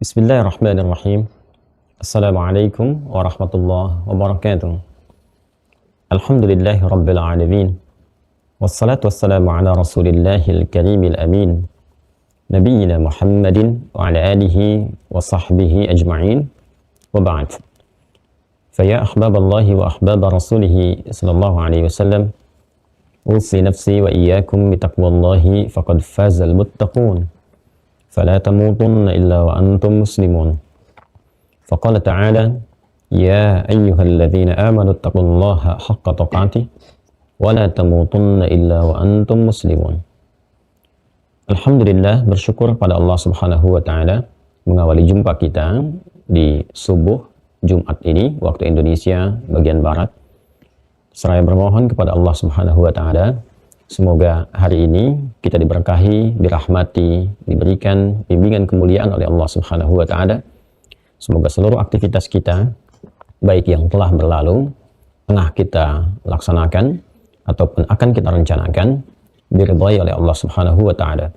Bismillahirrahmanirrahim. Assalamualaikum warahmatullahi wabarakatuh. Alhamdulillahi rabbil alamin. Wassalatu wassalamu ala rasulillahil karimil amin. Nabiyyina Muhammadin wa ala alihi wa sahbihi ajma'in. Wa ba'd. Faya ahbaballahi wa ahbaba rasulihi sallallahu alaihi wasallam. Usi nafsi wa iyyakum bitaqwallahi faqad fazal muttaqun. فلا تموتن إلا وأنتم مسلمون فقال تعالى يا أيها الذين آمنوا اتقوا الله حق تقاته ولا تموتن إلا وأنتم مسلمون. Alhamdulillah, bersyukur pada Allah Subhanahu wa Ta'ala mengawali jumpa kita di subuh Jumat ini waktu Indonesia bagian barat. Seraya bermohon kepada Allah Subhanahu wa Ta'ala, semoga hari ini kita diberkahi, dirahmati, diberikan bimbingan kemuliaan oleh Allah Subhanahu wa Ta'ala. Semoga seluruh aktivitas kita, baik yang telah berlalu, tengah kita laksanakan, ataupun akan kita rencanakan, diridhai oleh Allah Subhanahu wa Ta'ala.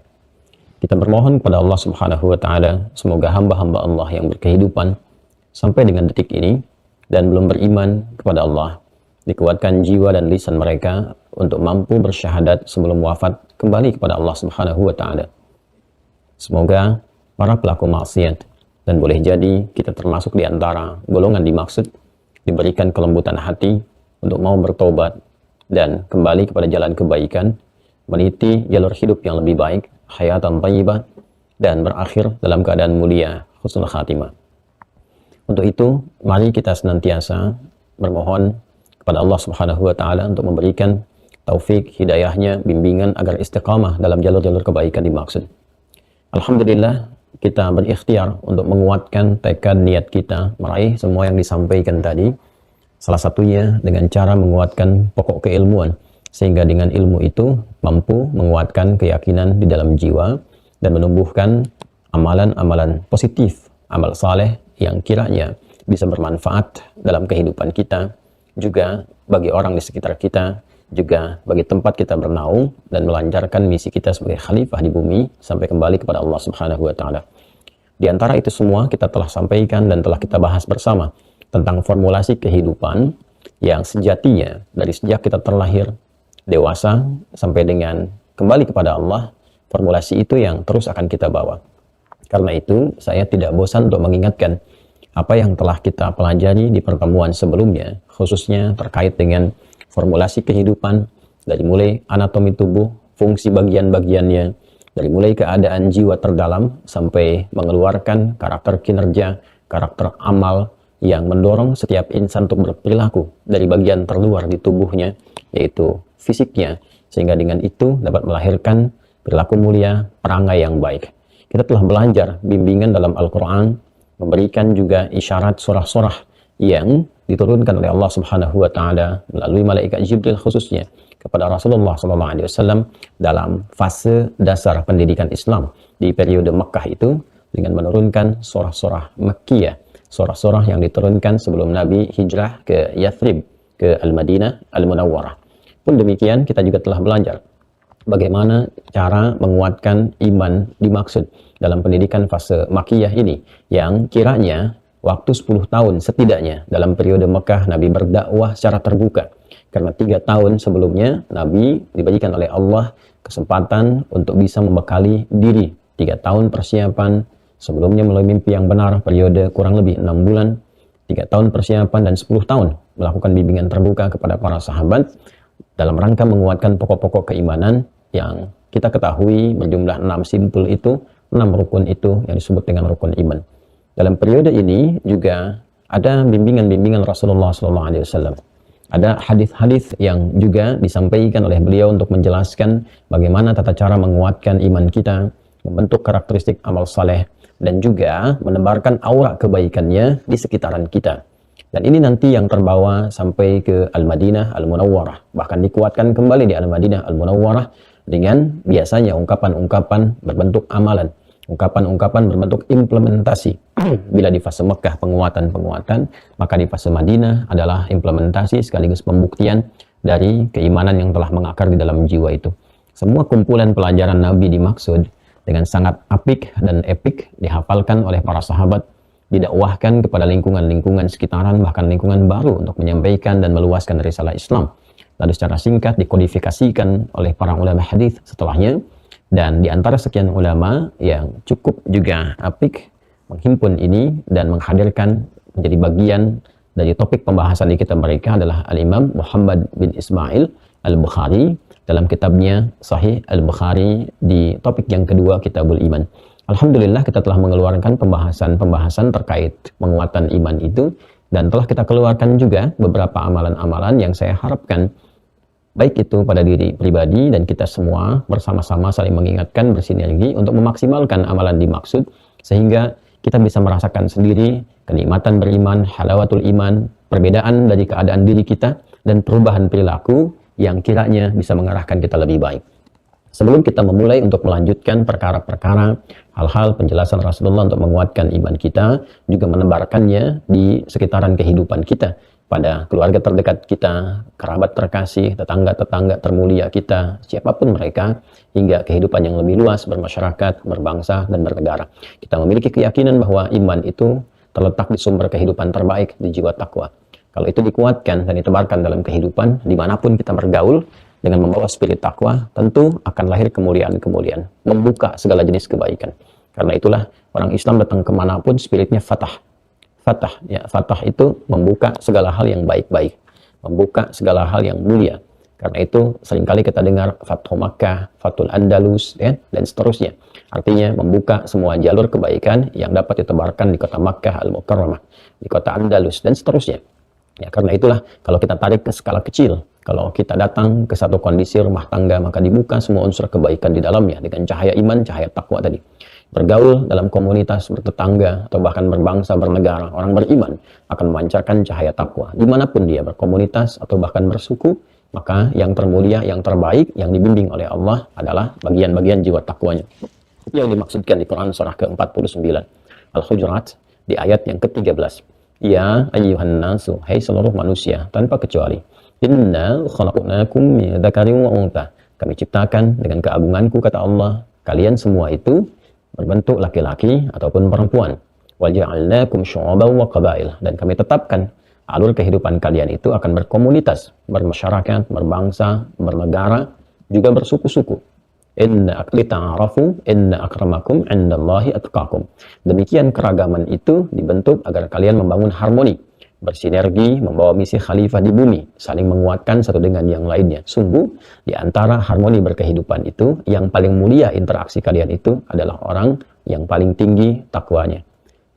Kita bermohon kepada Allah Subhanahu wa Ta'ala, semoga hamba-hamba Allah yang berkehidupan sampai dengan detik ini dan belum beriman kepada Allah, dikuatkan jiwa dan lisan mereka untuk mampu bersyahadat sebelum wafat kembali kepada Allah Subhanahu wa Ta'ala. Semoga para pelaku maksiat, dan boleh jadi kita termasuk di antara golongan dimaksud, diberikan kelembutan hati untuk mau bertobat dan kembali kepada jalan kebaikan, meniti jalur hidup yang lebih baik, hayatan thayyibah, dan berakhir dalam keadaan mulia, husnul khatimah. Untuk itu, mari kita senantiasa bermohon kepada Allah Subhanahu wa Ta'ala untuk memberikan taufik, hidayahnya, bimbingan agar istiqamah dalam jalur-jalur kebaikan dimaksud. Alhamdulillah, kita berikhtiar untuk menguatkan tekad niat kita meraih semua yang disampaikan tadi. Salah satunya dengan cara menguatkan pokok keilmuan, sehingga dengan ilmu itu mampu menguatkan keyakinan di dalam jiwa dan menumbuhkan amalan-amalan positif, amal saleh yang kiranya bisa bermanfaat dalam kehidupan kita, juga bagi orang di sekitar kita, juga bagi tempat kita bernaung dan melancarkan misi kita sebagai khalifah di bumi sampai kembali kepada Allah Subhanahu wa Ta'ala. Di antara itu semua kita telah sampaikan dan telah kita bahas bersama tentang formulasi kehidupan yang sejatinya dari sejak kita terlahir, dewasa, sampai dengan kembali kepada Allah, formulasi itu yang terus akan kita bawa. Karena itu, saya tidak bosan untuk mengingatkan apa yang telah kita pelajari di pertemuan sebelumnya, khususnya terkait dengan formulasi kehidupan, dari mulai anatomi tubuh, fungsi bagian-bagiannya, dari mulai keadaan jiwa terdalam, sampai mengeluarkan karakter kinerja, karakter amal yang mendorong setiap insan untuk berperilaku dari bagian terluar di tubuhnya, yaitu fisiknya, sehingga dengan itu dapat melahirkan perilaku mulia, perangai yang baik. Kita telah belajar bimbingan dalam Al-Quran, memberikan juga isyarat surah-surah yang diturunkan oleh Allah Subhanahu wa Ta'ala melalui malaikat Jibril khususnya kepada Rasulullah SAW dalam fase dasar pendidikan Islam di periode Makkah itu, dengan menurunkan surah-surah Makkiyah, surah-surah yang diturunkan sebelum Nabi hijrah ke Yathrib, ke Al-Madinah Al-Munawwarah. Pun demikian, kita juga telah belajar bagaimana cara menguatkan iman dimaksud dalam pendidikan fase Makkiyah ini, yang kiranya waktu 10 tahun setidaknya dalam periode Mekah Nabi berdakwah secara terbuka. Karena 3 tahun sebelumnya Nabi diberikan oleh Allah kesempatan untuk bisa membekali diri. 3 tahun persiapan sebelumnya melalui mimpi yang benar, periode kurang lebih 6 bulan. 3 tahun persiapan dan 10 tahun melakukan bimbingan terbuka kepada para sahabat dalam rangka menguatkan pokok-pokok keimanan yang kita ketahui berjumlah 6 simpul itu, 6 rukun itu yang disebut dengan rukun iman. Dalam periode ini juga ada bimbingan-bimbingan Rasulullah SAW. Ada hadis-hadis yang juga disampaikan oleh beliau untuk menjelaskan bagaimana tata cara menguatkan iman kita, membentuk karakteristik amal saleh, dan juga menebarkan aura kebaikannya di sekitaran kita. Dan ini nanti yang terbawa sampai ke Al-Madinah Al-Munawwarah. Bahkan dikuatkan kembali di Al-Madinah Al-Munawwarah dengan biasanya ungkapan-ungkapan berbentuk amalan, ungkapan-ungkapan berbentuk implementasi. Bila di fase Mekah penguatan-penguatan, maka di fase Madinah adalah implementasi sekaligus pembuktian dari keimanan yang telah mengakar di dalam jiwa itu. Semua kumpulan pelajaran Nabi dimaksud dengan sangat apik dan epik dihafalkan oleh para sahabat, didakwahkan kepada lingkungan-lingkungan sekitaran, bahkan lingkungan baru untuk menyampaikan dan meluaskan risalah Islam. Lalu secara singkat dikodifikasikan oleh para ulama hadis setelahnya, dan di antara sekian ulama yang cukup juga apik menghimpun ini dan menghadirkan menjadi bagian dari topik pembahasan di kitab mereka adalah Al-Imam Muhammad bin Ismail Al-Bukhari dalam kitabnya Sahih Al-Bukhari di topik yang kedua, Kitabul Iman. Alhamdulillah kita telah mengeluarkan pembahasan-pembahasan terkait penguatan iman itu, dan telah kita keluarkan juga beberapa amalan-amalan yang saya harapkan baik itu pada diri pribadi dan kita semua bersama-sama saling mengingatkan, bersinergi untuk memaksimalkan amalan dimaksud, sehingga kita bisa merasakan sendiri kenikmatan beriman, halawatul iman, perbedaan dari keadaan diri kita, dan perubahan perilaku yang kiranya bisa mengarahkan kita lebih baik. Sebelum kita memulai untuk melanjutkan perkara-perkara, hal-hal penjelasan Rasulullah untuk menguatkan iman kita, juga menebarkannya di sekitaran kehidupan kita, pada keluarga terdekat kita, kerabat terkasih, tetangga-tetangga termulia kita, siapapun mereka, hingga kehidupan yang lebih luas, bermasyarakat, berbangsa, dan bernegara. Kita memiliki keyakinan bahwa iman itu terletak di sumber kehidupan terbaik, di jiwa takwa. Kalau itu dikuatkan dan ditebarkan dalam kehidupan, dimanapun kita bergaul, dengan membawa spirit takwa, tentu akan lahir kemuliaan-kemuliaan, membuka segala jenis kebaikan. Karena itulah orang Islam datang kemanapun spiritnya fatah. Fatah, ya, fatah itu membuka segala hal yang baik-baik, membuka segala hal yang mulia. Karena itu seringkali kita dengar Fathu Makkah, Fathul Andalus, ya, dan seterusnya. Artinya membuka semua jalur kebaikan yang dapat ditebarkan di kota Makkah Al-Mukarramah, di kota Andalus, dan seterusnya. Ya, karena itulah kalau kita tarik ke skala kecil, kalau kita datang ke satu kondisi rumah tangga, maka dibuka semua unsur kebaikan di dalamnya dengan cahaya iman, cahaya takwa tadi. Bergaul dalam komunitas, bertetangga, atau bahkan berbangsa, bernegara, orang beriman akan memancarkan cahaya takwa. Dimanapun dia berkomunitas atau bahkan bersuku, maka yang termulia, yang terbaik, yang dibimbing oleh Allah adalah bagian-bagian jiwa takwanya. Itu yang dimaksudkan di Quran surah ke-49 Al-Hujurat di ayat yang ke-13. Ya ayyuhan nasu, hai seluruh manusia tanpa kecuali, inna khalaqnakum min dzakarin wa untha. Kami ciptakan dengan keagunganku, kata Allah, kalian semua itu berbentuk laki-laki ataupun perempuan. Wa ja'alnakum syu'uban wa qabail, dan kami tetapkan alur kehidupan kalian itu akan berkomunitas, bermasyarakat, berbangsa, bernegara, juga bersuku-suku. Inna ta'arafu inna akramakum indallahi atqakum. Demikian keragaman itu dibentuk agar kalian membangun harmoni, bersinergi, membawa misi khalifah di bumi, saling menguatkan satu dengan yang lainnya. Sungguh di antara harmoni berkehidupan itu, yang paling mulia interaksi kalian itu adalah orang yang paling tinggi takwanya.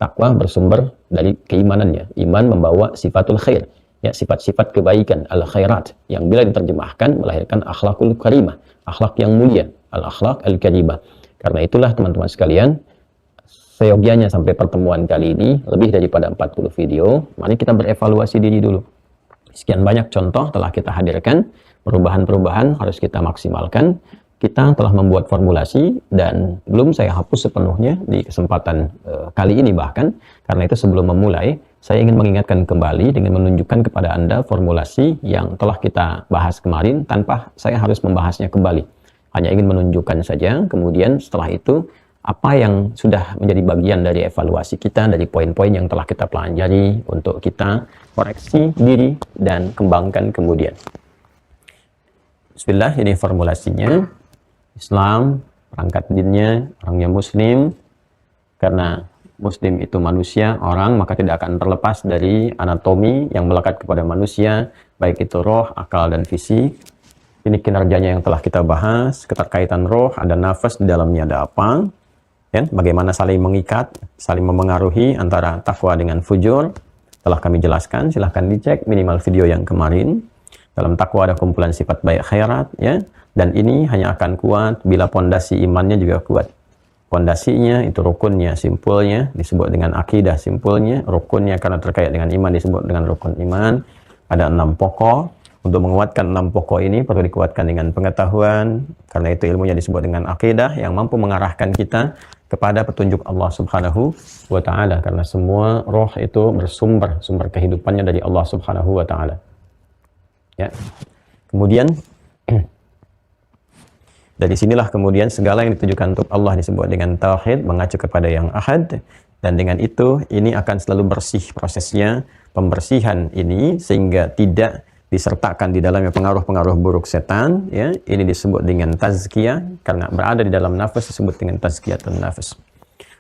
Takwa bersumber dari keimanannya. Iman membawa sifatul khair, ya, sifat-sifat kebaikan, al-khairat, yang bila diterjemahkan melahirkan akhlakul karimah, akhlak yang mulia, al-akhlak al-karimah. Karena itulah teman-teman sekalian, seyogianya sampai pertemuan kali ini lebih daripada 40 video, mari kita berevaluasi diri dulu. Sekian banyak contoh telah kita hadirkan, perubahan-perubahan harus kita maksimalkan. Kita telah membuat formulasi dan belum saya hapus sepenuhnya di kesempatan kali ini bahkan. Karena itu sebelum memulai, saya ingin mengingatkan kembali dengan menunjukkan kepada Anda formulasi yang telah kita bahas kemarin tanpa saya harus membahasnya kembali. Hanya ingin menunjukkan saja, kemudian setelah itu apa yang sudah menjadi bagian dari evaluasi kita, dari poin-poin yang telah kita pelajari untuk kita koreksi diri dan kembangkan kemudian. Bismillah, ini formulasinya. Islam, perangkat dinnya, orangnya muslim. Karena muslim itu manusia, orang, maka tidak akan terlepas dari anatomi yang melekat kepada manusia, baik itu roh, akal, dan fisik. Ini kinerjanya yang telah kita bahas, keterkaitan roh, ada nafas, di dalamnya ada apa, ya, bagaimana saling mengikat, saling memengaruhi antara takwa dengan fujur, telah kami jelaskan, silahkan dicek minimal video yang kemarin. Dalam takwa ada kumpulan sifat baik khairat, ya, dan ini hanya akan kuat bila pondasi imannya juga kuat. Pondasinya itu rukunnya, simpulnya disebut dengan akidah, simpulnya, rukunnya karena terkait dengan iman disebut dengan rukun iman. Ada 6 pokok. Untuk menguatkan 6 pokok ini perlu dikuatkan dengan pengetahuan, karena itu ilmunya disebut dengan akidah yang mampu mengarahkan kita kepada petunjuk Allah Subhanahu wa Ta'ala, karena semua roh itu sumber kehidupannya dari Allah Subhanahu wa Ta'ala. Ya. Kemudian Dari sinilah kemudian segala yang ditujukan untuk Allah disebut dengan tauhid, mengacu kepada yang ahad, dan dengan itu ini akan selalu bersih prosesnya, pembersihan ini, sehingga tidak disertakan di dalamnya pengaruh-pengaruh buruk setan, ya. Ini disebut dengan tazkiyah, karena berada di dalam nafas disebut dengan tazkiyatun nafas.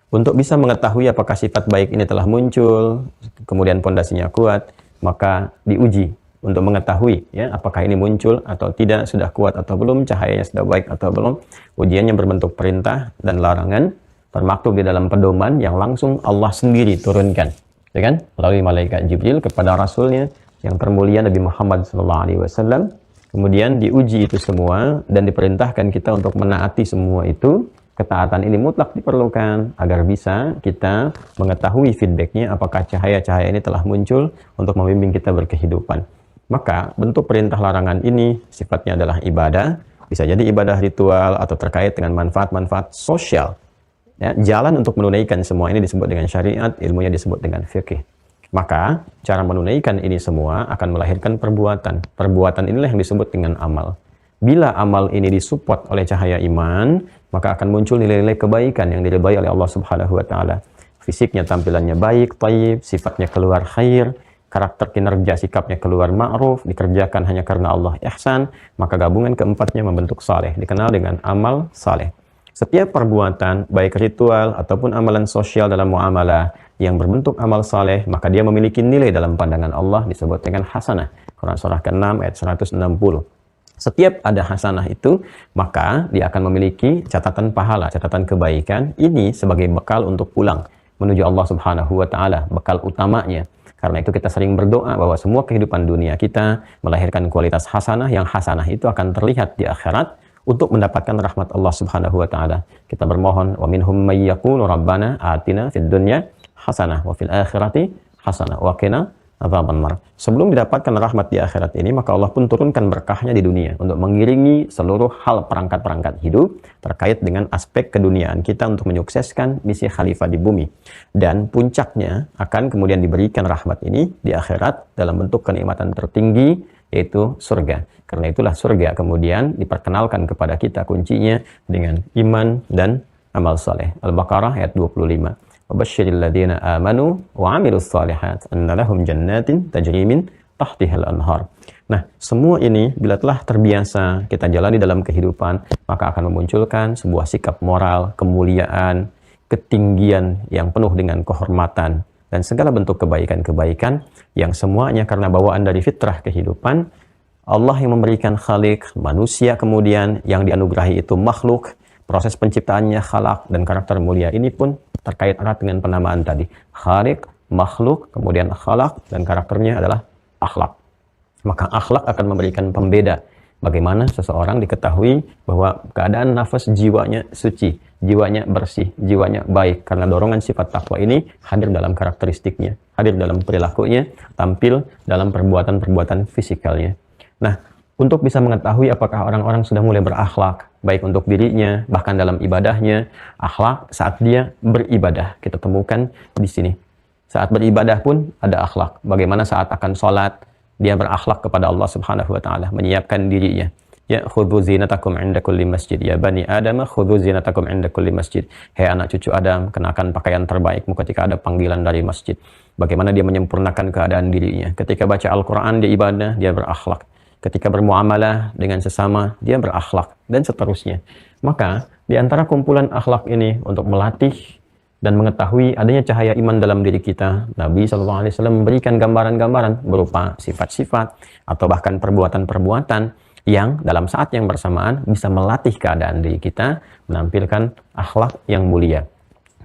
Untuk bisa mengetahui apakah sifat baik ini telah muncul, kemudian pondasinya kuat, maka diuji untuk mengetahui, ya, apakah ini muncul atau tidak, sudah kuat atau belum, cahayanya sudah baik atau belum. Ujiannya berbentuk perintah dan larangan, termaktub di dalam pedoman yang langsung Allah sendiri turunkan, ya kan, melalui malaikat Jibril kepada Rasulnya yang termulia Nabi Muhammad SAW. Kemudian diuji itu semua dan diperintahkan kita untuk menaati semua itu. Ketaatan ini mutlak diperlukan agar bisa kita mengetahui feedbacknya, apakah cahaya-cahaya ini telah muncul untuk membimbing kita berkehidupan. Maka bentuk perintah larangan ini sifatnya adalah ibadah, bisa jadi ibadah ritual atau terkait dengan manfaat-manfaat sosial. Ya, jalan untuk menunaikan semua ini disebut dengan syariat, ilmunya disebut dengan fikih. Maka cara menunaikan ini semua akan melahirkan perbuatan. Perbuatan inilah yang disebut dengan amal. Bila amal ini disupport oleh cahaya iman, maka akan muncul nilai-nilai kebaikan yang diridhai oleh Allah Subhanahu wa taala. Fisiknya, tampilannya baik, thayyib, sifatnya keluar khair, karakter kinerja sikapnya keluar ma'ruf, dikerjakan hanya karena Allah ihsan, maka gabungan keempatnya membentuk saleh, dikenal dengan amal saleh. Setiap perbuatan, baik ritual ataupun amalan sosial dalam muamalah yang berbentuk amal saleh, maka dia memiliki nilai dalam pandangan Allah, disebut dengan hasanah. Quran surah ke-6 ayat 160. Setiap ada hasanah itu, maka dia akan memiliki catatan pahala, catatan kebaikan. Ini sebagai bekal untuk pulang menuju Allah Subhanahu wa taala, bekal utamanya. Karena itu kita sering berdoa bahwa semua kehidupan dunia kita melahirkan kualitas hasanah, yang hasanah itu akan terlihat di akhirat untuk mendapatkan rahmat Allah Subhanahu wa taala. Kita bermohon, wa minhum may yaqulu rabbana atina fid dunya hasanah wa fil akhirati hasanah wa qina adzabannar. Sebelum didapatkan rahmat di akhirat ini, maka Allah pun turunkan berkahnya di dunia untuk mengiringi seluruh hal perangkat-perangkat hidup terkait dengan aspek keduniaan kita untuk menyukseskan misi khalifah di bumi. Dan puncaknya akan kemudian diberikan rahmat ini di akhirat dalam bentuk kenikmatan tertinggi, yaitu surga. Karena itulah surga kemudian diperkenalkan kepada kita kuncinya dengan iman dan amal saleh. Al-Baqarah ayat 25. Wabashshiril ladzina amanu wa 'amilus shalihat anna lahum jannatin tajri min tahtihal anhar. Nah, semua ini bila telah terbiasa kita jalani dalam kehidupan, maka akan memunculkan sebuah sikap moral, kemuliaan, ketinggian yang penuh dengan kehormatan dan segala bentuk kebaikan-kebaikan yang semuanya karena bawaan dari fitrah kehidupan. Allah yang memberikan khaliq, manusia kemudian yang dianugerahi itu makhluk, proses penciptaannya khalaq, dan karakter mulia ini pun terkait erat dengan penamaan tadi. Khaliq, makhluk, kemudian khalaq, dan karakternya adalah akhlak. Maka akhlak akan memberikan pembeda bagaimana seseorang diketahui bahwa keadaan nafas jiwanya suci, jiwanya bersih, jiwanya baik, karena dorongan sifat takwa ini hadir dalam karakteristiknya, hadir dalam perilakunya, tampil dalam perbuatan-perbuatan fisikalnya. Nah, untuk bisa mengetahui apakah orang-orang sudah mulai berakhlak, baik untuk dirinya, bahkan dalam ibadahnya, akhlak saat dia beribadah. Kita temukan di sini. Saat beribadah pun ada akhlak. Bagaimana saat akan sholat, dia berakhlak kepada Allah Subhanahu wa taala, menyiapkan dirinya. Ya, khudhu zinatakum 'inda kulli masjid. Ya bani Adam, khudhu zinatakum 'inda kulli masjid. Hei anak cucu Adam, kenakan pakaian terbaikmu ketika ada panggilan dari masjid. Bagaimana dia menyempurnakan keadaan dirinya. Ketika baca Al-Qur'an, dia ibadah, dia berakhlak. Ketika bermuamalah dengan sesama, dia berakhlak, dan seterusnya. Maka, di antara kumpulan akhlak ini untuk melatih dan mengetahui adanya cahaya iman dalam diri kita, Nabi SAW memberikan gambaran-gambaran berupa sifat-sifat atau bahkan perbuatan-perbuatan yang dalam saat yang bersamaan bisa melatih keadaan diri kita menampilkan akhlak yang mulia.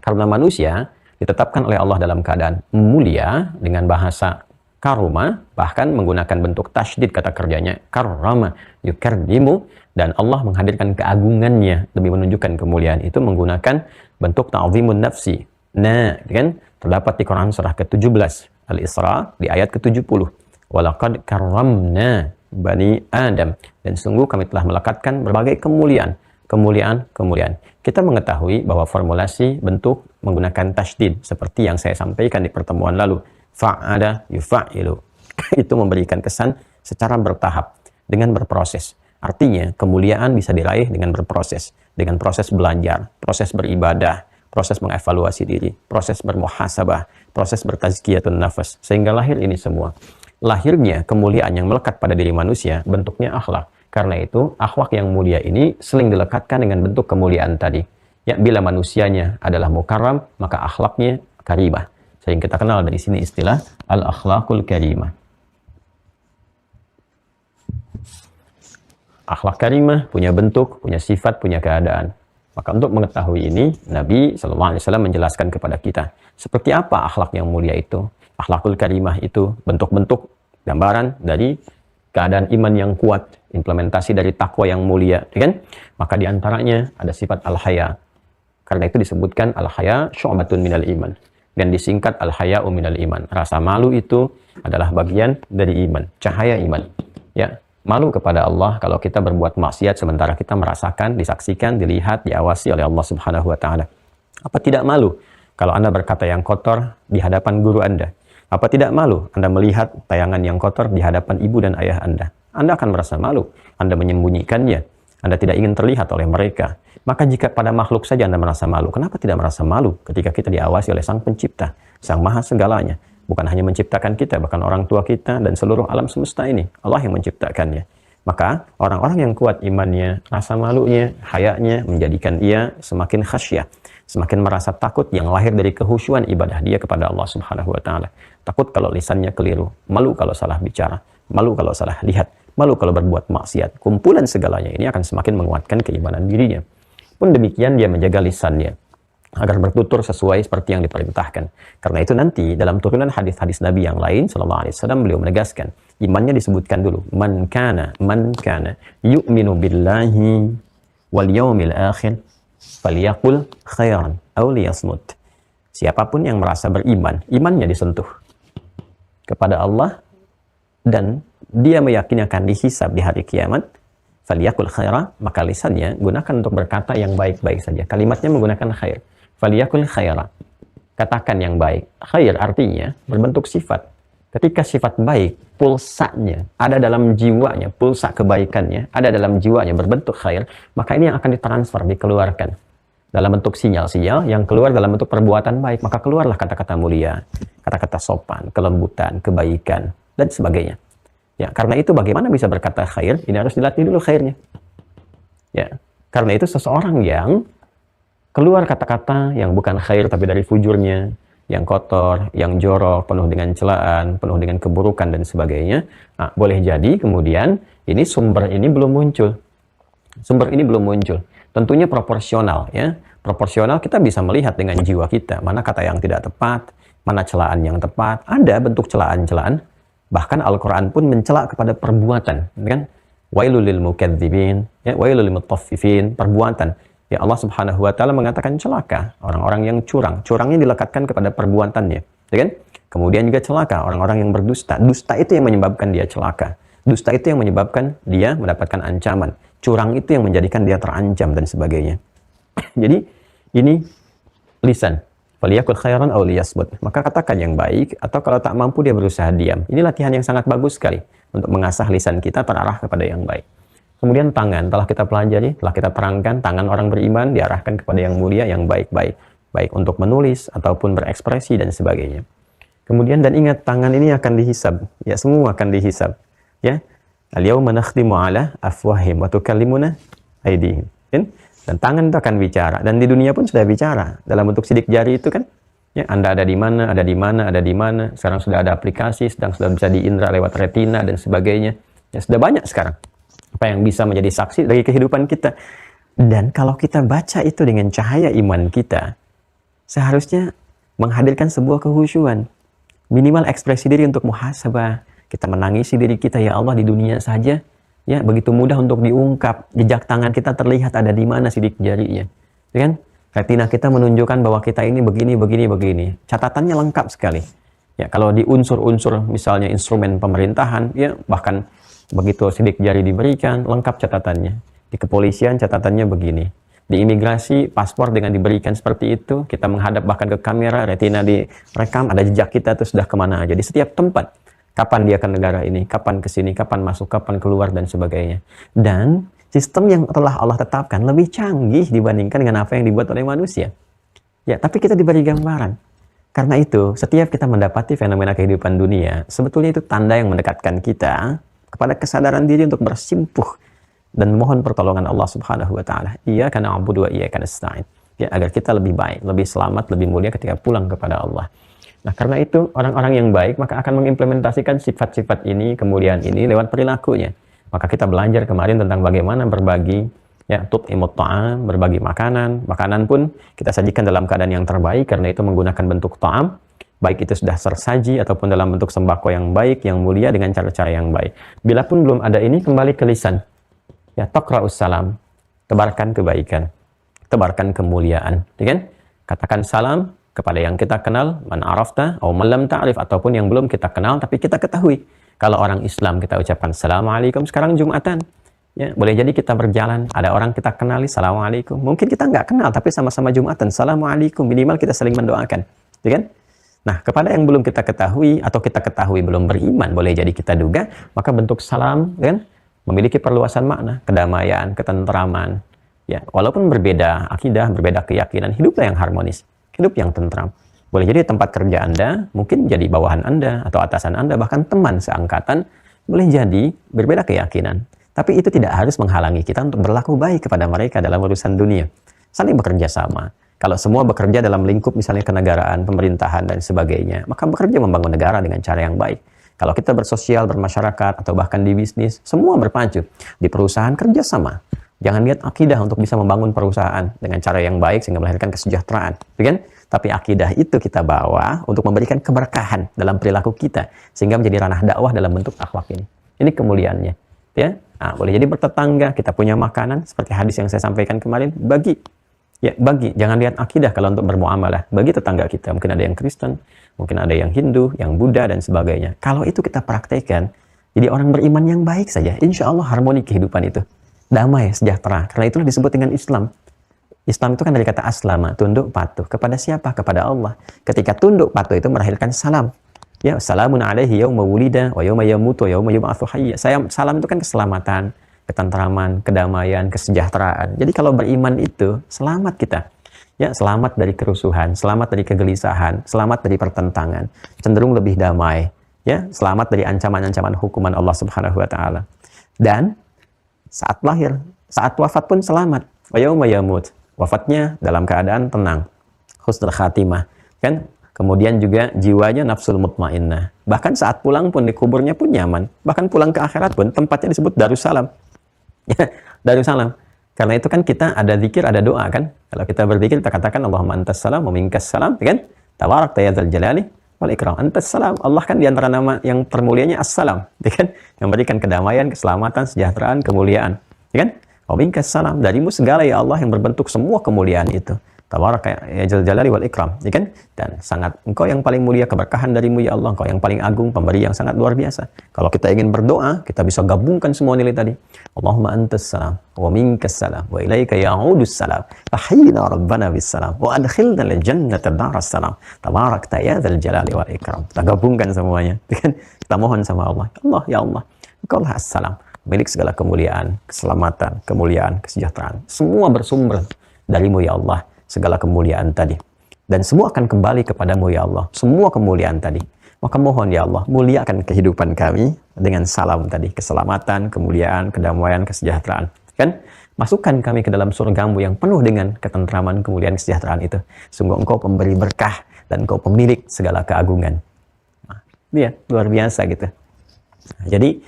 Karena manusia ditetapkan oleh Allah dalam keadaan mulia dengan bahasa karuma, bahkan menggunakan bentuk tasydid kata kerjanya karrama yukarrimu, dan Allah menghadirkan keagungannya demi menunjukkan kemuliaan itu menggunakan bentuk ta'zimun nafsi. Nah, kan terdapat di Quran surah ke-17 Al-Isra di ayat ke-70. Walaqad karramna bani Adam, dan sungguh kami telah melekatkan berbagai kemuliaan. Kita mengetahui bahwa formulasi bentuk menggunakan tasydid seperti yang saya sampaikan di pertemuan lalu. Fa'ada yufa'ilu. Itu memberikan kesan secara bertahap dengan berproses. Artinya, kemuliaan bisa diraih dengan berproses, dengan proses belajar, proses beribadah, proses mengevaluasi diri, proses bermuhasabah, proses bertazkiyatun nafas, sehingga lahir ini semua. Lahirnya kemuliaan yang melekat pada diri manusia, bentuknya akhlak. Karena itu, akhlak yang mulia ini sering dilekatkan dengan bentuk kemuliaan tadi. Ya, bila manusianya adalah mukarram, maka akhlaknya karimah. Sering kita kenal dari sini istilah al-akhlaqul karimah. Akhlak karimah punya bentuk, punya sifat, punya keadaan. Maka untuk mengetahui ini, Nabi SAW menjelaskan kepada kita, seperti apa akhlak yang mulia itu. Akhlakul karimah itu bentuk-bentuk gambaran dari keadaan iman yang kuat, implementasi dari takwa yang mulia, kan? Maka diantaranya ada sifat al-haya. Karena itu disebutkan al-haya syu'batun minal iman. Dan disingkat al-haya'u minal iman. Rasa malu itu adalah bagian dari iman, cahaya iman. Ya, malu kepada Allah kalau kita berbuat maksiat sementara kita merasakan, disaksikan, dilihat, diawasi oleh Allah Subhanahu wa taala. Apa tidak malu kalau Anda berkata yang kotor di hadapan guru Anda? Apa tidak malu Anda melihat tayangan yang kotor di hadapan ibu dan ayah Anda? Anda akan merasa malu. Anda menyembunyikannya. Anda tidak ingin terlihat oleh mereka. Maka jika pada makhluk saja Anda merasa malu, kenapa tidak merasa malu ketika kita diawasi oleh Sang Pencipta, Sang Maha Segalanya? Bukan hanya menciptakan kita, bahkan orang tua kita dan seluruh alam semesta ini. Allah yang menciptakannya. Maka orang-orang yang kuat imannya, rasa malunya, hayanya menjadikan ia semakin khasyah, semakin merasa takut yang lahir dari kehusyuan ibadah dia kepada Allah Subhanahu wa taala. Takut kalau lisannya keliru, malu kalau salah bicara, malu kalau salah lihat, malu kalau berbuat maksiat. Kumpulan segalanya ini akan semakin menguatkan keimanan dirinya. Pun demikian dia menjaga lisannya agar bertutur sesuai seperti yang diperintahkan. Karena itu nanti dalam turunan hadis-hadis Nabi yang lain sallallahu alaihi wasallam beliau menegaskan, imannya disebutkan dulu, man kana yu'minu billahi wal yaumil akhir falyaqul khairan aw liyasmut. Siapapun yang merasa beriman, imannya disentuh kepada Allah dan dia meyakini akan dihisab di hari kiamat, falyaqul khairan, maka lisannya gunakan untuk berkata yang baik-baik saja. Kalimatnya menggunakan khair. Falyakul khaira. Katakan yang baik. Khair artinya berbentuk sifat. Ketika sifat baik, pulsanya ada dalam jiwanya, pulsa kebaikannya ada dalam jiwanya berbentuk khair, maka ini yang akan ditransfer, dikeluarkan dalam bentuk sinyal-sinyal yang keluar dalam bentuk perbuatan baik, maka keluarlah kata-kata mulia, kata-kata sopan, kelembutan, kebaikan, dan sebagainya. Ya, karena itu bagaimana bisa berkata khair? Ini harus dilatih dulu khairnya. Ya, karena itu seseorang yang keluar kata-kata yang bukan khair tapi dari fujurnya, yang kotor, yang jorok, penuh dengan celaan, penuh dengan keburukan dan sebagainya. Nah, boleh jadi kemudian ini sumber ini belum muncul. Sumber ini belum muncul. Tentunya proporsional ya. Proporsional kita bisa melihat dengan jiwa kita, mana kata yang tidak tepat, mana celaan yang tepat. Ada bentuk celaan-celaan. Bahkan Al-Qur'an pun mencela kepada perbuatan, kan? Wailul lil mukadzibin, ya, wailul lil mutaffifin, perbuatan. Ya, Allah Subhanahu wa taala mengatakan celaka orang-orang yang curang. Curangnya dilekatkan kepada perbuatannya, ya kan? Kemudian juga celaka orang-orang yang berdusta. Dusta itu yang menyebabkan dia celaka. Dusta itu yang menyebabkan dia mendapatkan ancaman. Curang itu yang menjadikan dia terancam dan sebagainya. Jadi ini lisan. Faliyakul khairan aw liyasmut. Maka katakan yang baik, atau kalau tak mampu dia berusaha diam. Ini latihan yang sangat bagus sekali untuk mengasah lisan kita terarah kepada yang baik. Kemudian tangan, telah kita pelajari, telah kita terangkan, tangan orang beriman diarahkan kepada yang mulia, yang baik-baik. Baik untuk menulis, ataupun berekspresi, dan sebagainya. Kemudian, dan ingat, tangan ini akan dihisab. Ya, semua akan dihisab. Ya, al-yawma nakhtimu ala afwahim wa tukallimuna aydihim. Dan tangan itu akan bicara. Dan di dunia pun sudah bicara. Dalam bentuk sidik jari itu kan. Ya, Anda ada di mana, ada di mana, ada di mana. Sekarang sudah ada aplikasi, sudah bisa diindra lewat retina, dan sebagainya. Ya, sudah banyak sekarang apa yang bisa menjadi saksi dari kehidupan kita. Dan kalau kita baca itu dengan cahaya iman kita, seharusnya menghadirkan sebuah kehusyuan. Minimal ekspresi diri untuk muhasabah. Kita menangisi diri kita, ya Allah, di dunia saja. Ya, begitu mudah untuk diungkap. Jejak tangan kita terlihat ada di mana sidik jarinya. Ya kan? Retina kita menunjukkan bahwa kita ini begini, begini, begini. Catatannya lengkap sekali. Ya, kalau di unsur-unsur misalnya instrumen pemerintahan, ya bahkan begitu sidik jari diberikan, lengkap catatannya. Di kepolisian catatannya begini. Di imigrasi, paspor dengan diberikan seperti itu, kita menghadap bahkan ke kamera, retina direkam, ada jejak kita itu sudah kemana aja. Di setiap tempat, Kapan dia ke negara ini, kapan ke sini, kapan masuk, kapan keluar, dan sebagainya. Dan sistem yang telah Allah tetapkan lebih canggih dibandingkan dengan apa yang dibuat oleh manusia. Ya, tapi kita diberi gambaran. Karena itu, setiap kita mendapati fenomena kehidupan dunia, sebetulnya itu tanda yang mendekatkan kita kepada kesadaran diri untuk bersimpuh dan mohon pertolongan Allah Subhanahu wa taala. Iyyaka na'budu wa iyyaka nasta'in. Ya, agar kita lebih baik, lebih selamat, lebih mulia ketika pulang kepada Allah. Nah, karena itu orang-orang yang baik maka akan mengimplementasikan sifat-sifat ini, kemuliaan ini lewat perilakunya. Maka kita belajar kemarin tentang bagaimana berbagi, ya, tut'imut ta'am, berbagi makanan. Makanan pun kita sajikan dalam keadaan yang terbaik, karena itu menggunakan bentuk ta'am, baik itu sudah tersaji ataupun dalam bentuk sembako yang baik, yang mulia dengan cara-cara yang baik. Bila pun belum ada ini, kembali ke lisan. Ya, taqra'us salam, tebarkan kebaikan, tebarkan kemuliaan, ya kan? Katakan salam kepada yang kita kenal, man arafta atau man lam ta'rif, ataupun yang belum kita kenal tapi kita ketahui. Kalau orang Islam kita ucapkan Assalamualaikum, sekarang Jumatan. Ya, boleh jadi kita berjalan, ada orang kita kenali, Assalamualaikum. Mungkin kita nggak kenal tapi sama-sama Jumatan, Assalamualaikum, minimal kita saling mendoakan, ya kan? Nah, kepada yang belum kita ketahui atau kita ketahui belum beriman, boleh jadi kita duga, maka bentuk salam, kan, memiliki perluasan makna, kedamaian, ketentraman. Ya, walaupun berbeda akidah, berbeda keyakinan, hiduplah yang harmonis, hidup yang tentram. Boleh jadi tempat kerja Anda, mungkin jadi bawahan Anda atau atasan Anda, bahkan teman seangkatan, boleh jadi berbeda keyakinan. Tapi itu tidak harus menghalangi kita untuk berlaku baik kepada mereka dalam urusan dunia. Saling bekerja sama. Kalau semua bekerja dalam lingkup misalnya kenegaraan, pemerintahan, dan sebagainya, maka bekerja membangun negara dengan cara yang baik. Kalau kita bersosial, bermasyarakat, atau bahkan di bisnis, semua berpacu. Di perusahaan kerjasama. Jangan lihat akidah untuk bisa membangun perusahaan dengan cara yang baik sehingga melahirkan kesejahteraan, kan? Tapi akidah itu kita bawa untuk memberikan keberkahan dalam perilaku kita sehingga menjadi ranah dakwah dalam bentuk akhlak ini. Ini kemuliaannya, ya. Nah, boleh jadi bertetangga, kita punya makanan seperti hadis yang saya sampaikan kemarin, bagi. Ya, bagi. Jangan lihat akidah kalau untuk bermuamalah. Bagi tetangga kita, mungkin ada yang Kristen, mungkin ada yang Hindu, yang Buddha, dan sebagainya. Kalau itu kita praktekkan, jadi orang beriman yang baik saja, insya Allah harmoni kehidupan itu. Damai, sejahtera. Karena itulah disebut dengan Islam. Islam itu kan dari kata aslama, tunduk patuh. Kepada siapa? Kepada Allah. Ketika tunduk patuh itu melahirkan salam. Ya, salamun alaihi yauma wulida wa yauma yamutu wa yauma yub'atsu hayya. Salam itu kan keselamatan, ketentraman, kedamaian, kesejahteraan. Jadi kalau beriman itu selamat kita. Ya, selamat dari kerusuhan, selamat dari kegelisahan, selamat dari pertentangan, cenderung lebih damai. Ya, selamat dari ancaman-ancaman hukuman Allah Subhanahu wa taala. Dan saat lahir, saat wafat pun selamat. Wa yauma yamut. Wafatnya dalam keadaan tenang, husnul khatimah, kan? Kemudian juga jiwanya nafsul mutmainnah. Bahkan saat pulang pun di kuburnya pun nyaman. Bahkan pulang ke akhirat pun tempatnya disebut Darussalam. Ya, Darussalam. Karena itu kan kita ada zikir, ada doa kan? Kalau kita berzikir kita katakan Allahumma antas salam wa minkas salam, kan? Tabarakta ya dzal jalali wal ikram. Antas salam. Allah kan di antara nama yang termulianya as-salam, kan? Yang memberikan kedamaian, keselamatan, kesejahteraan, kemuliaan, kan? Wa minkas salam. Darimu segala ya Allah yang berbentuk semua kemuliaan itu. Tabaraka ya dzal jalali wal ikram, ya kan? Dan sangat engkau yang paling mulia, keberkahan darimu ya Allah, engkau yang paling agung, pemberi yang sangat luar biasa. Kalau kita ingin berdoa, kita bisa gabungkan semua nilai tadi. Allahumma antas salam wa minkas salam wa ilaika ya'udus salam. Fahayyina rabbana bis salam wa adkhilna al jannata daras salam. Tabarakta ya dzal jalali wal ikram. Kita gabungkan semuanya, ya kan? Kita mohon sama Allah. Allah ya Allah, engkaulah as-salam, milik segala kemuliaan, keselamatan, kemuliaan, kesejahteraan. Semua bersumber darimu ya Allah. Segala kemuliaan tadi. Dan semua akan kembali kepadamu ya Allah. Semua kemuliaan tadi. Maka mohon ya Allah, muliakan kehidupan kami dengan salam tadi. Keselamatan, kemuliaan, kedamaian, kesejahteraan. Kan? Masukkan kami ke dalam surgamu yang penuh dengan ketentraman, kemuliaan, kesejahteraan itu. Sungguh engkau pemberi berkah dan engkau pemilik segala keagungan. Nah, dia luar biasa gitu. Nah, jadi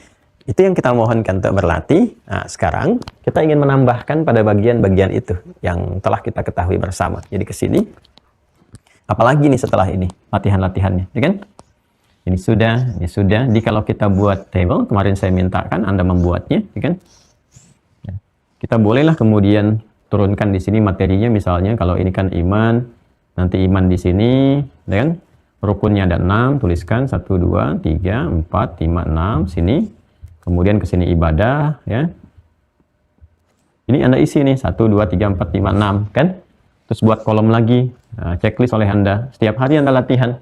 itu yang kita mohonkan untuk berlatih. Nah, sekarang kita ingin menambahkan pada bagian-bagian itu yang telah kita ketahui bersama. Jadi ke sini, apalagi nih setelah ini latihan-latihannya, ya kan? Ini sudah. Jadi kalau kita buat table, kemarin saya mintakan Anda membuatnya, ya kan? Kita bolehlah kemudian turunkan di sini materinya, misalnya kalau ini kan iman, nanti iman di sini, ya kan? Rukunnya ada 6, tuliskan 1, 2, 3, 4, 5, 6, sini. Kemudian ke sini ibadah, ya. Ini Anda isi nih, 1, 2, 3, 4, 5, 6, kan? Terus buat kolom lagi, checklist oleh Anda. Setiap hari Anda latihan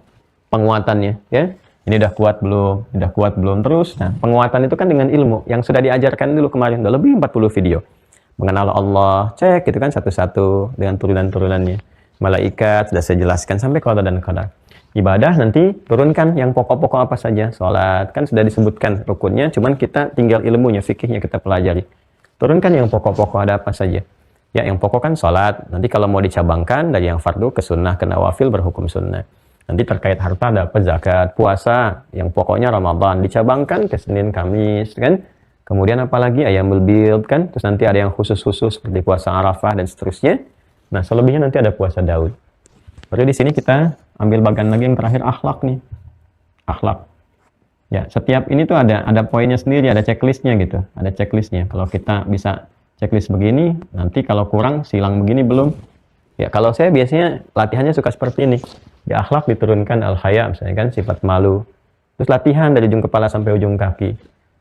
penguatannya, ya. Ini udah kuat belum? Udah kuat belum? Terus, nah, penguatan itu kan dengan ilmu yang sudah diajarkan dulu kemarin, udah lebih 40 video. Mengenal Allah, cek gitu kan satu-satu dengan turunan-turunannya. Malaikat sudah saya jelaskan sampai qada dan qadar. Ibadah nanti turunkan yang pokok-pokok apa saja. Sholat kan sudah disebutkan rukunnya, cuman kita tinggal ilmunya, fikihnya kita pelajari. Turunkan yang pokok-pokok ada apa saja. Ya, yang pokok kan sholat. Nanti kalau mau dicabangkan dari yang fardu ke sunnah, ke nawafil berhukum sunnah. Nanti terkait harta dapat zakat, puasa, yang pokoknya Ramadan dicabangkan ke Senin, Kamis, kan? Kemudian apalagi ayamul bid kan, terus nanti ada yang khusus-khusus seperti puasa Arafah dan seterusnya. Nah, selebihnya nanti ada puasa Daud. Baru di sini kita ambil bagian lagi yang terakhir, akhlak nih. Akhlak. Ya, setiap ini tuh ada poinnya sendiri, ada checklistnya gitu. Ada checklistnya. Kalau kita bisa checklist begini, nanti kalau kurang silang begini belum. Ya, kalau saya biasanya latihannya suka seperti ini. Di akhlak diturunkan al-haya misalnya kan, sifat malu. Terus latihan dari ujung kepala sampai ujung kaki.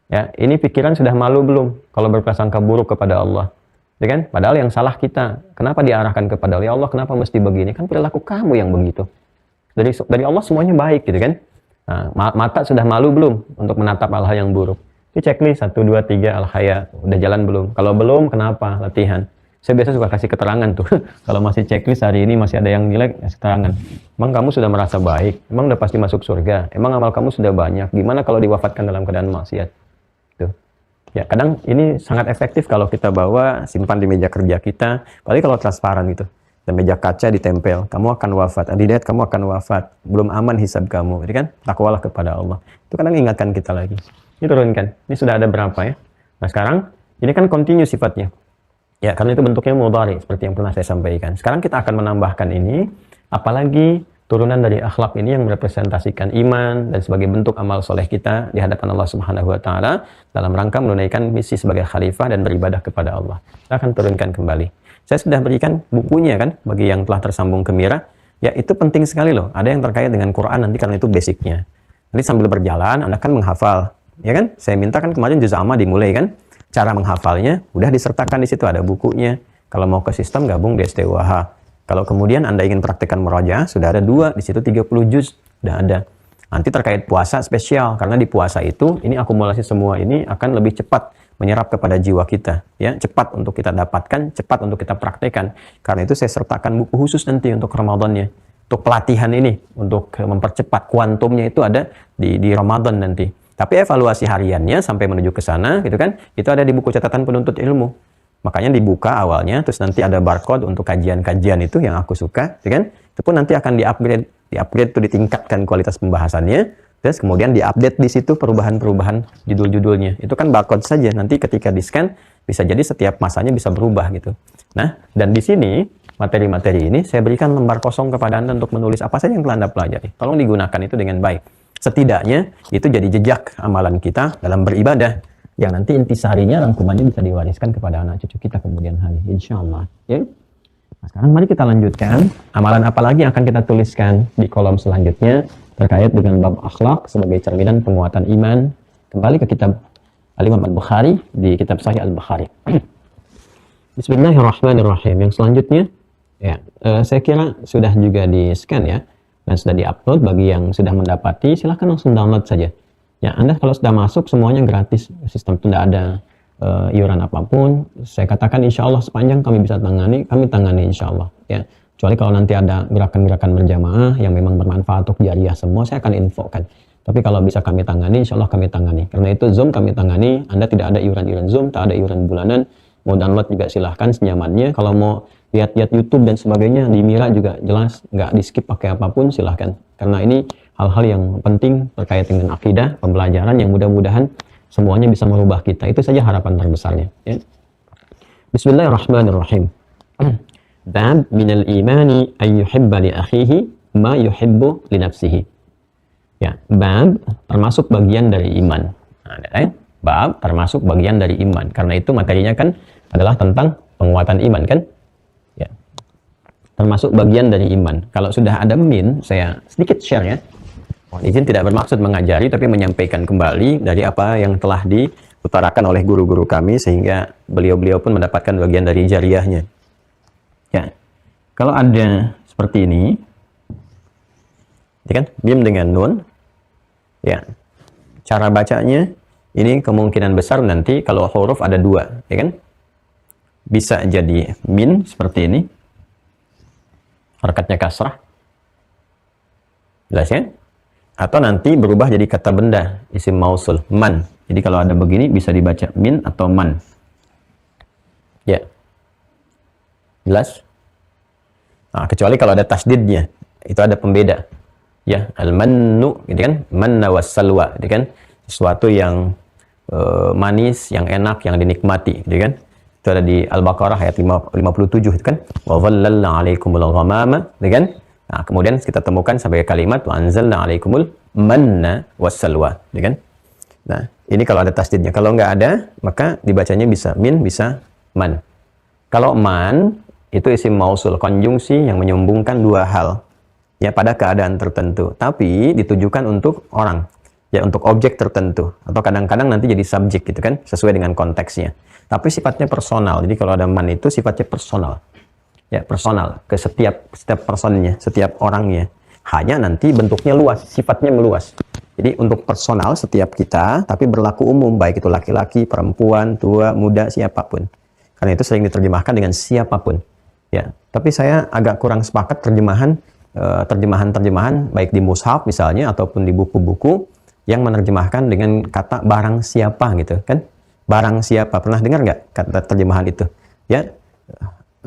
Ya, ini pikiran sudah malu belum kalau berprasangka buruk kepada Allah? Ya kan? Padahal yang salah kita. Kenapa diarahkan kepada Allah? Ya Allah, kenapa mesti begini? Kan perilaku kamu yang begitu. Dari Allah semuanya baik gitu kan? Nah, mata sudah malu belum untuk menatap hal-hal yang buruk? Ini checklist 1 2 3 al-haya. Udah jalan belum? Kalau belum, kenapa? Latihan. Saya biasa suka kasih keterangan tuh. Kalau masih checklist hari ini masih ada yang jelek, kasih keterangan. Emang kamu sudah merasa baik? Emang udah pasti masuk surga? Emang amal kamu sudah banyak? Gimana kalau diwafatkan dalam keadaan maksiat? Ya, kadang ini sangat efektif kalau kita bawa, simpan di meja kerja kita, apalagi kalau transparan gitu. Dan meja kaca ditempel, kamu akan wafat, dilihat kamu akan wafat, belum aman hisab kamu, jadi kan takwalah kepada Allah. Itu kadang ingatkan kita lagi. Ini turunkan, ini sudah ada berapa ya? Nah sekarang, ini kan continue sifatnya. Ya, karena itu bentuknya mudhari, seperti yang pernah saya sampaikan. Sekarang kita akan menambahkan ini, apalagi turunan dari akhlak ini yang merepresentasikan iman dan sebagai bentuk amal soleh kita di hadapan Allah Subhanahu wa Ta'ala dalam rangka menunaikan misi sebagai khalifah dan beribadah kepada Allah. Kita akan turunkan kembali. Saya sudah berikan bukunya kan bagi yang telah tersambung ke Mira. Ya, itu penting sekali loh. Ada yang terkait dengan Quran nanti karena itu basicnya. Nanti sambil berjalan Anda kan menghafal, ya kan? Saya minta kan kemarin juz amma dimulai kan. Cara menghafalnya udah disertakan di situ, ada bukunya. Kalau mau ke sistem gabung di STUAH. Kalau kemudian Anda ingin praktekkan murajaah, sudah ada 2, di situ 30 juz, sudah ada. Nanti terkait puasa spesial, karena di puasa itu, ini akumulasi semua ini akan lebih cepat menyerap kepada jiwa kita. Ya, cepat untuk kita dapatkan, cepat untuk kita praktekkan. Karena itu saya sertakan buku khusus nanti untuk Ramadannya. Untuk pelatihan ini, untuk mempercepat kuantumnya itu ada di Ramadan nanti. Tapi evaluasi hariannya sampai menuju ke sana, gitu kan, itu ada di buku catatan penuntut ilmu. Makanya dibuka awalnya, terus nanti ada barcode untuk kajian-kajian itu yang aku suka, ya kan? Itu pun nanti akan di-upgrade itu ditingkatkan kualitas pembahasannya, terus kemudian di-update di situ perubahan-perubahan judul-judulnya. Itu kan barcode saja, nanti ketika di-scan bisa jadi setiap masanya bisa berubah gitu. Nah, dan di sini materi-materi ini saya berikan lembar kosong kepada Anda untuk menulis apa saja yang telah Anda pelajari. Tolong digunakan itu dengan baik. Setidaknya itu jadi jejak amalan kita dalam beribadah. Yang nanti intisarinya, rangkumannya bisa diwariskan kepada anak cucu kita kemudian hari, insya Allah. Ya? Nah, sekarang mari kita lanjutkan. Amalan apa lagi yang akan kita tuliskan di kolom selanjutnya terkait dengan bab akhlak sebagai cerminan penguatan iman. Kembali ke kitab Al-Imam Al-Bukhari, di kitab Sahih Al-Bukhari. Bismillahirrahmanirrahim. Yang selanjutnya, ya, saya kira sudah juga di-scan ya, dan sudah di-upload. Bagi yang sudah mendapati, silahkan langsung download saja. Ya, Anda kalau sudah masuk semuanya gratis, sistem itu tidak ada iuran apapun. Saya katakan insya Allah sepanjang kami bisa tangani, kami tangani insya Allah. Ya, kecuali kalau nanti ada gerakan-gerakan berjamaah yang memang bermanfaat untuk jariah semua, saya akan infokan. Tapi kalau bisa kami tangani, insya Allah kami tangani. Karena itu Zoom kami tangani, Anda tidak ada iuran Zoom, tak ada iuran bulanan. Mau download juga silahkan senyamannya. Kalau mau lihat-lihat YouTube dan sebagainya, di Mira juga jelas, nggak di skip pakai apapun, silahkan. Karena ini hal-hal yang penting terkait dengan akidah, pembelajaran yang mudah-mudahan semuanya bisa merubah kita. Itu saja harapan terbesarnya. Ya. Bismillahirrahmanirrahim. Bab minal imani an yuhibba li akhihi ma yuhibbu li nafsihi. Ya, bab termasuk bagian dari iman. Nah, bab termasuk bagian dari iman. Karena itu materinya kan adalah tentang penguatan iman kan? Ya. Termasuk bagian dari iman. Kalau sudah ada saya sedikit share ya. Izin tidak bermaksud mengajari, tapi menyampaikan kembali dari apa yang telah diutarakan oleh guru-guru kami, sehingga beliau-beliau pun mendapatkan bagian dari jariahnya. Ya, kalau ada seperti ini, ya kan, mim dengan nun, Ya, cara bacanya ini kemungkinan besar nanti kalau huruf ada dua, ya kan? Bisa jadi min seperti ini, harakatnya kasrah, jelas ya? Atau nanti berubah jadi kata benda, isim mausul, man. Jadi kalau ada begini bisa dibaca min atau man. Ya, jelas? Nah, kecuali kalau ada tasdidnya, itu ada pembeda. Ya, al-mannu, gitu kan? Manna wassalwa, gitu kan? Sesuatu yang manis, yang enak, yang dinikmati, gitu kan? Itu ada di Al-Baqarah ayat 57, itu kan? Wa dhallalna 'alaikumul ghamama, gitu kan? Nah, kemudian kita temukan sampai kalimat wa anzalna 'alaikumul manna wassalwa, gitu kan? Nah, ini kalau ada tasdidnya. Kalau nggak ada, maka dibacanya bisa min, bisa man. Kalau man, itu isim mausul, konjungsi yang menyambungkan dua hal. Ya, pada keadaan tertentu. Tapi ditujukan untuk orang. Ya, untuk objek tertentu. Atau kadang-kadang nanti jadi subjek gitu kan, sesuai dengan konteksnya. Tapi sifatnya personal. Jadi kalau ada man itu sifatnya personal. Ya, personal. Ke setiap personnya, setiap orangnya. Hanya nanti bentuknya luas, sifatnya meluas. Jadi untuk personal setiap kita, tapi berlaku umum, baik itu laki-laki, perempuan, tua, muda, siapapun. Karena itu sering diterjemahkan dengan siapapun. Ya, tapi saya agak kurang sepakat terjemahan baik di mushaf misalnya ataupun di buku-buku yang menerjemahkan dengan kata barang siapa gitu kan. Barang siapa, pernah dengar nggak kata terjemahan itu? Ya,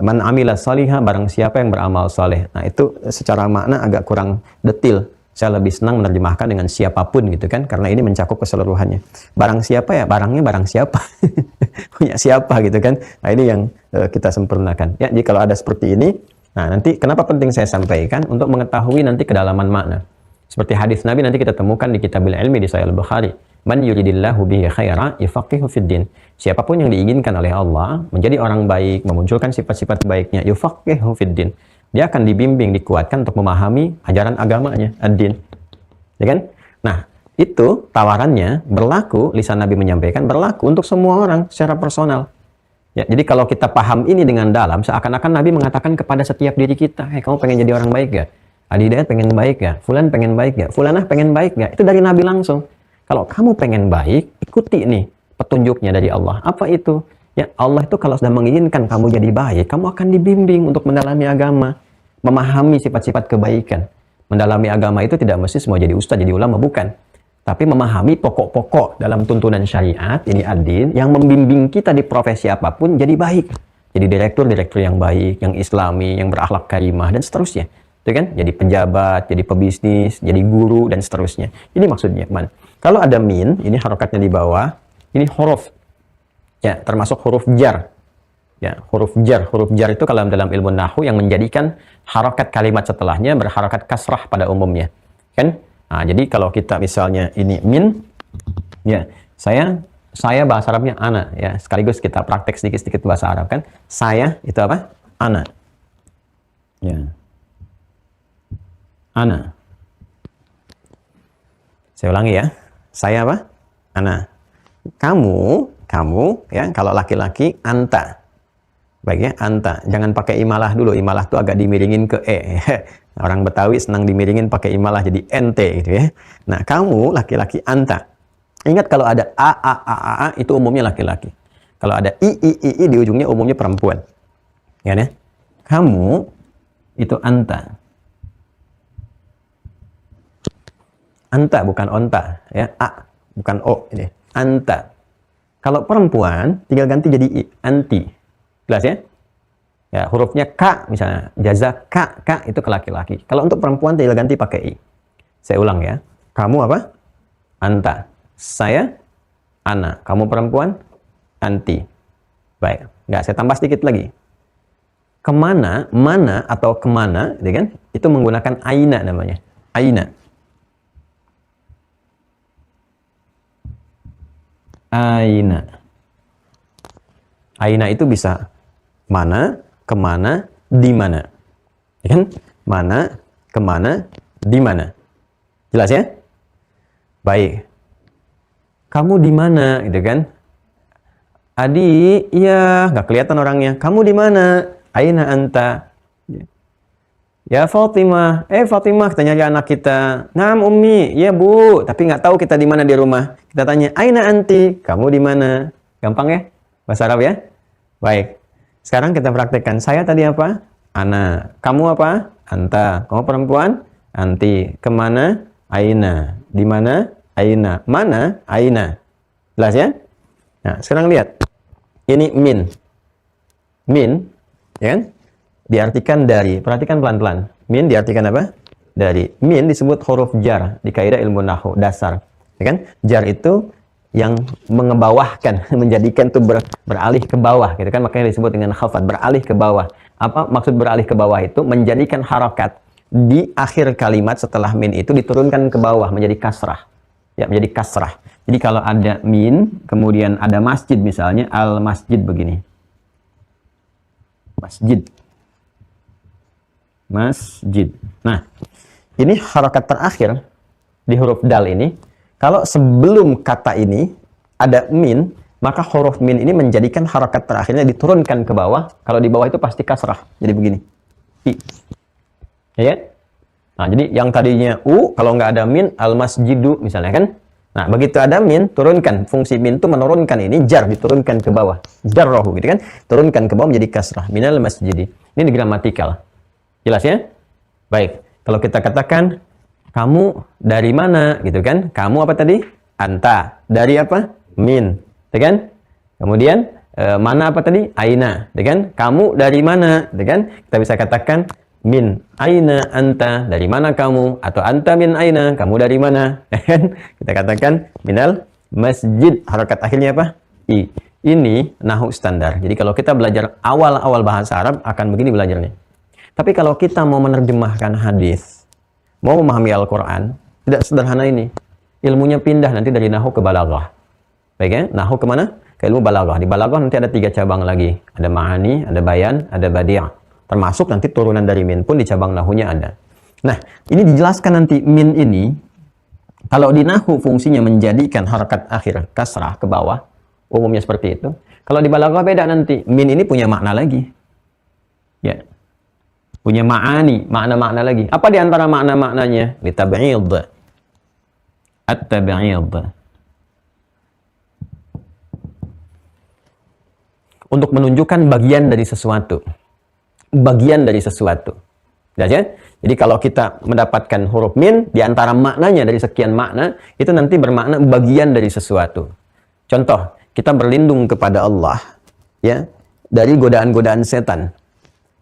man amila salihah, barang siapa yang beramal saleh. Nah, itu secara makna agak kurang detil. Saya lebih senang menerjemahkan dengan siapapun gitu kan, karena ini mencakup keseluruhannya. Barang siapa ya, barangnya barang siapa. Punya siapa gitu kan. Nah, ini yang kita sempurnakan. Ya, jadi kalau ada seperti ini, nah nanti kenapa penting saya sampaikan? Untuk mengetahui nanti kedalaman makna. Seperti hadis Nabi nanti kita temukan di Kitabil Ilmi di Sahih Al-Bukhari. Man yuridillahu bihi khaira yufaqihu fiddin. Siapapun yang diinginkan oleh Allah menjadi orang baik, memunculkan sifat-sifat baiknya, yufaqihu fiddin. Dia akan dibimbing, dikuatkan untuk memahami ajaran agamanya, ad-din. Ya kan? Nah, itu tawarannya berlaku, lisan Nabi menyampaikan, berlaku untuk semua orang secara personal. Ya, jadi kalau kita paham ini dengan dalam, seakan-akan Nabi mengatakan kepada setiap diri kita, hey, kamu pengen jadi orang baik gak? Adi Hidayat pengen baik gak? Fulan pengen baik gak? Fulanah pengen baik gak? Itu dari Nabi langsung. Kalau kamu pengen baik, ikuti nih petunjuknya dari Allah. Apa itu? Ya, Allah itu kalau sudah menginginkan kamu jadi baik, kamu akan dibimbing untuk mendalami agama, memahami sifat-sifat kebaikan. Mendalami agama itu tidak mesti semua jadi ustaz, jadi ulama, bukan. Tapi memahami pokok-pokok dalam tuntunan syariat, ini ad-din, yang membimbing kita di profesi apapun jadi baik. Jadi direktur yang baik, yang islami, yang berakhlak karimah, dan seterusnya. Itu kan? Jadi pejabat, jadi pebisnis, jadi guru, dan seterusnya. Ini maksudnya, man. Kalau ada min, ini harokatnya di bawah, ini huruf. Ya, termasuk huruf jar. Ya, huruf jar itu kalau dalam ilmu nahwu yang menjadikan harokat kalimat setelahnya berharokat kasrah pada umumnya. Kan? Nah, jadi kalau kita misalnya ini min, ya, saya bahasa Arabnya ana, ya. Sekaligus kita praktek sedikit-sedikit bahasa Arab kan. Saya itu apa? Ana. Ya. Ana. Saya ulangi ya. Saya apa? Ana. Kamu ya, kalau laki-laki anta. Baik ya, anta. Jangan pakai imalah dulu. Imalah itu agak dimiringin ke e. Orang Betawi senang dimiringin pakai imalah jadi ente gitu ya. Nah, kamu laki-laki anta. Ingat kalau ada a itu umumnya laki-laki. Kalau ada i di ujungnya umumnya perempuan. Ya, ya? Kamu itu anta. Anta bukan onta ya. A bukan o ini. Anta. Kalau perempuan tinggal ganti jadi i, anti. Jelas ya? Ya, hurufnya K misalnya, jaza K itu ke laki-laki. Kalau untuk perempuan tinggal ganti pakai I. Saya ulang ya. Kamu apa? Anta. Saya ana. Kamu perempuan? Anti. Baik. Nggak, saya tambah sedikit lagi. Kemana, mana atau kemana, gitu kan? Itu menggunakan aina namanya. Aina. Aina. Aina itu bisa mana, kemana, di mana. Ya kan? Mana, kemana, di mana. Jelas ya? Baik. Kamu di mana, gitu kan? Adi, iya, nggak kelihatan orangnya. Kamu di mana? Aina anta. Ya Fatimah, Fatimah, kita nyari anak kita. Naam Ummi, ya Bu, tapi nggak tahu kita di mana di rumah. Kita tanya, Aina anti, kamu di mana? Gampang ya? Bahasa Arab ya? Baik. Sekarang kita praktekkan. Saya tadi apa? Ana. Kamu apa? Anta. Kamu perempuan? Anti. Kemana? Aina. Di mana? Aina. Mana? Aina. Jelas ya? Nah, sekarang lihat. Ini min. Min, ya kan? Diartikan dari, perhatikan pelan-pelan. Min diartikan apa? Dari. Min disebut huruf jar di kaidah ilmu nahwu dasar. Ya kan? Jar itu yang mengebawahkan, menjadikan itu beralih ke bawah, gitu kan? Makanya disebut dengan khafat, beralih ke bawah. Apa maksud beralih ke bawah itu? Menjadikan harakat di akhir kalimat setelah min itu diturunkan ke bawah menjadi kasrah. Ya, menjadi kasrah. Jadi kalau ada min, kemudian ada masjid misalnya, al masjid begini. Masjid. Masjid. Nah, ini harakat terakhir di huruf dal ini. Kalau sebelum kata ini ada min, maka huruf min ini menjadikan harakat terakhirnya diturunkan ke bawah. Kalau di bawah itu pasti kasrah. Jadi begini. I. Ya? Nah, jadi yang tadinya u, kalau nggak ada min, al masjidu misalnya kan. Nah, begitu ada min, turunkan. Fungsi min itu menurunkan ini, jar diturunkan ke bawah. Jarrohu gitu kan. Turunkan ke bawah menjadi kasrah. Minal masjidi. Ini gramatikal. Jelas ya? Baik. Kalau kita katakan, kamu dari mana? Gitu kan? Kamu apa tadi? Anta. Dari apa? Min. Gitu kan? Kemudian, mana apa tadi? Aina. Gitu kan? Kamu dari mana? Gitu kan? Kita bisa katakan, min aina anta. Dari mana kamu? Atau anta min aina. Kamu dari mana? Kita katakan, minal masjid. Harakat akhirnya apa? I. Ini nahwu standar. Jadi kalau kita belajar awal-awal bahasa Arab, akan begini belajarnya. Tapi kalau kita mau menerjemahkan hadis, mau memahami Al-Quran, tidak sederhana ini. Ilmunya pindah nanti dari nahwu ke balaghah. Baik ya? Nahwu kemana? Ke ilmu balaghah. Di balaghah nanti ada 3 cabang lagi. Ada ma'ani, ada bayan, ada badi'. Termasuk nanti turunan dari min pun di cabang nahwunya ada. Nah, ini dijelaskan nanti min ini, kalau di nahwu fungsinya menjadikan harakat akhir kasrah ke bawah, umumnya seperti itu. Kalau di balaghah beda nanti. Min ini punya makna lagi. Ya. Punya ma'ani, makna-makna lagi. Apa di antara makna-maknanya? Litab'id. At-tab'id. Untuk menunjukkan bagian dari sesuatu. Bagian dari sesuatu. Jelas ya? Jadi kalau kita mendapatkan huruf min, di antara maknanya dari sekian makna, itu nanti bermakna bagian dari sesuatu. Contoh, kita berlindung kepada Allah, ya, dari godaan-godaan setan.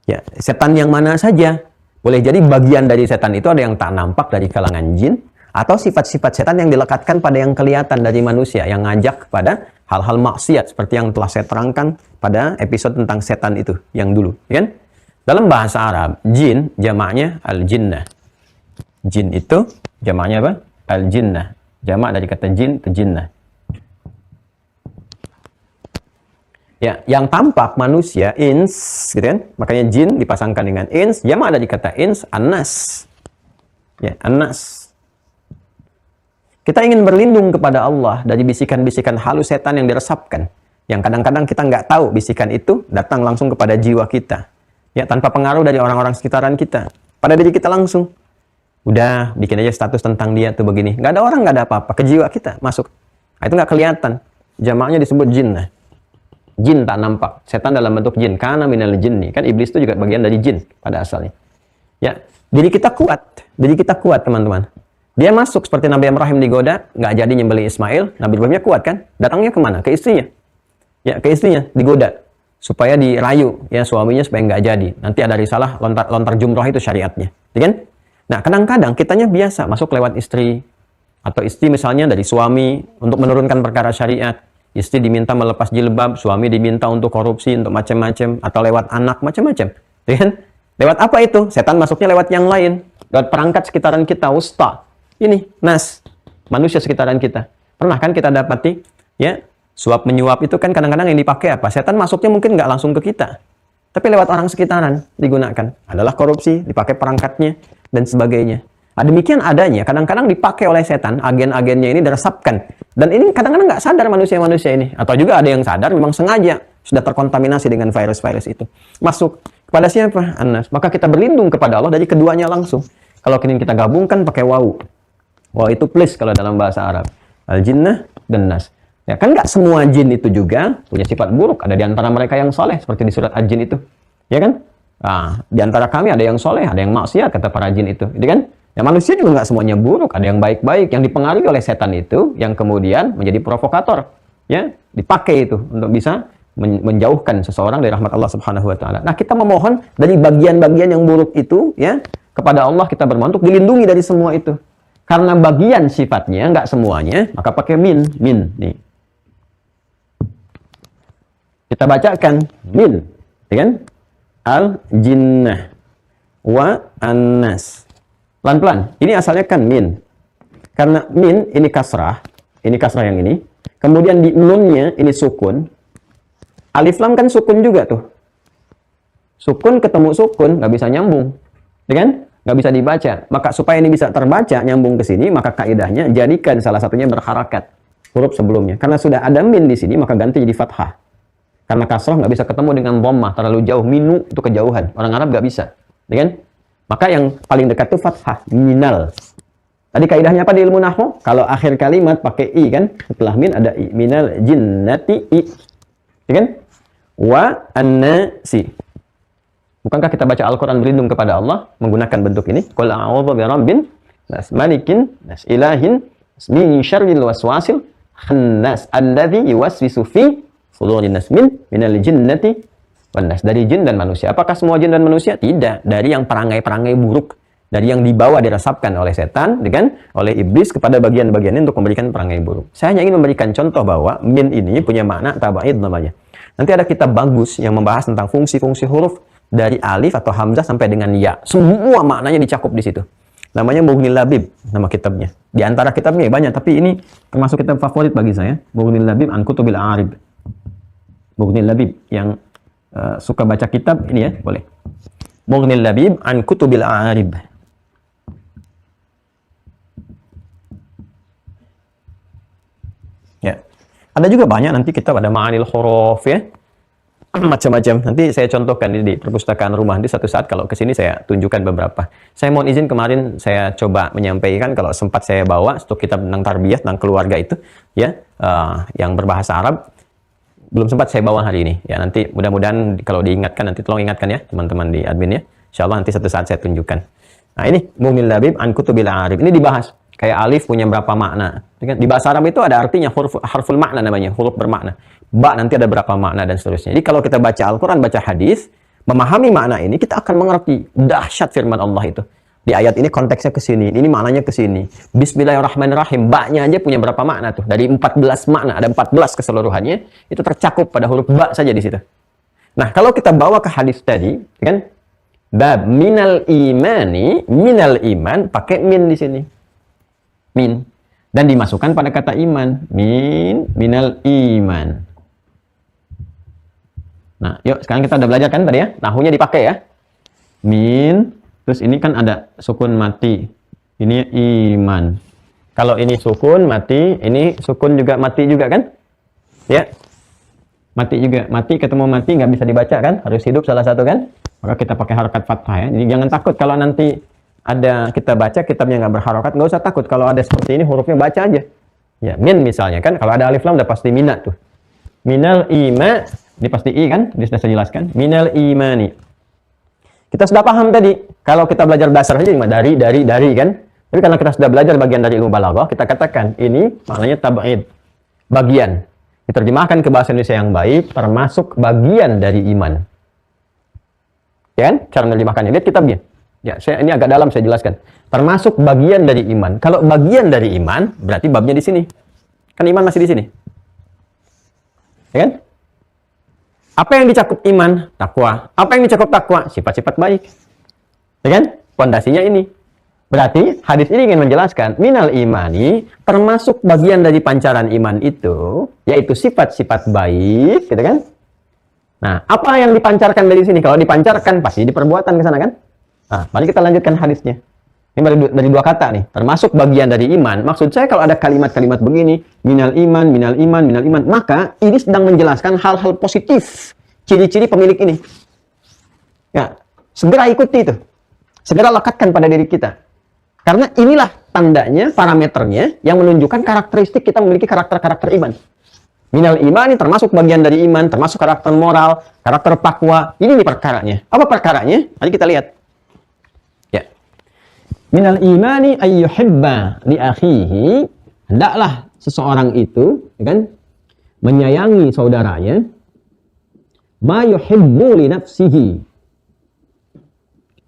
Ya, setan yang mana saja. Boleh jadi bagian dari setan itu ada yang tak nampak dari kalangan jin, atau sifat-sifat setan yang dilekatkan pada yang kelihatan dari manusia, yang ngajak pada hal-hal maksiat, seperti yang telah saya terangkan pada episode tentang setan itu, yang dulu. Kan? Dalam bahasa Arab, jin jamaknya al-jinnah. Jin itu jamaknya apa? Al-jinnah. Jamak dari kata jin itu jinnah. Ya, yang tampak manusia, ins, gitu kan? Makanya jin dipasangkan dengan ins, jamak dari kata ins, anas. Ya, anas. Kita ingin berlindung kepada Allah dari bisikan-bisikan halus setan yang diresapkan. Yang kadang-kadang kita nggak tahu bisikan itu datang langsung kepada jiwa kita. Ya, tanpa pengaruh dari orang-orang sekitaran kita. Pada diri kita langsung. Udah, bikin aja status tentang dia tuh begini. Nggak ada orang, nggak ada apa-apa. Ke jiwa kita masuk. Nah, itu nggak kelihatan. Jamaknya disebut jinnah. Jin tak nampak, setan dalam bentuk jin. Kana minal jinni, kan iblis itu juga bagian dari jin pada asalnya. Ya, diri kita kuat, teman-teman. Dia masuk seperti Nabi Ibrahim digoda, nggak jadi nyembelih Ismail. Nabi Ibrahimnya kuat kan? Datangnya kemana? Ke istrinya. Ya, ke istrinya digoda supaya dirayu ya suaminya supaya nggak jadi. Nanti ada risalah lontar jumroh itu syariatnya, ya kan? Nah, kadang-kadang kitanya biasa masuk lewat istri atau istri misalnya dari suami untuk menurunkan perkara syariat. Istri diminta melepas jilbab, suami diminta untuk korupsi, untuk macam-macam, atau lewat anak, macam-macam. Ya kan? Lewat apa itu? Setan masuknya lewat yang lain. Lewat perangkat sekitaran kita, wusta. Ini, nas. Manusia sekitaran kita. Pernah kan kita dapati, ya, suap menyuap itu kan kadang-kadang yang dipakai apa? Setan masuknya mungkin nggak langsung ke kita. Tapi lewat orang sekitaran digunakan. Adalah korupsi, dipakai perangkatnya, dan sebagainya. Nah, demikian adanya, kadang-kadang dipakai oleh setan, agen-agennya ini diresapkan. Dan ini kadang-kadang nggak sadar manusia-manusia ini. Atau juga ada yang sadar, memang sengaja sudah terkontaminasi dengan virus-virus itu. Masuk. Kepada siapa? An-nas. Maka kita berlindung kepada Allah dari keduanya langsung. Kalau ingin kita gabungkan pakai wawu. Wawu itu plus kalau dalam bahasa Arab. Al-jinnah dan nas. Ya kan nggak semua jin itu juga punya sifat buruk. Ada di antara mereka yang soleh seperti di surat Al-Jin itu. Ya kan? Nah, di antara kami ada yang soleh, ada yang maksiat kata para jin itu. Gitu kan? Ya manusia juga nggak semuanya buruk. Ada yang baik-baik yang dipengaruhi oleh setan itu yang kemudian menjadi provokator. Ya, dipakai itu untuk bisa menjauhkan seseorang dari rahmat Allah Subhanahu wa taala. Nah, kita memohon dari bagian-bagian yang buruk itu ya, kepada Allah kita bermohon untuk dilindungi dari semua itu. Karena bagian sifatnya enggak semuanya, maka pakai min nih. Kita bacakan min, ya kan? Al-jinnah wa an-nas. Pelan-pelan. Ini asalnya kan min. Karena min ini kasrah yang ini. Kemudian di nunnya ini sukun. Alif lam kan sukun juga tuh. Sukun ketemu sukun, nggak bisa nyambung. Ya kan? Nggak bisa dibaca. Maka supaya ini bisa terbaca, nyambung ke sini, maka kaidahnya jadikan salah satunya berharakat. Huruf sebelumnya. Karena sudah ada min di sini, maka ganti jadi fathah. Karena kasrah nggak bisa ketemu dengan dhammah, terlalu jauh. Minu itu kejauhan. Orang Arab nggak bisa. Ya kan? Maka yang paling dekat itu fathah. Minal. Tadi kaidahnya apa di ilmu nahwu? Kalau akhir kalimat pakai i kan? Setelah min ada i. Minal jinnati i. Ya kan? Wa an-nasi. Bukankah kita baca Al-Quran berlindung kepada Allah menggunakan bentuk ini? Qul a'udzu birabbin nas, malikin nas, ilahin nas, min syarril waswasil khannas alladzi yuwaswisu fi sudurin nas minal jinnati wan nas. Dari jin dan manusia. Apakah semua jin dan manusia? Tidak. Dari yang perangai-perangai buruk, dari yang dibawa diresapkan oleh setan, kan? Oleh iblis kepada bagian-bagiannya untuk memberikan perangai buruk. Saya hanya ingin memberikan contoh bahwa min ini punya makna tabaid namanya. Nanti ada kitab bagus yang membahas tentang fungsi-fungsi huruf dari alif atau hamzah sampai dengan ya. Semua maknanya dicakup di situ. Namanya Mughnil Labib, nama kitabnya. Di antara kitabnya banyak, tapi ini termasuk kitab favorit bagi saya. Mughnil Labib an Kutubil A'arib. Mughnil Labib yang suka baca kitab ini ya, boleh. Mughnil Labib an Kutubil A'arib. Ya. Ada juga banyak nanti kitab, ada Ma'anil Huruf ya. Macam-macam. Nanti saya contohkan di perpustakaan rumah. Di satu saat kalau ke sini saya tunjukkan beberapa. Saya mohon izin kemarin saya coba menyampaikan kalau sempat saya bawa untuk kitab tentang tarbiyah, tentang keluarga itu ya, yang berbahasa Arab. Belum sempat saya bawa hari ini. Ya nanti mudah-mudahan kalau diingatkan, nanti tolong ingatkan ya teman-teman di admin ya. Insyaallah nanti satu saat saya tunjukkan. Nah ini Mughnil Labib an Kutubil A'arib. Ini dibahas. Kayak alif punya berapa makna. Di bahasa Arab itu ada artinya harful makna namanya, huruf bermakna. Ba nanti ada berapa makna dan seterusnya. Jadi kalau kita baca Al-Quran, baca hadis, memahami makna ini, kita akan mengerti dahsyat firman Allah itu. Di ayat ini konteksnya ke sini, ini maknanya ke sini. Bismillahirrahmanirrahim. Ba-nya aja punya berapa makna tuh? Dari 14 makna, ada 14 keseluruhannya, itu tercakup pada huruf ba saja di situ. Nah, kalau kita bawa ke hadis tadi, kan? Bab minal imani, minal iman, pakai min di sini. Min. Dan dimasukkan pada kata iman. Minal iman. Nah, yuk sekarang kita udah belajar kan tadi ya? Nahunya dipakai ya. Min. Terus ini kan ada sukun mati. Ini iman. Kalau ini sukun mati, ini sukun juga mati juga kan? Ya. Mati juga. Mati ketemu mati nggak bisa dibaca kan? Harus hidup salah satu kan? Maka kita pakai harokat fathah ya. Jadi jangan takut kalau nanti ada kita baca kitabnya nggak berharokat, nggak usah takut. Kalau ada seperti ini hurufnya baca aja. Ya, min misalnya kan, kalau ada alif lam udah pasti mina tuh. Minal ima, ini pasti i kan? Ini sudah saya jelaskan. Minal imani. Kita sudah paham tadi. Kalau kita belajar dasar saja cuma dari kan. Tapi karena kita sudah belajar bagian dari ilmu balaghah, kita katakan ini maknanya tab'id. Bagian. Diterjemahkan ke bahasa Indonesia yang baik, termasuk bagian dari iman. Ya kan? Cara menerjemahkannya. Lihat kitabnya. Ya, ini agak dalam saya jelaskan. Termasuk bagian dari iman. Kalau bagian dari iman, berarti babnya di sini. Kan iman masih di sini. Ya kan? Apa yang dicakup iman? Takwa. Apa yang dicakup takwa? Sifat-sifat baik. Ya kan? Pondasinya ini. Berarti hadis ini ingin menjelaskan minal imani termasuk bagian dari pancaran iman itu, yaitu sifat-sifat baik, gitu kan? Nah, apa yang dipancarkan dari sini? Kalau dipancarkan pasti di perbuatan ke sana kan? Nah, mari kita lanjutkan hadisnya. Ini dari dua kata nih, termasuk bagian dari iman. Maksud saya kalau ada kalimat-kalimat begini, minal iman, minal iman, minal iman, maka ini sedang menjelaskan hal-hal positif, ciri-ciri pemilik ini. Ya, segera ikuti itu. Segera lekatkan pada diri kita. Karena inilah tandanya, parameternya yang menunjukkan karakteristik kita memiliki karakter-karakter iman. Minal iman ini termasuk bagian dari iman, termasuk karakter moral, karakter takwa. Ini nih perkaranya. Apa perkaranya? Mari kita lihat. Ya. Minal imani ayyuhibba li akhihi. Hendaklah seseorang itu, ya kan, menyayangi saudaranya. Ma yuhibbu li nafsihi.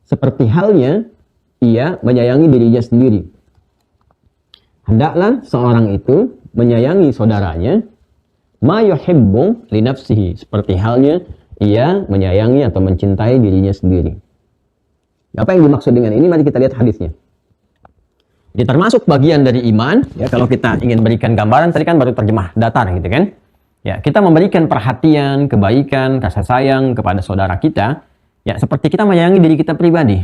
Seperti halnya ia menyayangi dirinya sendiri. Hendaklah seorang itu menyayangi saudaranya. Ma yuhibbu li nafsihi, seperti halnya ia menyayangi atau mencintai dirinya sendiri. Apa yang dimaksud dengan ini? Mari kita lihat hadisnya. Ini termasuk bagian dari iman. Ya, kalau kita ingin berikan gambaran, tadi kan baru terjemah datar gitu kan. Ya, kita memberikan perhatian, kebaikan, kasih sayang kepada saudara kita. Ya, seperti kita menyayangi diri kita pribadi.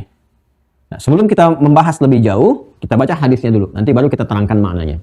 Nah, sebelum kita membahas lebih jauh, kita baca hadisnya dulu. Nanti baru kita terangkan maknanya.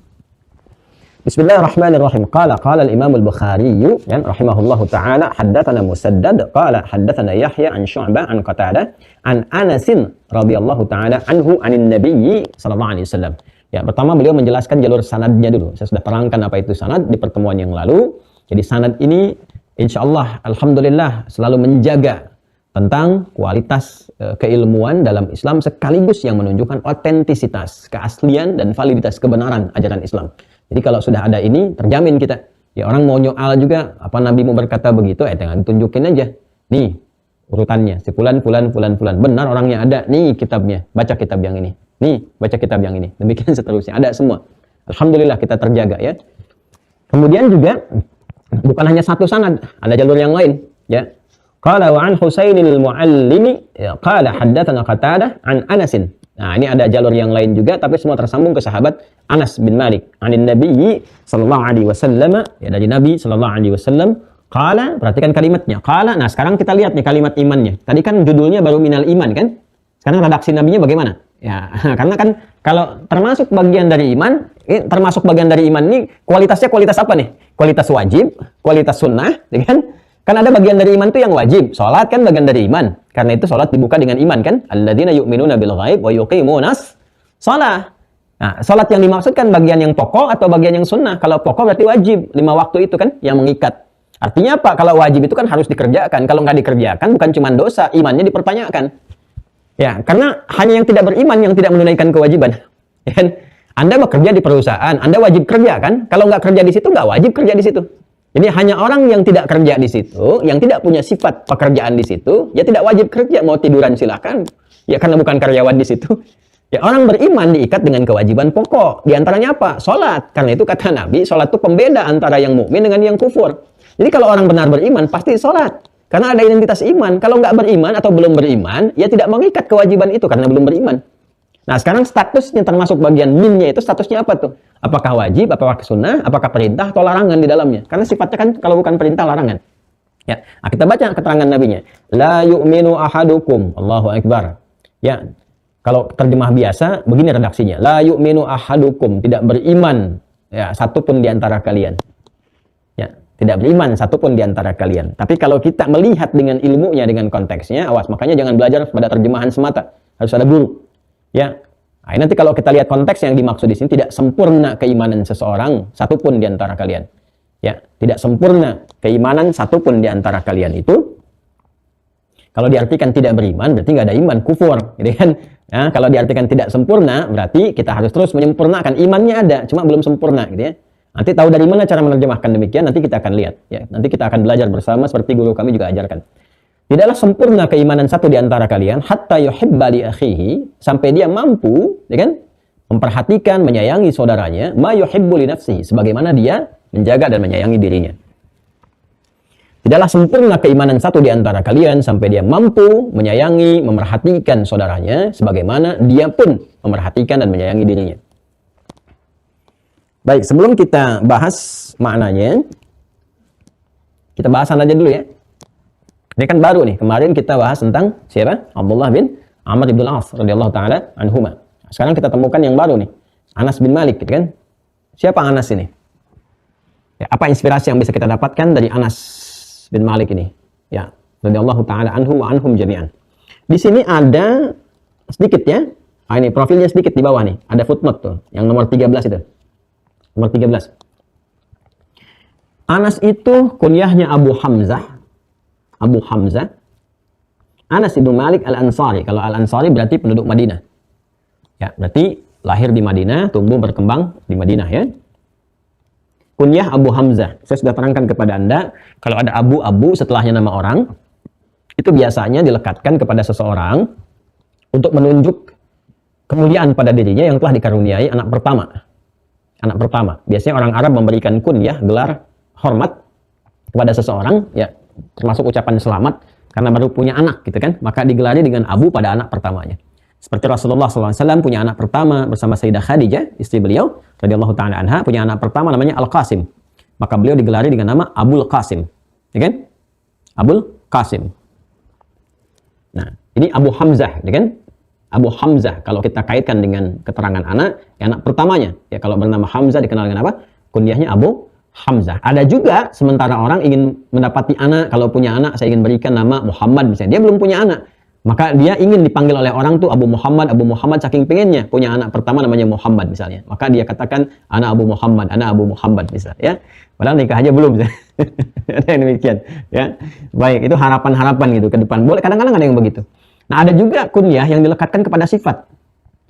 Bismillahirrahmanirrahim. Qala al-Imam al-Bukhari rahimahullahu taala haddatsana Musaddad qala haddatsana Yahya an Syu'bah an Qatadah an Anas radhiyallahu taala anhu anin Nabi sallallahu alaihi wasallam. Ya, pertama beliau menjelaskan jalur sanadnya dulu. Saya sudah terangkan apa itu sanad di pertemuan yang lalu. Jadi sanad ini insyaallah alhamdulillah selalu menjaga tentang kualitas keilmuan dalam Islam sekaligus yang menunjukkan otentisitas, keaslian dan validitas kebenaran ajaran Islam. Jadi kalau sudah ada ini, terjamin kita. Ya, orang mau nyoal juga, apa Nabi mau berkata begitu, tinggal ditunjukin aja. Nih, urutannya, si fulan. Benar orangnya ada, nih kitabnya, baca kitab yang ini. Nih, baca kitab yang ini. Demikian seterusnya, ada semua. Alhamdulillah kita terjaga ya. Kemudian juga, bukan hanya satu sanad, ada jalur yang lain. Ya. Qala wa an Husainil Muallimi, qala haddatsana Qatadah an Anasin. Nah, ini ada jalur yang lain juga, tapi semua tersambung ke sahabat Anas bin Malik. Anin Nabi sallallahu alaihi wasallam, ya dari Nabi sallallahu alaihi wasallam, qala, perhatikan kalimatnya. Qala, nah sekarang kita lihat nih kalimat imannya. Tadi kan judulnya baru minal iman kan? Sekarang redaksi nabinya bagaimana? Ya, karena kan kalau termasuk bagian dari iman, termasuk bagian dari iman ini kualitasnya kualitas apa nih? Kualitas wajib, kualitas sunnah, ya kan? Kan ada bagian dari iman itu yang wajib. Salat kan bagian dari iman. Karena itu salat dibuka dengan iman kan? Alladzina yu'minuna bil ghaib wa yuqimunas shalah. Nah, salat yang dimaksudkan bagian yang pokok atau bagian yang sunnah? Kalau pokok berarti wajib. 5 waktu itu kan yang mengikat. Artinya apa? Kalau wajib itu kan harus dikerjakan. Kalau nggak dikerjakan bukan cuma dosa, imannya dipertanyakan. Ya, karena hanya yang tidak beriman yang tidak menunaikan kewajiban. Ya kan? Anda bekerja di perusahaan, Anda wajib kerja kan? Kalau nggak kerja di situ, nggak wajib kerja di situ. Jadi hanya orang yang tidak kerja di situ, yang tidak punya sifat pekerjaan di situ, ya tidak wajib kerja, mau tiduran silakan. Ya karena bukan karyawan di situ. Ya orang beriman diikat dengan kewajiban pokok. Di antaranya apa? Salat. Karena itu kata Nabi, salat itu pembeda antara yang mukmin dengan yang kufur. Jadi kalau orang benar beriman pasti salat. Karena ada identitas iman. Kalau nggak beriman atau belum beriman, ya tidak mengikat kewajiban itu karena belum beriman. Nah sekarang statusnya termasuk bagian minnya itu statusnya apa tuh? Apakah wajib, apakah sunnah, apakah perintah atau larangan di dalamnya? Karena sifatnya kan kalau bukan perintah larangan. Ya, nah, kita baca keterangan nabinya. La yu'minu ahadukum. Allahu akbar. Ya, kalau terjemah biasa begini redaksinya. La yu'minu ahadukum, tidak beriman ya satupun di antara kalian. Ya, tidak beriman satupun di antara kalian. Tapi kalau kita melihat dengan ilmunya, dengan konteksnya, awas, makanya jangan belajar pada terjemahan semata. Harus ada guru. Ya, nah, nanti kalau kita lihat konteks yang dimaksud di sini, tidak sempurna keimanan seseorang satupun di antara kalian. Ya, tidak sempurna keimanan satupun di antara kalian itu. Kalau diartikan tidak beriman, berarti nggak ada iman, kufur, gitu kan? Ya, kalau diartikan tidak sempurna, berarti kita harus terus menyempurnakan. Imannya ada, cuma belum sempurna, gitu ya. Nanti tahu dari mana cara menerjemahkan demikian, nanti kita akan lihat. Ya, nanti kita akan belajar bersama seperti guru kami juga ajarkan. Tidaklah sempurna keimanan satu di antara kalian hatta yuhibba li akhihi, sampai dia mampu, ya kan, memperhatikan, menyayangi saudaranya, ma yuhibbu li nafsihi, sebagaimana dia menjaga dan menyayangi dirinya. Tidaklah sempurna keimanan satu di antara kalian sampai dia mampu menyayangi, memerhatikan saudaranya sebagaimana dia pun memerhatikan dan menyayangi dirinya. Baik, sebelum kita bahas maknanya, kita bahas aja dulu ya. Ini kan baru nih, kemarin kita bahas tentang siapa? Abdullah bin Amr bin Al-As radhiyallahu taala anhuma. Sekarang kita temukan yang baru nih, Anas bin Malik, gitu kan? Siapa Anas ini? Ya, apa inspirasi yang bisa kita dapatkan dari Anas bin Malik ini? Ya, radhiyallahu taala anhu wa anhum jami'an. Di sini ada sedikit ya. Ini profilnya sedikit di bawah nih. Ada footnote tuh, yang nomor 13 itu. Nomor 13. Anas itu kunyahnya Abu Hamzah. Abu Hamzah. Anas bin Malik Al-Ansari. Kalau Al-Ansari berarti penduduk Madinah. Ya, berarti lahir di Madinah, tumbuh berkembang di Madinah ya. Kunyah Abu Hamzah. Saya sudah terangkan kepada Anda, kalau ada Abu setelahnya nama orang, itu biasanya dilekatkan kepada seseorang untuk menunjuk kemuliaan pada dirinya yang telah dikaruniai anak pertama. Anak pertama. Biasanya orang Arab memberikan kunyah, gelar hormat kepada seseorang, ya, termasuk ucapan selamat karena baru punya anak, gitu kan? Maka digelari dengan Abu pada anak pertamanya. Seperti Rasulullah SAW punya anak pertama bersama Sayyidah Khadijah, istri beliau, radhiyallahu ta'ala anha, punya anak pertama namanya Al-Qasim. Maka beliau digelari dengan nama Abul Qasim. Ya kan? Abul Qasim. Nah, ini Abu Hamzah, ya kan? Abu Hamzah, kalau kita kaitkan dengan keterangan anak, ya anak pertamanya. Ya, kalau bernama Hamzah dikenal dengan apa? Kunyahnya Abu Hamzah. Ada juga sementara orang ingin mendapati anak, kalau punya anak saya ingin berikan nama Muhammad misalnya. Dia belum punya anak. Maka dia ingin dipanggil oleh orang tuh Abu Muhammad saking pengennya punya anak pertama namanya Muhammad misalnya. Maka dia katakan anak Abu Muhammad misalnya ya. Padahal nikah aja belum. Ada yang demikian ya. Baik, itu harapan-harapan gitu ke depan. Boleh, kadang-kadang ada yang begitu. Nah, ada juga kunyah yang dilekatkan kepada sifat.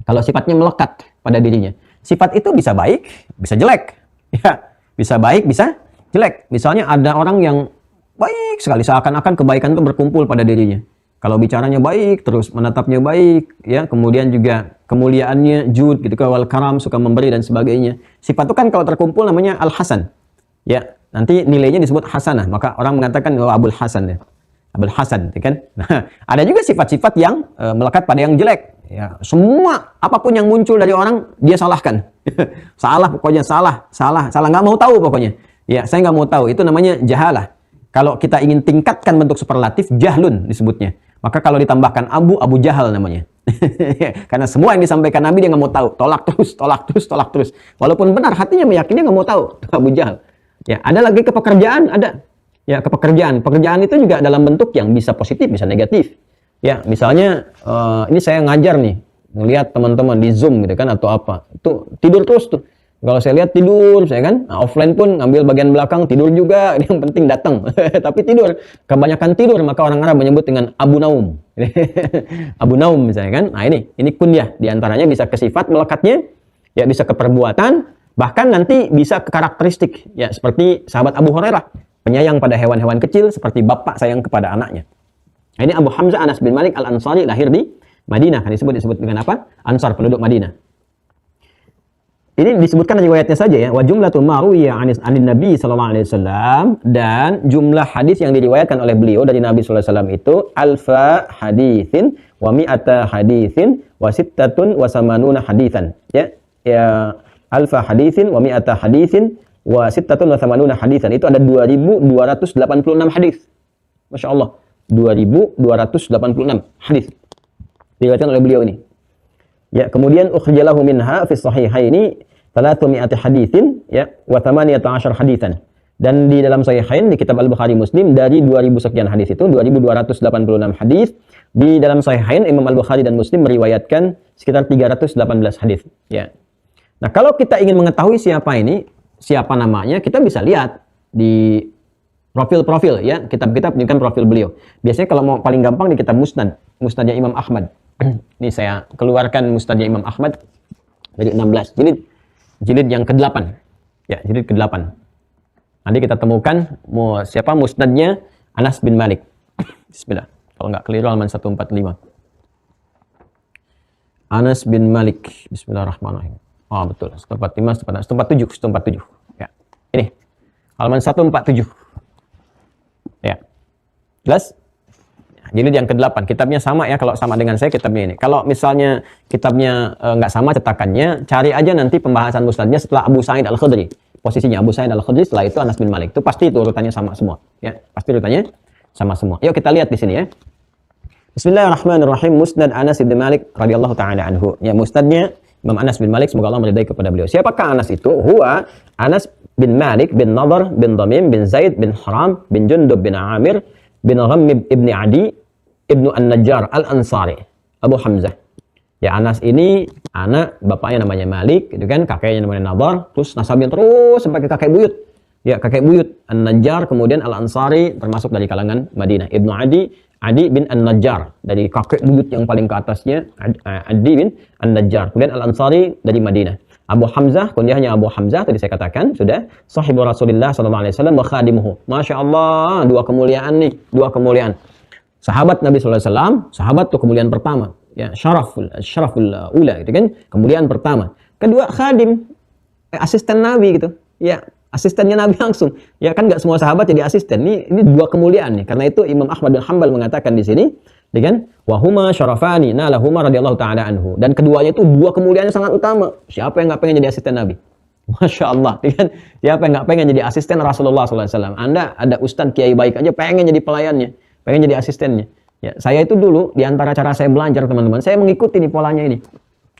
Kalau sifatnya melekat pada dirinya. Sifat itu bisa baik, bisa jelek. Ya, bisa baik, bisa jelek. Misalnya ada orang yang baik sekali, seakan-akan kebaikan itu berkumpul pada dirinya. Kalau bicaranya baik, terus menatapnya baik, ya, kemudian juga kemuliaannya jud, gitu, wal karam, suka memberi dan sebagainya. Sifat itu kan kalau terkumpul namanya al-hasan. Ya, nanti nilainya disebut hasanah. Maka orang mengatakan oh, Abul Hasan ya. Abul Hasan, ya kan? Nah, ada juga sifat-sifat yang melekat pada yang jelek. Ya, semua apapun yang muncul dari orang dia salahkan. Salah pokoknya, salah, nggak mau tahu pokoknya. Ya, saya nggak mau tahu. Itu namanya jahalah. Kalau kita ingin tingkatkan bentuk superlatif, jahlun disebutnya. Maka kalau ditambahkan Abu Jahal namanya. Karena semua yang disampaikan Nabi dia nggak mau tahu. Tolak terus. Walaupun benar, hatinya meyakini nggak mau tahu. Abu Jahal. Ya, ada lagi ke pekerjaan, ada. Ya, ke pekerjaan. Pekerjaan itu juga dalam bentuk yang bisa positif, bisa negatif. Ya, misalnya ini saya ngajar nih, ngelihat teman-teman di Zoom gitu kan atau apa. Itu tidur terus tuh. Kalau saya lihat tidur, saya kan offline pun ngambil bagian belakang tidur juga, yang penting datang. Tapi tidur, kebanyakan tidur, maka orang Arab menyebut dengan Abu Naum. Abu Naum misalnya kan. Nah, ini kunyah, diantaranya bisa ke sifat melekatnya, ya bisa ke perbuatan, bahkan nanti bisa ke karakteristik, ya seperti sahabat Abu Hurairah, penyayang pada hewan-hewan kecil seperti bapak sayang kepada anaknya. Nah, ini Abu Hamzah Anas bin Malik Al-Ansari, lahir di Madinah, kan disebut dengan apa? Ansar, penduduk Madinah. Ini disebutkan riwayatnya saja ya. Wa jumlatu ma ruwiya anin Nabi sallallahu alaihi wasallam, dan jumlah hadis yang diriwayatkan oleh beliau dari Nabi sallallahu alaihi wasallam itu alfa haditsin wa mi'ata haditsin wa sittatun wa samanuna haditsan. Ya, alfa haditsin wa mi'ata haditsin wa sittatun wa samanuna haditsan. Itu ada 2286 hadis. Masya Allah. 2286 hadis diriwayatkan oleh beliau ini. Ya, kemudian ukhrijalahu minha fi sahihaini 300 haditsin ya wa 18 haditsan. Dan di dalam sahihain di kitab Al-Bukhari Muslim dari 2000 sekian hadis itu 2286 hadis. Di dalam sahihain Imam Al-Bukhari dan Muslim meriwayatkan sekitar 318 hadis ya. Nah, kalau kita ingin mengetahui siapa ini, siapa namanya, kita bisa lihat di profil-profil ya, kitab-kitab menunjukkan profil beliau. Biasanya kalau mau paling gampang di kitab Musnadnya Imam Ahmad. Ini saya keluarkan Musnadnya Imam Ahmad dari 16 jilid yang ke-8. Ya, jilid ke-8. Nanti kita temukan siapa Musnadnya Anas bin Malik. Bismillah. Kalau nggak keliru halaman 145. Anas bin Malik. Bismillahirrahmanirrahim. Oh, betul. 145, 147. Ya. Ini. Halaman 147. Ya. Jelas? Jilid yang ke-8. Kitabnya sama ya, kalau sama dengan saya kitabnya ini. Kalau misalnya kitabnya nggak sama cetakannya, cari aja nanti pembahasan musnadnya setelah Abu Sa'id Al-Khudri. Posisinya Abu Sa'id Al-Khudri, setelah itu Anas bin Malik. Itu pasti itu urutannya sama semua. Ya, pasti urutannya sama semua. Yuk kita lihat di sini ya. Bismillahirrahmanirrahim. Musnad Anas bin Malik radhiyallahu taala anhu. Ya, musnadnya Imam Anas bin Malik, semoga Allah meridai kepada beliau. Siapakah Anas itu? Huwa Anas bin Malik bin Nadhr bin Damim bin Zaid bin Haram bin Jundub bin Amir bin Ghammib ibn Adi ibnu An-Najjar Al-Ansari, Abu Hamzah. Ya, Anas ini anak bapaknya namanya Malik, gitu kan, kakeknya namanya Nadar, terus nasabnya terus sampai ke kakek buyut. Ya, kakek buyut An-Najjar, kemudian Al-Ansari termasuk dari kalangan Madinah. Ibnu Adi bin An-Najjar, dari kakek buyut yang paling ke atasnya, Adi bin An-Najjar. Kemudian Al-Ansari dari Madinah. Abu Hamzah, kunyahnya Abu Hamzah, tadi saya katakan, sudah, sahibu Rasulullah SAW wa khadimuhu. Masya Allah, dua kemuliaan nih, dua kemuliaan. Sahabat Nabi SAW, sahabat itu kemuliaan pertama. Ya, syaraful ula, gitu kan, kemuliaan pertama. Kedua, khadim, asisten Nabi gitu. Ya, asistennya Nabi langsung. Ya kan nggak semua sahabat jadi asisten. Ini dua kemuliaan nih. Karena itu Imam Ahmad bin Hanbal mengatakan di sini, ya kan? Wahuma syarafani nalahuma radhiyallahu taala anhu. Dan keduanya itu dua kemuliaan yang sangat utama. Siapa yang nggak pengen jadi asisten Nabi? Masya Allah, ya kan? Siapa yang nggak pengen jadi asisten Rasulullah SAW? Anda ada ustadz kiai baik aja pengen jadi pelayannya, pengen jadi asistennya. Ya, saya itu dulu di antara cara saya belajar teman-teman, saya mengikuti nih polanya ini.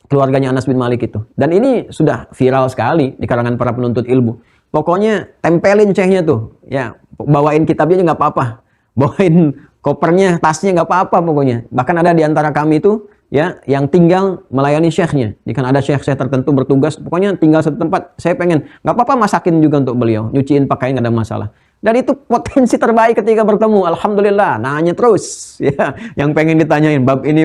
Keluarganya Anas bin Malik itu. Dan ini sudah viral sekali di kalangan para penuntut ilmu. Pokoknya tempelin cehnya tuh. Ya, bawain kitabnya nggak apa-apa. Bawain kopernya, tasnya nggak apa-apa pokoknya. Bahkan ada di antara kami itu ya yang tinggal melayani syekhnya. Jika ada syekh tertentu bertugas, pokoknya tinggal satu tempat. Saya pengen nggak apa-apa masakin juga untuk beliau, nyuciin pakaian nggak ada masalah. Dan itu potensi terbaik ketika bertemu. Alhamdulillah, nanya terus. Ya, yang pengen ditanyain bab ini,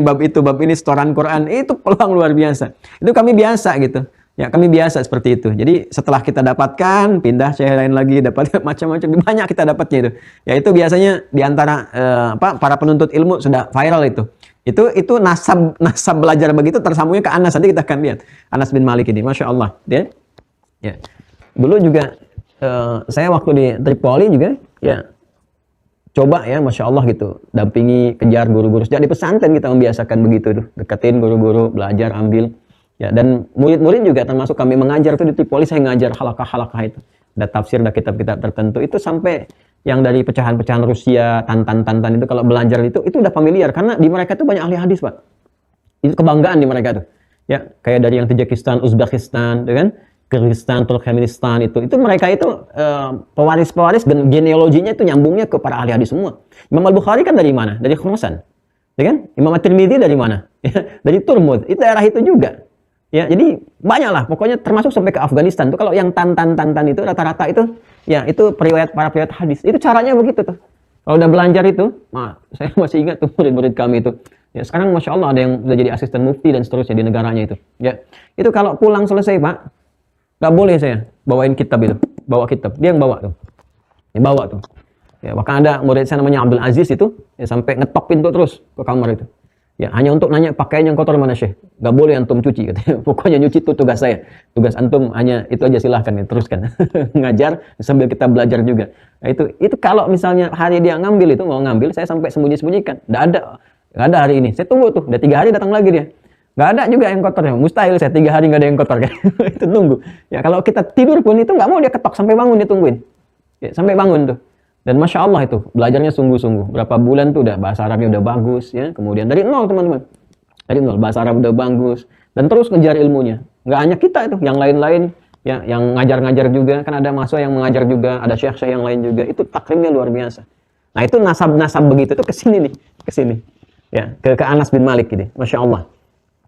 setoran Quran, itu peluang luar biasa. Itu kami biasa gitu. Ya, kami biasa seperti itu. Jadi setelah kita dapatkan, pindah syekh lain lagi, dapat macam-macam, banyak kita dapatnya itu. Ya, itu biasanya di antara para penuntut ilmu sudah viral itu. Itu nasab belajar begitu tersambungnya ke Anas. Nanti kita akan lihat Anas bin Malik ini, Masya Allah. Ya. Dulu juga saya waktu di Tripoli juga ya coba ya, Masya Allah gitu, dampingi, kejar guru-guru. Sejak di pesantren kita membiasakan begitu tuh, deketin guru-guru, belajar, ambil ya. Dan murid-murid juga termasuk kami mengajar tuh di Tripoli, saya ngajar halakah-halakah itu, ada tafsir, ada kitab-kitab tertentu itu, sampai yang dari pecahan-pecahan Rusia, Tantan itu kalau belajar itu udah familiar, karena di mereka tuh banyak ahli hadis, Pak. Itu kebanggaan di mereka tuh ya, kayak dari yang Tajikistan, Uzbekistan, kan, Kyrgyzstan, Turkmenistan, itu mereka itu pewaris dan genealoginya itu nyambungnya ke para ahli hadis semua. Imam Al-Bukhari kan dari mana? Dari Khurasan. Ya kan? Imam At-Tirmidzi dari mana? Dari Turmud. Itu daerah itu juga. Ya, jadi banyak lah. Pokoknya termasuk sampai ke Afghanistan tuh. Kalau yang Tantan itu rata-rata itu ya itu para periwayat hadis. Itu caranya begitu tuh. Kalau udah belajar itu, saya masih ingat tuh murid-murid kami itu. Ya, sekarang Masya Allah ada yang udah jadi asisten mufti dan seterusnya di negaranya itu. Ya, itu kalau pulang selesai, Pak, nggak boleh saya bawain kitab itu, bawa kitab, dia yang bawa tuh, ya, bahkan ada murid saya namanya Abdul Aziz itu ya, sampai ngetok pintu terus ke kamar itu, ya, hanya untuk nanya pakaian yang kotor mana Syekh, nggak boleh antum cuci katanya. Pokoknya nyuci itu tugas saya, tugas antum hanya itu aja, silahkan ya, teruskan. Ngajar sambil kita belajar juga. Nah, itu kalau misalnya hari dia ngambil itu, mau ngambil, saya sampai sembunyikan, nggak ada hari ini, saya tunggu tuh, udah 3 hari datang lagi dia. Nggak ada juga yang kotor, mustahil saya 3 hari nggak ada yang kotor kan. Itu tunggu. Ya, kalau kita tidur pun itu nggak mau dia ketok, sampai bangun dia tungguin. Ya, sampai bangun tuh. Dan Masya Allah itu belajarnya sungguh-sungguh. Berapa bulan tuh udah bahasa Arabnya udah bagus ya. Kemudian dari nol teman-teman, dari nol bahasa Arab udah bagus dan terus ngejar ilmunya. Nggak hanya kita itu, yang lain-lain ya, yang ngajar-ngajar juga kan, ada mahasiswa yang mengajar juga, ada syekh-syekh yang lain juga. Itu takrimnya luar biasa. Nah, itu nasab begitu tuh kesini nih, kesini. Ya, ke Anas bin Malik gitu. Masya Allah.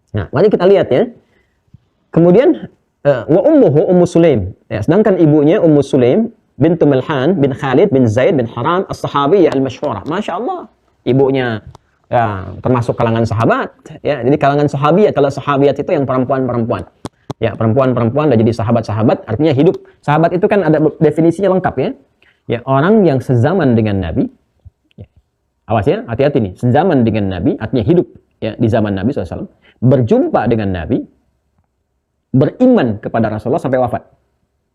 Nah, mari kita lihat ya. Kemudian wa ummuhu Ummu Sulaim. Ya, sedangkan ibunya Ummu Sulaim bintu Milhan bin Khalid bin Zaid bin Haram as-sahabiyyah al-masyhurah. Masya Allah. Ibunya ya, termasuk kalangan sahabat. Ya, jadi kalangan sahabiat. Kalau sahabiat itu yang perempuan-perempuan. Ya, perempuan-perempuan udah jadi sahabat-sahabat. Artinya hidup. Sahabat itu kan ada definisinya lengkap ya. Ya, orang yang sezaman dengan Nabi. Ya. Awas ya, hati-hati nih. Sezaman dengan Nabi, artinya hidup ya di zaman Nabi SAW. Berjumpa dengan Nabi, beriman kepada Rasulullah sampai wafat.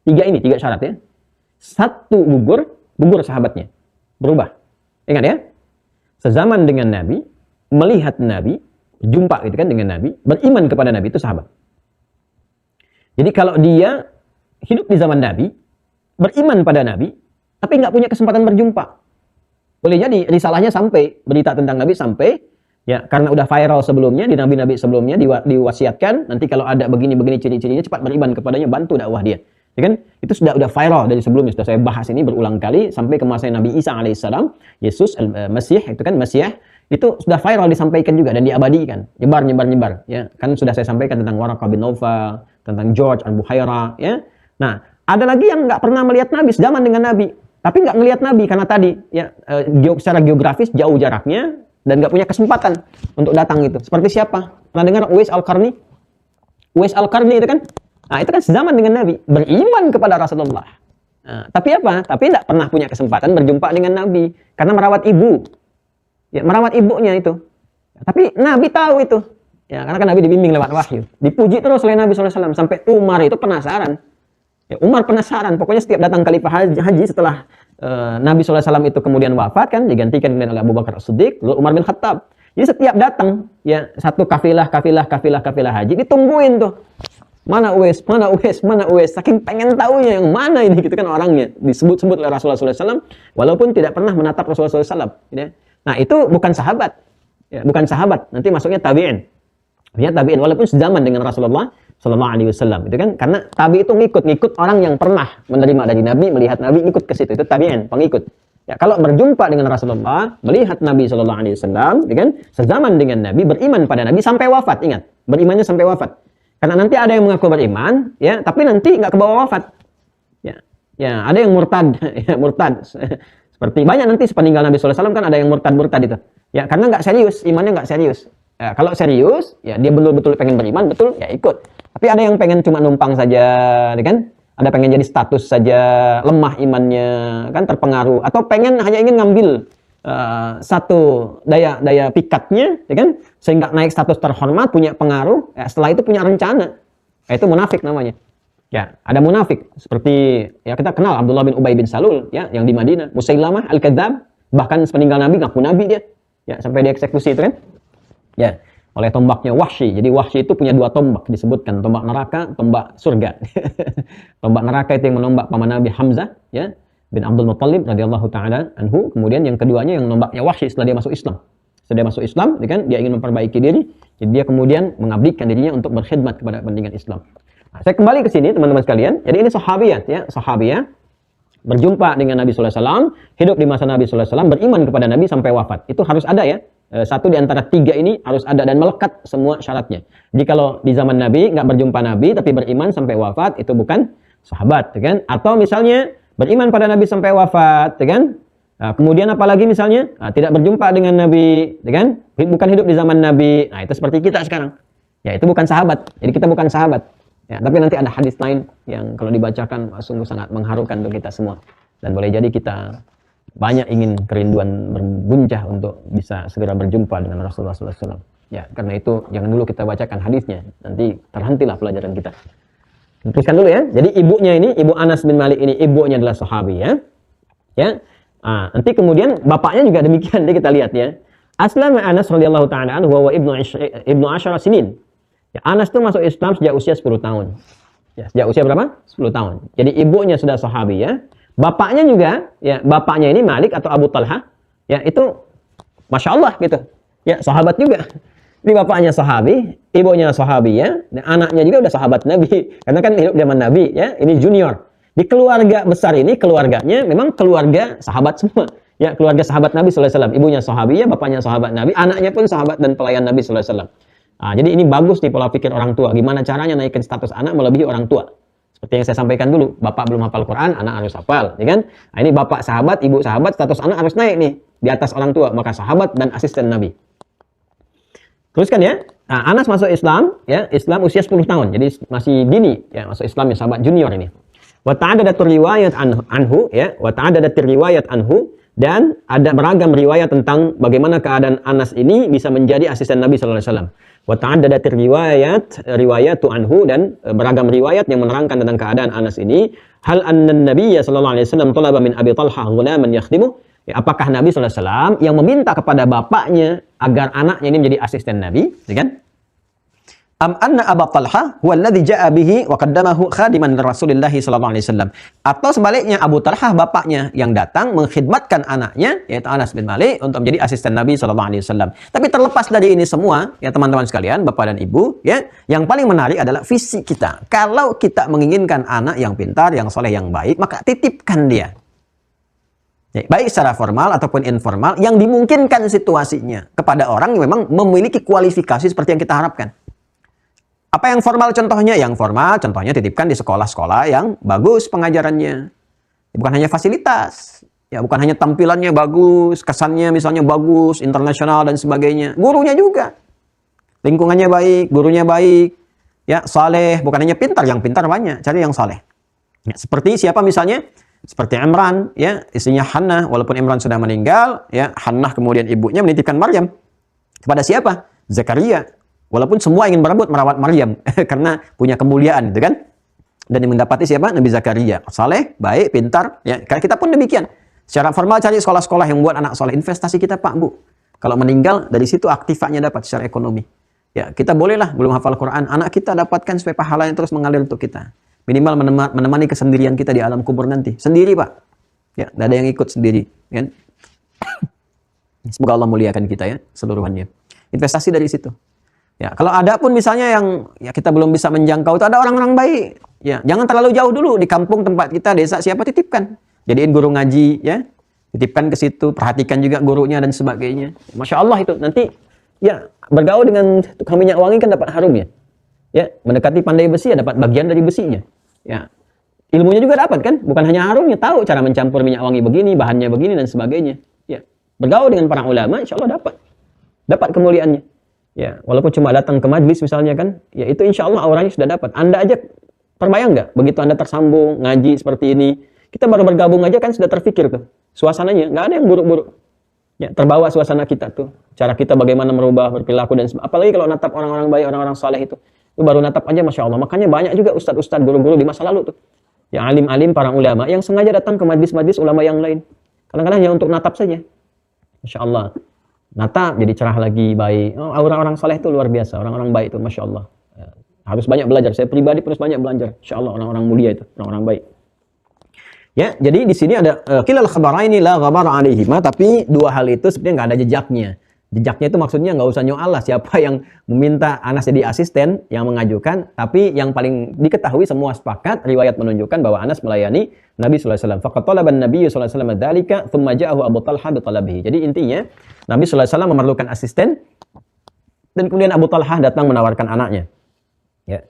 3 syarat ya. 1 gugur sahabatnya, berubah. Ingat ya, sezaman dengan Nabi, melihat Nabi, jumpa gitu kan dengan Nabi, beriman kepada Nabi, itu sahabat. Jadi kalau dia hidup di zaman Nabi, beriman pada Nabi, tapi nggak punya kesempatan berjumpa, boleh jadi risalahnya sampai, berita tentang Nabi sampai, ya, karena udah viral sebelumnya, di nabi-nabi sebelumnya diwasiatkan, nanti kalau ada begini-begini ciri-cirinya, cepat beriman kepadanya, bantu dakwah dia. Ya kan? Itu sudah viral dari sebelumnya, sudah saya bahas ini berulang kali, sampai ke masa Nabi Isa alaihissalam, Yesus, Mesih, itu kan Mesih, Itu sudah viral disampaikan juga dan diabadikan, nyebar. Ya, kan sudah saya sampaikan tentang Waraqah bin Naufal, tentang George Al-Buhaira. Ya, nah ada lagi yang nggak pernah melihat Nabi zaman dengan Nabi, tapi nggak ngelihat Nabi karena tadi ya secara geografis jauh jaraknya dan nggak punya kesempatan untuk datang itu. Seperti siapa? Pernah dengar Uwais Al-Qarni? Uwais Al-Qarni itu kan, nah itu kan sezaman dengan Nabi, beriman kepada Rasulullah. Nah, tapi apa? Tapi tidak pernah punya kesempatan berjumpa dengan Nabi karena merawat ibu. Ya, merawat ibunya itu. Tapi Nabi tahu itu. Ya, karena kan Nabi dibimbing lewat wahyu. Dipuji terus oleh Nabi SAW sampai Umar itu penasaran. Ya, Umar penasaran. Pokoknya setiap datang khalifah haji setelah Nabi SAW itu kemudian wafat kan, digantikan oleh Abu Bakar As-Siddiq, lalu Umar bin Khattab. Jadi setiap datang ya satu kafilah haji ditungguin tuh. Mana Uwais? Saking pengen tahunya yang mana ini gitu kan orangnya. Disebut-sebut oleh Rasulullah SAW walaupun tidak pernah menatap Rasulullah SAW. Gitu. Nah, itu bukan sahabat. Ya, bukan sahabat. Nanti masuknya tabi'in. Ya, tabi'in walaupun sezaman dengan Rasulullah sallallahu alaihi wasallam. Itu kan karena tabi itu ngikut orang yang pernah menerima dari Nabi, melihat Nabi, ikut ke situ. Itu tabi'in, pengikut. Ya, kalau berjumpa dengan Rasulullah, melihat Nabi sallallahu alaihi wasallam, ya kan? Sezaman dengan Nabi, beriman pada Nabi sampai wafat. Ingat, berimannya sampai wafat. Karena nanti ada yang mengaku beriman, ya, tapi nanti nggak kebawa wafat. Ya, ada yang murtad, ya, murtad. Seperti banyak nanti sepeninggal Nabi SAW kan ada yang murtad itu. Ya, karena nggak serius, imannya nggak serius. Ya, kalau serius, ya dia betul-betul pengen beriman, betul, ya ikut. Tapi ada yang pengen cuma numpang saja, ya kan? Ada pengen jadi status saja, lemah imannya, kan terpengaruh. Atau pengen hanya ingin ngambil satu daya pikatnya, ya kan? Sehingga naik status terhormat, punya pengaruh. Ya, setelah itu punya rencana. Ya, itu munafik namanya. Ya, ada munafik seperti ya kita kenal Abdullah bin Ubay bin Salul ya yang di Madinah, Musailamah Al-Kadzdzab, bahkan sepeninggal Nabi ngaku nabi dia. Ya, sampai dieksekusi itu kan. Ya, oleh tombaknya Wahsy. Jadi Wahsy itu punya dua tombak disebutkan, tombak neraka, tombak surga. Tombak neraka itu yang menombak paman Nabi Hamzah ya bin Abdul Muttalib radhiyallahu taala anhu. Kemudian yang keduanya yang menombaknya Wahsy setelah dia masuk Islam. Setelah dia masuk Islam, ya kan, dia ingin memperbaiki diri, jadi dia kemudian mengabdikan dirinya untuk berkhidmat kepada kepentingan Islam. Nah, saya kembali ke sini teman-teman sekalian. Jadi ini sahabiyat ya, sahabiyah berjumpa dengan Nabi sallallahu alaihi wasallam, hidup di masa Nabi sallallahu alaihi wasallam, beriman kepada Nabi sampai wafat. Itu harus ada ya. Satu di antara tiga ini harus ada dan melekat semua syaratnya. Jadi kalau di zaman Nabi nggak berjumpa Nabi tapi beriman sampai wafat, itu bukan sahabat, ya kan? Atau misalnya beriman pada Nabi sampai wafat, ya kan? Nah, kemudian apalagi misalnya tidak berjumpa dengan Nabi, ya kan? Bukan hidup di zaman Nabi. Nah, itu seperti kita sekarang. Ya, itu bukan sahabat. Jadi kita bukan sahabat. Ya, tapi nanti ada hadis lain yang kalau dibacakan sungguh sangat mengharukan untuk kita semua. Dan boleh jadi kita banyak ingin kerinduan berbuncah untuk bisa segera berjumpa dengan Rasulullah SAW. Ya, karena itu jangan dulu kita bacakan hadisnya. Nanti terhentilah pelajaran kita. Teruskan dulu ya. Jadi ibunya ini, ibu Anas bin Malik ini, ibunya adalah sahabi ya. Ya. Nanti kemudian bapaknya juga demikian. Nanti kita lihat ya. Aslama Anas radhiyallahu ta'ala anhu wa ibnu asyara sinin. Ya, Anas itu masuk Islam sejak usia 10 tahun. Ya, sejak usia berapa? 10 tahun. Jadi ibunya sudah sahabi ya. Bapaknya juga, ya bapaknya ini Malik atau Abu Talha, ya itu Masya Allah gitu. Ya, sahabat juga. Ini bapaknya sahabi, ibunya sahabi ya. Dan anaknya juga udah sahabat Nabi. Karena kan hidup zaman Nabi ya. Ini junior. Di keluarga besar ini, keluarganya memang keluarga sahabat semua. Ya, keluarga sahabat Nabi SAW. Ibunya sahabi ya, bapaknya sahabat Nabi. Anaknya pun sahabat dan pelayan Nabi SAW. Jadi ini bagus nih pola pikir orang tua. Gimana caranya naikin status anak melebihi orang tua. Seperti yang saya sampaikan dulu. Bapak belum hafal Quran, anak harus hafal. Ya kan? Nah, ini bapak sahabat, ibu sahabat, status anak harus naik nih. Di atas orang tua. Maka sahabat dan asisten Nabi. Teruskan ya. Nah, Anas masuk Islam. Ya, Islam usia 10 tahun. Jadi masih dini. Ya, masuk Islam ya sahabat junior ini. Wa ta'adadatur riwayat anhu. Ya, wa ta'adadatur riwayat anhu. Dan ada beragam riwayat tentang bagaimana keadaan Anas ini bisa menjadi asisten Nabi SAW. Wa ta'addadatir riwayatu anhu, dan beragam riwayat yang menerangkan tentang keadaan Anas ini. Hal anna Nabiyya sallallahu alaihi wasallam talaba min Abi Talha ghulaman yakhdimu. Ya, apakah Nabi sallallahu alaihi wasallam yang meminta kepada bapaknya agar anaknya ini menjadi asisten Nabi, ya kan? Am anna Abu Talha huwa alladhi ja'a bihi wa qaddamahu khadiman Rasulillah sallallahu alaihi wasallam. Atau sebaliknya Abu Talha bapaknya yang datang mengkhidmatkan anaknya yaitu Anas bin Malik untuk menjadi asisten Nabi sallallahu alaihi wasallam. Tapi terlepas dari ini semua ya teman-teman sekalian, Bapak dan Ibu ya, yang paling menarik adalah visi kita. Kalau kita menginginkan anak yang pintar, yang soleh, yang baik, maka titipkan dia. Ya, baik secara formal ataupun informal yang dimungkinkan situasinya kepada orang yang memang memiliki kualifikasi seperti yang kita harapkan. Apa yang formal contohnya? Yang formal contohnya titipkan di sekolah-sekolah yang bagus pengajarannya. Bukan hanya fasilitas, ya bukan hanya tampilannya bagus, kesannya misalnya bagus, internasional dan sebagainya. Gurunya juga. Lingkungannya baik, gurunya baik, ya saleh, bukan hanya pintar, yang pintar banyak, cari yang saleh. Ya, seperti siapa misalnya? Seperti Imran, ya, istrinya Hannah, walaupun Imran sudah meninggal, ya, Hannah kemudian ibunya menitipkan Maryam. Kepada siapa? Zakaria. Walaupun semua ingin berebut merawat Maryam karena punya kemuliaan, gitu kan? Dan yang mendapati siapa? Nabi Zakaria. Saleh, baik, pintar, ya. Karena kita pun demikian. Secara formal cari sekolah-sekolah yang buat anak saleh. Investasi kita, Pak, Bu. Kalau meninggal dari situ aktifannya dapat secara ekonomi. Ya, kita bolehlah belum hafal Quran, anak kita dapatkan supaya pahalanya terus mengalir untuk kita. Minimal menemani kesendirian kita di alam kubur nanti. Sendiri, Pak. Ya, tidak ada yang ikut sendiri. Kan? Semoga Allah muliakan kita ya, seluruhannya. Investasi dari situ. Ya, kalau ada pun misalnya yang ya kita belum bisa menjangkau, itu ada orang-orang baik. Ya, jangan terlalu jauh dulu di kampung tempat kita, desa siapa titipkan. Jadiin guru ngaji, ya. Titipkan ke situ, perhatikan juga gurunya dan sebagainya. Masya Allah itu. Nanti ya bergaul dengan tukang minyak wangi kan dapat harum ya. Ya, mendekati pandai besi ya dapat bagian dari besinya. Ya, ilmunya juga dapat kan, bukan hanya harumnya, tahu cara mencampur minyak wangi begini, bahannya begini dan sebagainya. Ya, bergaul dengan para ulama, insya Allah dapat kemuliaannya. Ya, walaupun cuma datang ke majlis misalnya kan, ya itu insya Allah auranya sudah dapat. Anda aja terbayang nggak, begitu Anda tersambung ngaji seperti ini, kita baru bergabung aja kan sudah terfikir tuh, suasananya nggak ada yang buruk-buruk. Ya, terbawa suasana kita tuh, cara kita bagaimana merubah berperilaku dan apalagi kalau natap orang-orang baik, orang-orang saleh itu baru natap aja Masya Allah. Makanya banyak juga ustadz-ustadz, guru-guru di masa lalu tuh. Yang alim-alim, para ulama, yang sengaja datang ke majlis-majlis ulama yang lain. Kadang-kadang hanya untuk natap saja. Masya Allah. Natap, jadi cerah lagi, baik. Oh, orang-orang saleh itu luar biasa. Orang-orang baik itu, Masya Allah. Ya, harus banyak belajar. Saya pribadi harus banyak belajar. Masya Allah, orang-orang mulia itu. Orang-orang baik. Ya, jadi di sini ada kilal khabaraini la ghabara alaihima, tapi dua hal itu sebenarnya nggak ada jejaknya. Jejaknya itu maksudnya nggak usah nyoal lah siapa yang meminta Anas jadi asisten yang mengajukan, tapi yang paling diketahui semua sepakat riwayat menunjukkan bahwa Anas melayani Nabi sallallahu alaihi wasallam. Faqad talaba an-nabiy sallallahu alaihi wasallam dzalika thumma ja'ahu Abu Talha bi talabihi. Jadi intinya Nabi sallallahu alaihi wasallam memerlukan asisten dan kemudian Abu Talha datang menawarkan anaknya. Ya.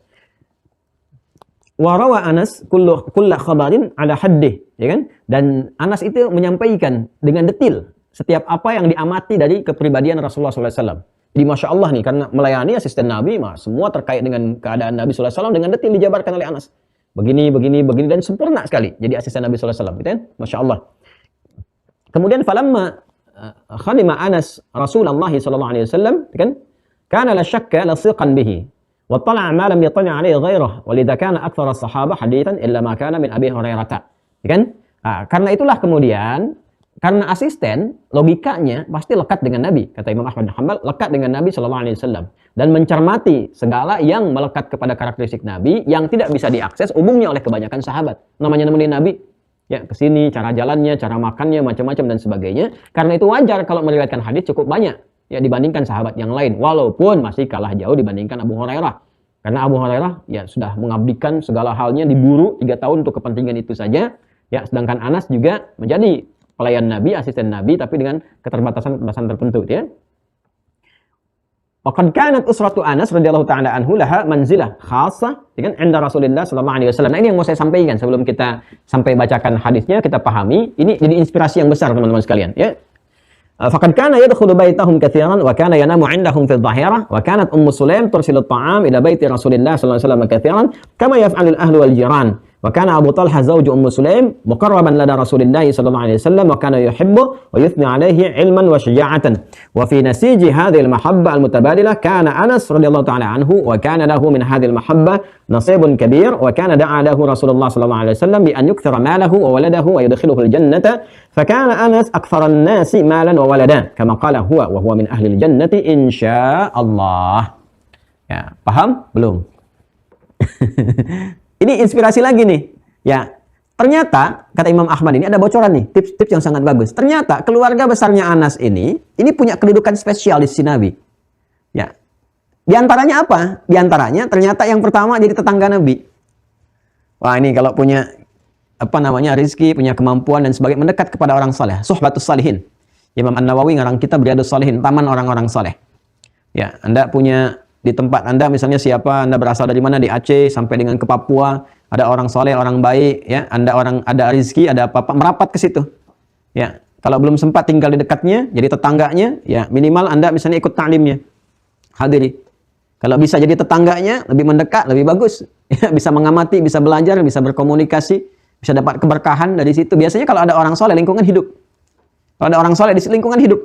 Wa rawa Anas kullu khabarin ala haddih, ya kan? Dan Anas itu menyampaikan dengan detail setiap apa yang diamati dari kepribadian Rasulullah SAW. Jadi Masya Allah nih, karena melayani asisten Nabi, semua terkait dengan keadaan Nabi SAW dengan detail dijabarkan oleh Anas. Begini, dan sempurna sekali. Jadi asisten Nabi SAW, gitu kan? Masya Allah. Kemudian, falamma khalima Anas Rasulullah SAW, kan? Kana la syakka lasiqan bihi. Wa tala'a ma lam yatali' alaihi ghairah. Walidha kana akthara sahabah hadithan illa ma kana min Abi Hurairah. Kan? Karena itulah kemudian, karena asisten, logikanya pasti lekat dengan Nabi. Kata Imam Ahmad bin Hanbal, lekat dengan Nabi SAW. Dan mencermati segala yang melekat kepada karakteristik Nabi, yang tidak bisa diakses umumnya oleh kebanyakan sahabat. Namanya nemenin Nabi, ya kesini, cara jalannya, cara makannya, macam-macam dan sebagainya. Karena itu wajar kalau meriwayatkan hadis cukup banyak, ya dibandingkan sahabat yang lain. Walaupun masih kalah jauh dibandingkan Abu Hurairah. Karena Abu Hurairah ya sudah mengabdikan segala halnya, diburu 3 tahun untuk kepentingan itu saja. Ya, sedangkan Anas juga menjadi pelayan Nabi, asisten Nabi, tapi dengan keterbatasan tertentu, ya. Waqad kanat usratu Anas radhiyallahu ta'ala anhu laha manzilah khassah dengan inda Rasulullah sallallahu alaihi wasallam. Nah, ini yang mau saya sampaikan sebelum kita sampai bacakan hadisnya, kita pahami. Ini jadi inspirasi yang besar teman-teman sekalian, ya. Faqad kana yadkhulu baitahum katsiran wa kana yanamu 'indahum fi adh-dhahirah wa kanat Ummu Sulaim tursilu at-ta'am ila baiti Rasulillah sallallahu alaihi wasallam katsiran kama yaf'alu al-ahlu wal jiran. وكان أبو طلحة زوج أم سليم مقربا لدى رسول الله صلى الله عليه وسلم وكان يحبه ويثني عليه علما وشجاعة وفي نسيج هذه المحبة المتبادلة كان أنس رضي الله تعالى عنه وكان له من هذه المحبة نصيب كبير وكان دعا له رسول الله صلى الله عليه وسلم بأن يكثر ماله وولده ويدخله الجنة فكان أنس أكثر الناس مالا وولدا كما قال وهو من أهل الجنة إن شاء الله. Ya, paham? Belum? Ini inspirasi lagi nih. Ya, ternyata kata Imam Ahmad ini ada bocoran nih, tips-tips yang sangat bagus. Ternyata keluarga besarnya Anas ini punya kedudukan spesial di sisi Nabi. Ya. Di antaranya apa? Di antaranya ternyata yang pertama jadi tetangga Nabi. Wah, ini kalau punya rizki, punya kemampuan dan sebagainya, mendekat kepada orang saleh. Suhbatus salihin. Imam An-Nawawi ngarang kitab Riyadhus Shalihin, taman orang-orang saleh. Ya, Anda punya di tempat Anda misalnya siapa, Anda berasal dari mana, di Aceh sampai dengan ke Papua, ada orang saleh, orang baik, ya, ada rizki, ada apa-apa, merapat ke situ. Ya, kalau belum sempat tinggal di dekatnya, jadi tetangganya, ya minimal Anda misalnya ikut ta'limnya. Hadiri. Kalau bisa jadi tetangganya, lebih mendekat, lebih bagus. Ya, bisa mengamati, bisa belajar, bisa berkomunikasi, bisa dapat keberkahan dari situ. Biasanya kalau ada orang soleh, lingkungan hidup. Kalau ada orang soleh di lingkungan hidup,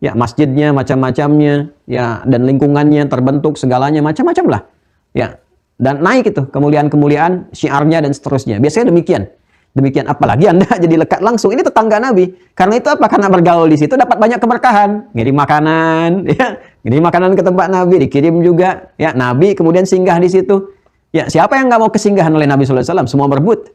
ya masjidnya, macam-macamnya, ya dan lingkungannya terbentuk segalanya macam-macam lah. Ya, dan naik itu kemuliaan-kemuliaan, syiarnya dan seterusnya. Biasanya demikian. Demikian, apalagi Anda jadi lekat langsung. Ini tetangga Nabi. Karena itu apa? Karena bergaul di situ dapat banyak keberkahan. Ngirim makanan, ya, ngirim makanan ke tempat Nabi, dikirim juga. Ya, Nabi kemudian singgah di situ. Ya, siapa yang nggak mau kesinggahan oleh Nabi sallallahu alaihi wasallam? Semua berebut.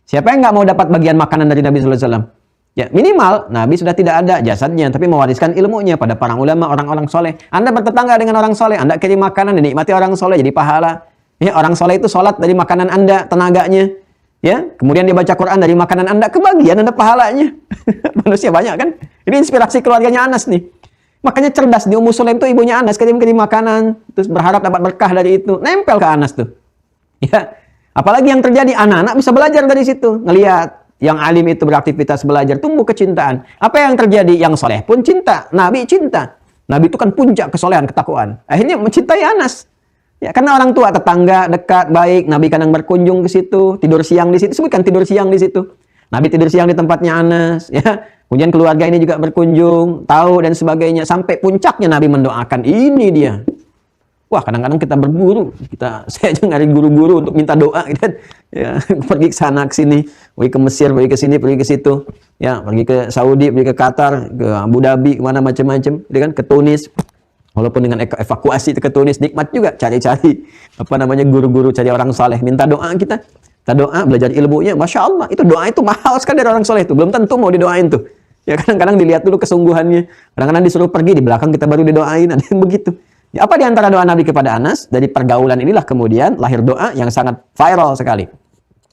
Siapa yang nggak mau dapat bagian makanan dari Nabi sallallahu alaihi wasallam? Ya, minimal Nabi sudah tidak ada jasadnya, tapi mewariskan ilmunya pada para ulama, orang-orang soleh. Anda bertetangga dengan orang soleh, Anda kirim makanan, dinikmati orang soleh, jadi pahala. Ya, orang soleh itu sholat dari makanan Anda, tenaganya. Ya, kemudian dia baca Quran dari makanan Anda, kebagian Anda pahalanya. Manusia banyak kan? Ini inspirasi keluarganya Anas nih. Makanya cerdas di Ummu Sulaim tuh ibunya Anas, kirim-kirim makanan, terus berharap dapat berkah dari itu. Nempel ke Anas tuh. Ya. Apalagi yang terjadi, anak-anak bisa belajar dari situ. Ngelihat yang alim itu beraktivitas belajar, tumbuh kecintaan. Apa yang terjadi? Yang soleh pun cinta. Nabi cinta. Nabi itu kan puncak kesolehan, ketakwaan. Akhirnya mencintai Anas. Ya, karena orang tua, tetangga, dekat, baik. Nabi kadang berkunjung ke situ, tidur siang di situ. Sebutkan tidur siang di situ. Nabi tidur siang di tempatnya Anas. Ya. Kemudian keluarga ini juga berkunjung, tahu dan sebagainya. Sampai puncaknya Nabi mendoakan. Ini dia. Wah, kadang-kadang kita berburu. Saya aja nyari guru-guru untuk minta doa. Gitu kan. Ya, pergi ke sana, ke sini. Pergi ke Mesir, pergi ke sini, pergi ke situ. Ya, pergi ke Saudi, pergi ke Qatar, ke Abu Dhabi, kemana macam-macam. Gitu kan, ke Tunis. Walaupun dengan evakuasi ke Tunis, nikmat juga cari-cari guru-guru, cari orang saleh, minta doa kita doa, belajar ilmunya, masya Allah, itu doa itu mahal sekali dari orang saleh itu, belum tentu mau didoain tuh. Ya, kadang-kadang dilihat dulu kesungguhannya, kadang-kadang disuruh pergi, di belakang kita baru didoain, ada yang begitu. Ya, apa di antara doa Nabi kepada Anas? Dari pergaulan inilah kemudian lahir doa yang sangat viral sekali.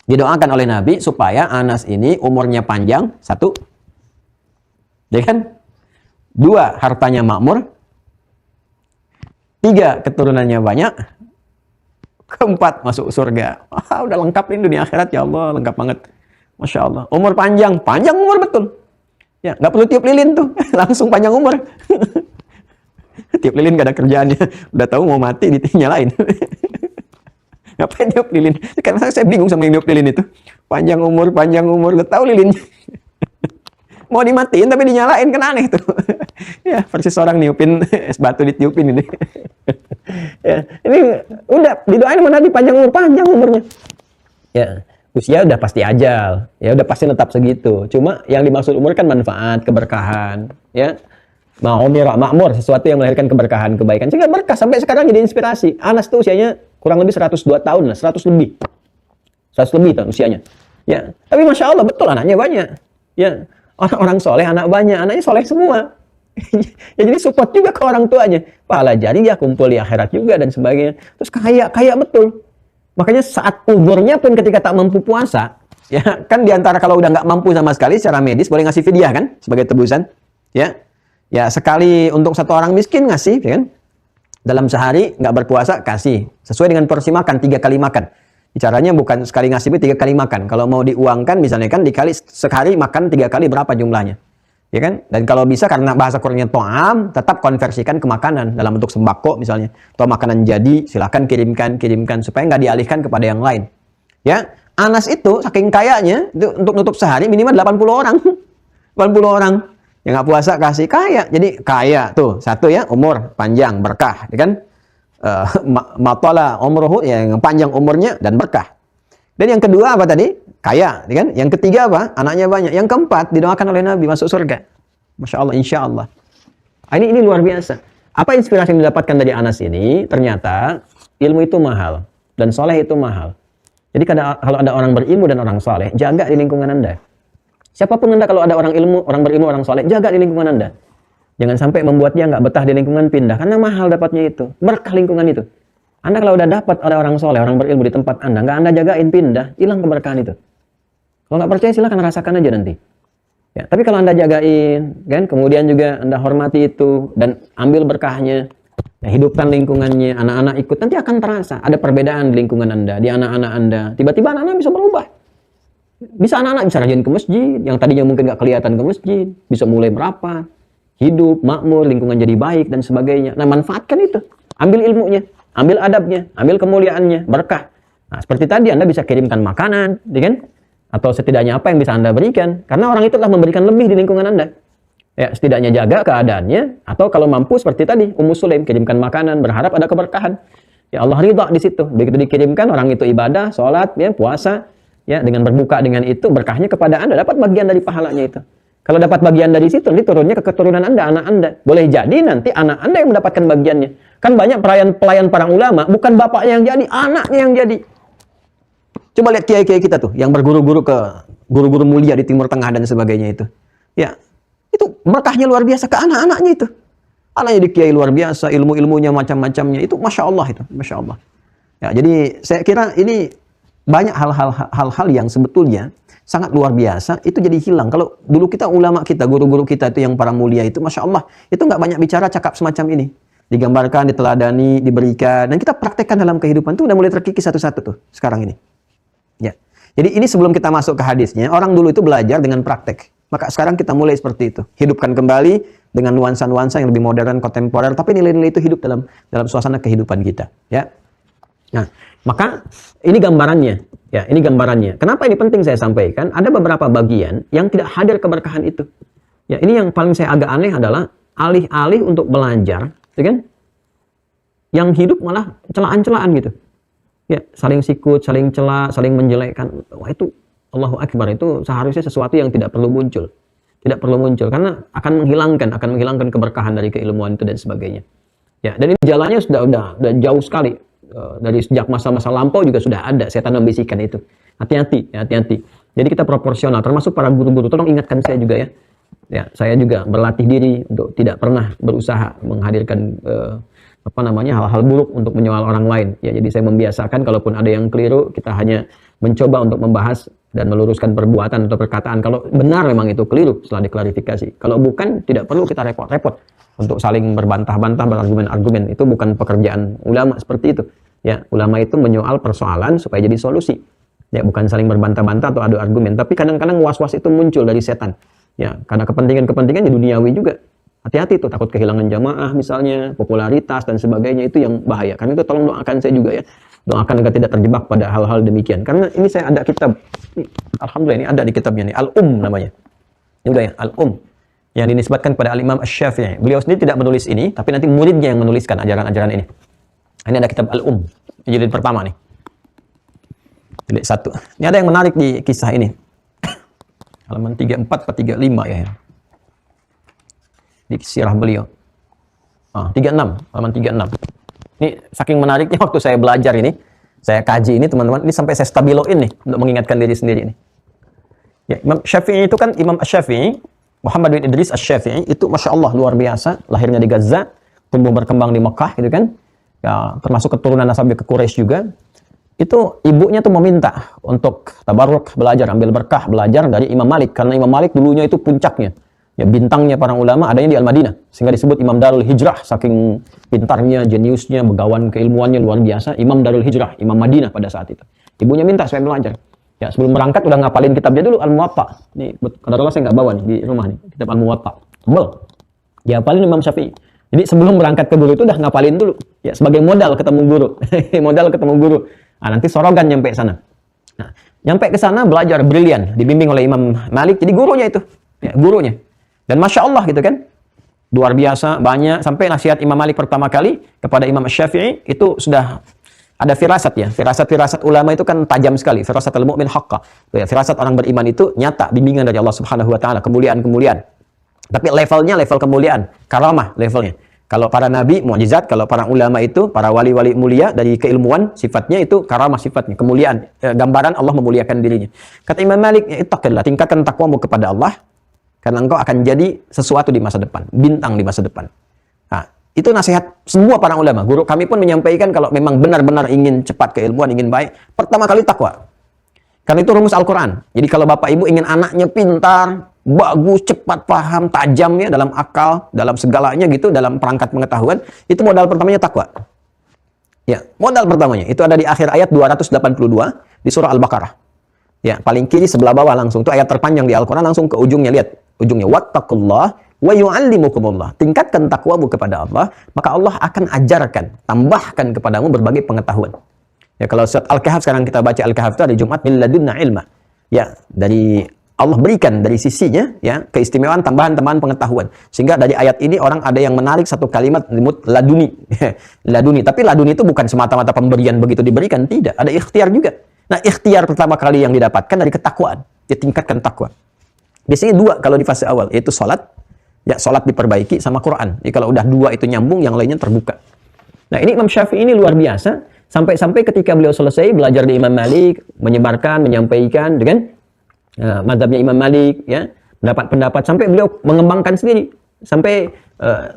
Didoakan oleh Nabi supaya Anas ini umurnya panjang, 1, ya kan? 2, hartanya makmur. 3, keturunannya banyak. 4, masuk surga. Wah, udah lengkap ini dunia akhirat, ya Allah, lengkap banget. Masya Allah. Umur panjang umur betul. Ya, nggak perlu tiup lilin tuh, langsung panjang umur. Tiup lilin gak ada kerjaannya. Udah tahu mau mati, dinyalain. Ngapain tiup lilin? Karena saya bingung sama yang tiup lilin itu. Panjang umur, gak tahu lilinnya. Mau dimatiin tapi dinyalain, kan aneh tuh. Ya, persis orang niupin es batu ditiupin ini. Ya, ini udah didoain sama Nabi panjang umurnya. Ya, usia udah pasti ajal, ya udah pasti tetap segitu. Cuma yang dimaksud umur kan manfaat, keberkahan, ya. Ma'umira, makmur, sesuatu yang melahirkan keberkahan, kebaikan. Sehingga berkah sampai sekarang jadi inspirasi. Anas tuh usianya kurang lebih 102 tahun lah, 100 lebih. 100 lebih tahun usianya. Ya, tapi Masya Allah betul anaknya banyak. Ya, orang-orang soleh, anak banyak, anaknya soleh semua. Ya, jadi support juga ke orang tuanya. Pahala jariah, kumpul di akhirat juga dan sebagainya. Terus kaya betul. Makanya saat uzurnya pun ketika tak mampu puasa, ya kan diantara kalau udah nggak mampu sama sekali secara medis boleh ngasih fidyah kan sebagai tebusan. Ya sekali untuk satu orang miskin ngasih, ya kan? Dalam sehari nggak berpuasa kasih sesuai dengan porsi makan 3 kali makan. Caranya bukan sekali ngasih 3 kali makan. Kalau mau diuangkan misalnya kan dikali sekali makan 3 kali berapa jumlahnya. Ya kan? Dan kalau bisa karena bahasa Qur'annya to'am, tetap konversikan ke makanan dalam bentuk sembako misalnya. Atau makanan jadi, silakan kirimkan supaya nggak dialihkan kepada yang lain. Ya, Anas itu saking kayanya itu untuk nutup sehari minimal 80 orang. 80 orang. Yang nggak puasa kasih kaya. Jadi kaya tuh, 1 ya, umur panjang, berkah, ya kan? Matala umruhu, yang panjang umurnya dan berkah. Dan yang kedua apa tadi? Kaya, kan? Yang ketiga apa? Anaknya banyak. Yang keempat didoakan oleh Nabi masuk surga. Masya Allah, insya Allah. Ini luar biasa. Apa inspirasi yang didapatkan dari Anas ini? Ternyata ilmu itu mahal dan soleh itu mahal. Jadi kalau ada orang berilmu dan orang soleh, jaga di lingkungan Anda. Siapapun Anda kalau ada orang berilmu, orang soleh, jaga di lingkungan Anda. Jangan sampai membuat dia nggak betah di lingkungan, pindah. Karena mahal dapatnya itu. Berkah lingkungan itu. Anda kalau udah dapat ada orang soleh, orang berilmu di tempat Anda, nggak Anda jagain, pindah, hilang keberkahan itu. Kalau nggak percaya silakan rasakan aja nanti. Ya, tapi kalau Anda jagain, kan, kemudian juga Anda hormati itu dan ambil berkahnya, ya, hidupkan lingkungannya, anak-anak ikut, nanti akan terasa ada perbedaan di lingkungan Anda, di anak-anak Anda. Tiba-tiba anak-anak bisa berubah. Bisa anak-anak bisa rajin ke masjid, yang tadinya mungkin nggak kelihatan ke masjid, bisa mulai merapat, hidup, makmur, lingkungan jadi baik dan sebagainya. Nah, manfaatkan itu. Ambil ilmunya, ambil adabnya, ambil kemuliaannya, berkah. Nah, seperti tadi Anda bisa kirimkan makanan, ya kan? Atau setidaknya apa yang bisa Anda berikan, karena orang itu telah memberikan lebih di lingkungan Anda. Ya, setidaknya jaga keadaannya, atau kalau mampu seperti tadi Ummu Sulaim, kirimkan makanan, berharap ada keberkahan. Ya, Allah ridha di situ. Begitu dikirimkan, orang itu ibadah, sholat, ya, puasa, ya, dengan berbuka dengan itu, berkahnya kepada Anda, dapat bagian dari pahalanya itu. Kalau dapat bagian dari situ, nanti turunnya ke keturunan Anda, anak Anda. Boleh jadi nanti anak Anda yang mendapatkan bagiannya. Kan banyak pelayan para ulama, bukan bapaknya yang jadi, anaknya yang jadi. Coba lihat kiai-kiai kita tuh, yang berguru-guru ke guru-guru mulia di Timur Tengah dan sebagainya itu. Ya, itu berkahnya luar biasa ke anak-anaknya itu. Anaknya di kiai luar biasa, ilmu-ilmunya macam-macamnya itu, masya Allah itu, masya Allah. Ya, jadi saya kira ini banyak hal-hal yang sebetulnya sangat luar biasa itu jadi hilang. Kalau dulu kita ulama kita, guru-guru kita itu yang para mulia itu, masya Allah, itu nggak banyak bicara cakap semacam ini. Digambarkan, diteladani, diberikan, dan kita praktekkan dalam kehidupan itu udah mulai terkikis satu-satu tuh sekarang ini. Ya. Jadi ini sebelum kita masuk ke hadisnya, orang dulu itu belajar dengan praktek. Maka sekarang kita mulai seperti itu. Hidupkan kembali dengan nuansa-nuansa yang lebih modern, kontemporer, tapi nilai-nilai itu hidup dalam suasana kehidupan kita. Ya. Nah, maka ini gambarannya. Ya, ini gambarannya. Kenapa ini penting saya sampaikan? Ada beberapa bagian yang tidak hadir keberkahan itu. Ya, ini yang paling saya agak aneh adalah alih-alih untuk belajar, ya kan? Yang hidup malah celaan-celaan gitu. Ya, saling sikut, saling cela, saling menjelekkan. Wah, itu Allahu Akbar, itu seharusnya sesuatu yang tidak perlu muncul. Tidak perlu muncul karena akan menghilangkan keberkahan dari keilmuan itu dan sebagainya. Ya, dan ini jalannya sudah jauh sekali. Dari sejak masa-masa lampau juga sudah ada setan membisikkan itu. Hati-hati, ya, hati-hati. Jadi kita proporsional, termasuk para guru-guru. Tolong ingatkan saya juga ya. Ya, saya juga berlatih diri untuk tidak pernah berusaha menghadirkan hal-hal buruk untuk menyoal orang lain. Ya, jadi saya membiasakan kalaupun ada yang keliru, kita hanya mencoba untuk membahas dan meluruskan perbuatan atau perkataan. Kalau benar memang itu keliru setelah diklarifikasi. Kalau bukan, tidak perlu kita repot-repot untuk saling berbantah-bantah, berargumen-argumen. Itu bukan pekerjaan ulama seperti itu. Ya, ulama itu menyoal persoalan supaya jadi solusi. Ya, bukan saling berbantah-bantah atau adu argumen. Tapi kadang-kadang was-was itu muncul dari setan. Ya, karena kepentingan-kepentingan di duniawi juga. Hati-hati tuh, takut kehilangan jamaah misalnya, popularitas dan sebagainya, itu yang bahaya. Karena itu tolong doakan saya juga ya. Doakan agar tidak terjebak pada hal-hal demikian. Karena ini saya ada kitab. Alhamdulillah ini ada di kitabnya nih. namanya. Ini udah ya, yang dinisbatkan kepada Al-Imam Asy-Syafi'i. Beliau sendiri tidak menulis ini, tapi nanti muridnya yang menuliskan ajaran-ajaran ini. Ini ada kitab jilid pertama nih. Jilid 1. Ini ada yang menarik di kisah ini. Halaman 34 atau 35 ya. Di sirah beliau. 36, halaman 36. Ini saking menariknya waktu saya belajar ini, saya kaji ini teman-teman, ini sampai saya stabiloin nih untuk mengingatkan diri sendiri ini. Ya, Imam Syafi'i itu kan Imam Asy-Syafi'i, Muhammad bin Idris Asy-Syafi'i itu Masya Allah luar biasa, lahirnya di Gaza, tumbuh berkembang di Mekah gitu kan, ya, termasuk keturunan nasabnya ke Quraisy juga. Itu ibunya tuh meminta untuk tabarruk, belajar, ambil berkah, belajar dari Imam Malik, karena Imam Malik dulunya itu puncaknya. Ya, bintangnya para ulama adanya di Al-Madinah, sehingga disebut Imam Darul Hijrah, saking pintarnya, jeniusnya, begawan keilmuannya luar biasa, Imam Darul Hijrah, Imam Madinah pada saat itu. Ibunya minta supaya belajar. Ya, sebelum berangkat udah ngapalin kitabnya dulu, Al-Muwatta. Ini kadang-kadang saya nggak bawa nih di rumah nih, kitab Al-Muwatta. Dia hafalin Imam Syafi'i. Jadi sebelum berangkat ke guru itu udah ngapalin dulu. Ya, sebagai modal ketemu guru. Modal ketemu guru. Nah, nanti sorogan nyampe sana. Nah, nyampe ke sana belajar brilian, dibimbing oleh Imam Malik, jadi gurunya itu. Ya, gurunya. Dan Masya Allah gitu kan, luar biasa, banyak, sampai nasihat Imam Malik pertama kali kepada Imam Asy-Syafi'i, itu sudah ada firasat ya, firasat ulama itu kan tajam sekali, firasat al-mu'min haqqa, ya, firasat orang beriman itu nyata, bimbingan dari Allah Subhanahu Wa Ta'ala, kemuliaan-kemuliaan. Tapi levelnya, level kemuliaan, karamah levelnya. Kalau para nabi, mukjizat, kalau para ulama itu, para wali-wali mulia dari keilmuan, sifatnya itu karamah sifatnya, kemuliaan, gambaran Allah memuliakan dirinya. Kata Imam Malik, ya, ittaqillah, tingkatkan takwamu kepada Allah, karena engkau akan jadi sesuatu di masa depan, bintang di masa depan. Nah, itu nasihat semua para ulama. Guru kami pun menyampaikan kalau memang benar-benar ingin cepat keilmuan, ingin baik, pertama kali takwa. Karena itu rumus Al-Quran. Jadi kalau Bapak Ibu ingin anaknya pintar, bagus, cepat paham, tajam ya dalam akal, dalam segalanya gitu, dalam perangkat pengetahuan, itu modal pertamanya takwa. Ya, modal pertamanya itu ada di akhir ayat 282 di surah Al-Baqarah. Ya, paling kiri sebelah bawah langsung itu ayat terpanjang di Al-Quran, langsung ke ujungnya, lihat ujungnya, wattaqullah wa yu'allimukumullah. Tingkatkan takwamu kepada Allah, maka Allah akan ajarkan, tambahkan kepadamu berbagai pengetahuan. Ya, kalau surat Al-Kahf sekarang kita baca Al-Kahf itu hari Jumat, min ladunna ilma. Ya, dari Allah berikan dari sisinya ya keistimewaan tambahan-tambahan pengetahuan. Sehingga dari ayat ini orang ada yang menarik satu kalimat laduni. Laduni, tapi laduni itu bukan semata-mata pemberian begitu diberikan, tidak, ada ikhtiar juga. Nah, ikhtiar pertama kali yang didapatkan dari ketakwaan, ditingkatkan takwa. Biasanya dua kalau di fase awal, yaitu sholat, ya sholat diperbaiki sama Quran. Jadi kalau udah dua itu nyambung, yang lainnya terbuka. Nah, ini Imam Syafi'i ini luar biasa, sampai-sampai ketika beliau selesai belajar di Imam Malik, menyebarkan, menyampaikan dengan mazhabnya Imam Malik, ya, pendapat-pendapat, sampai beliau mengembangkan sendiri, sampai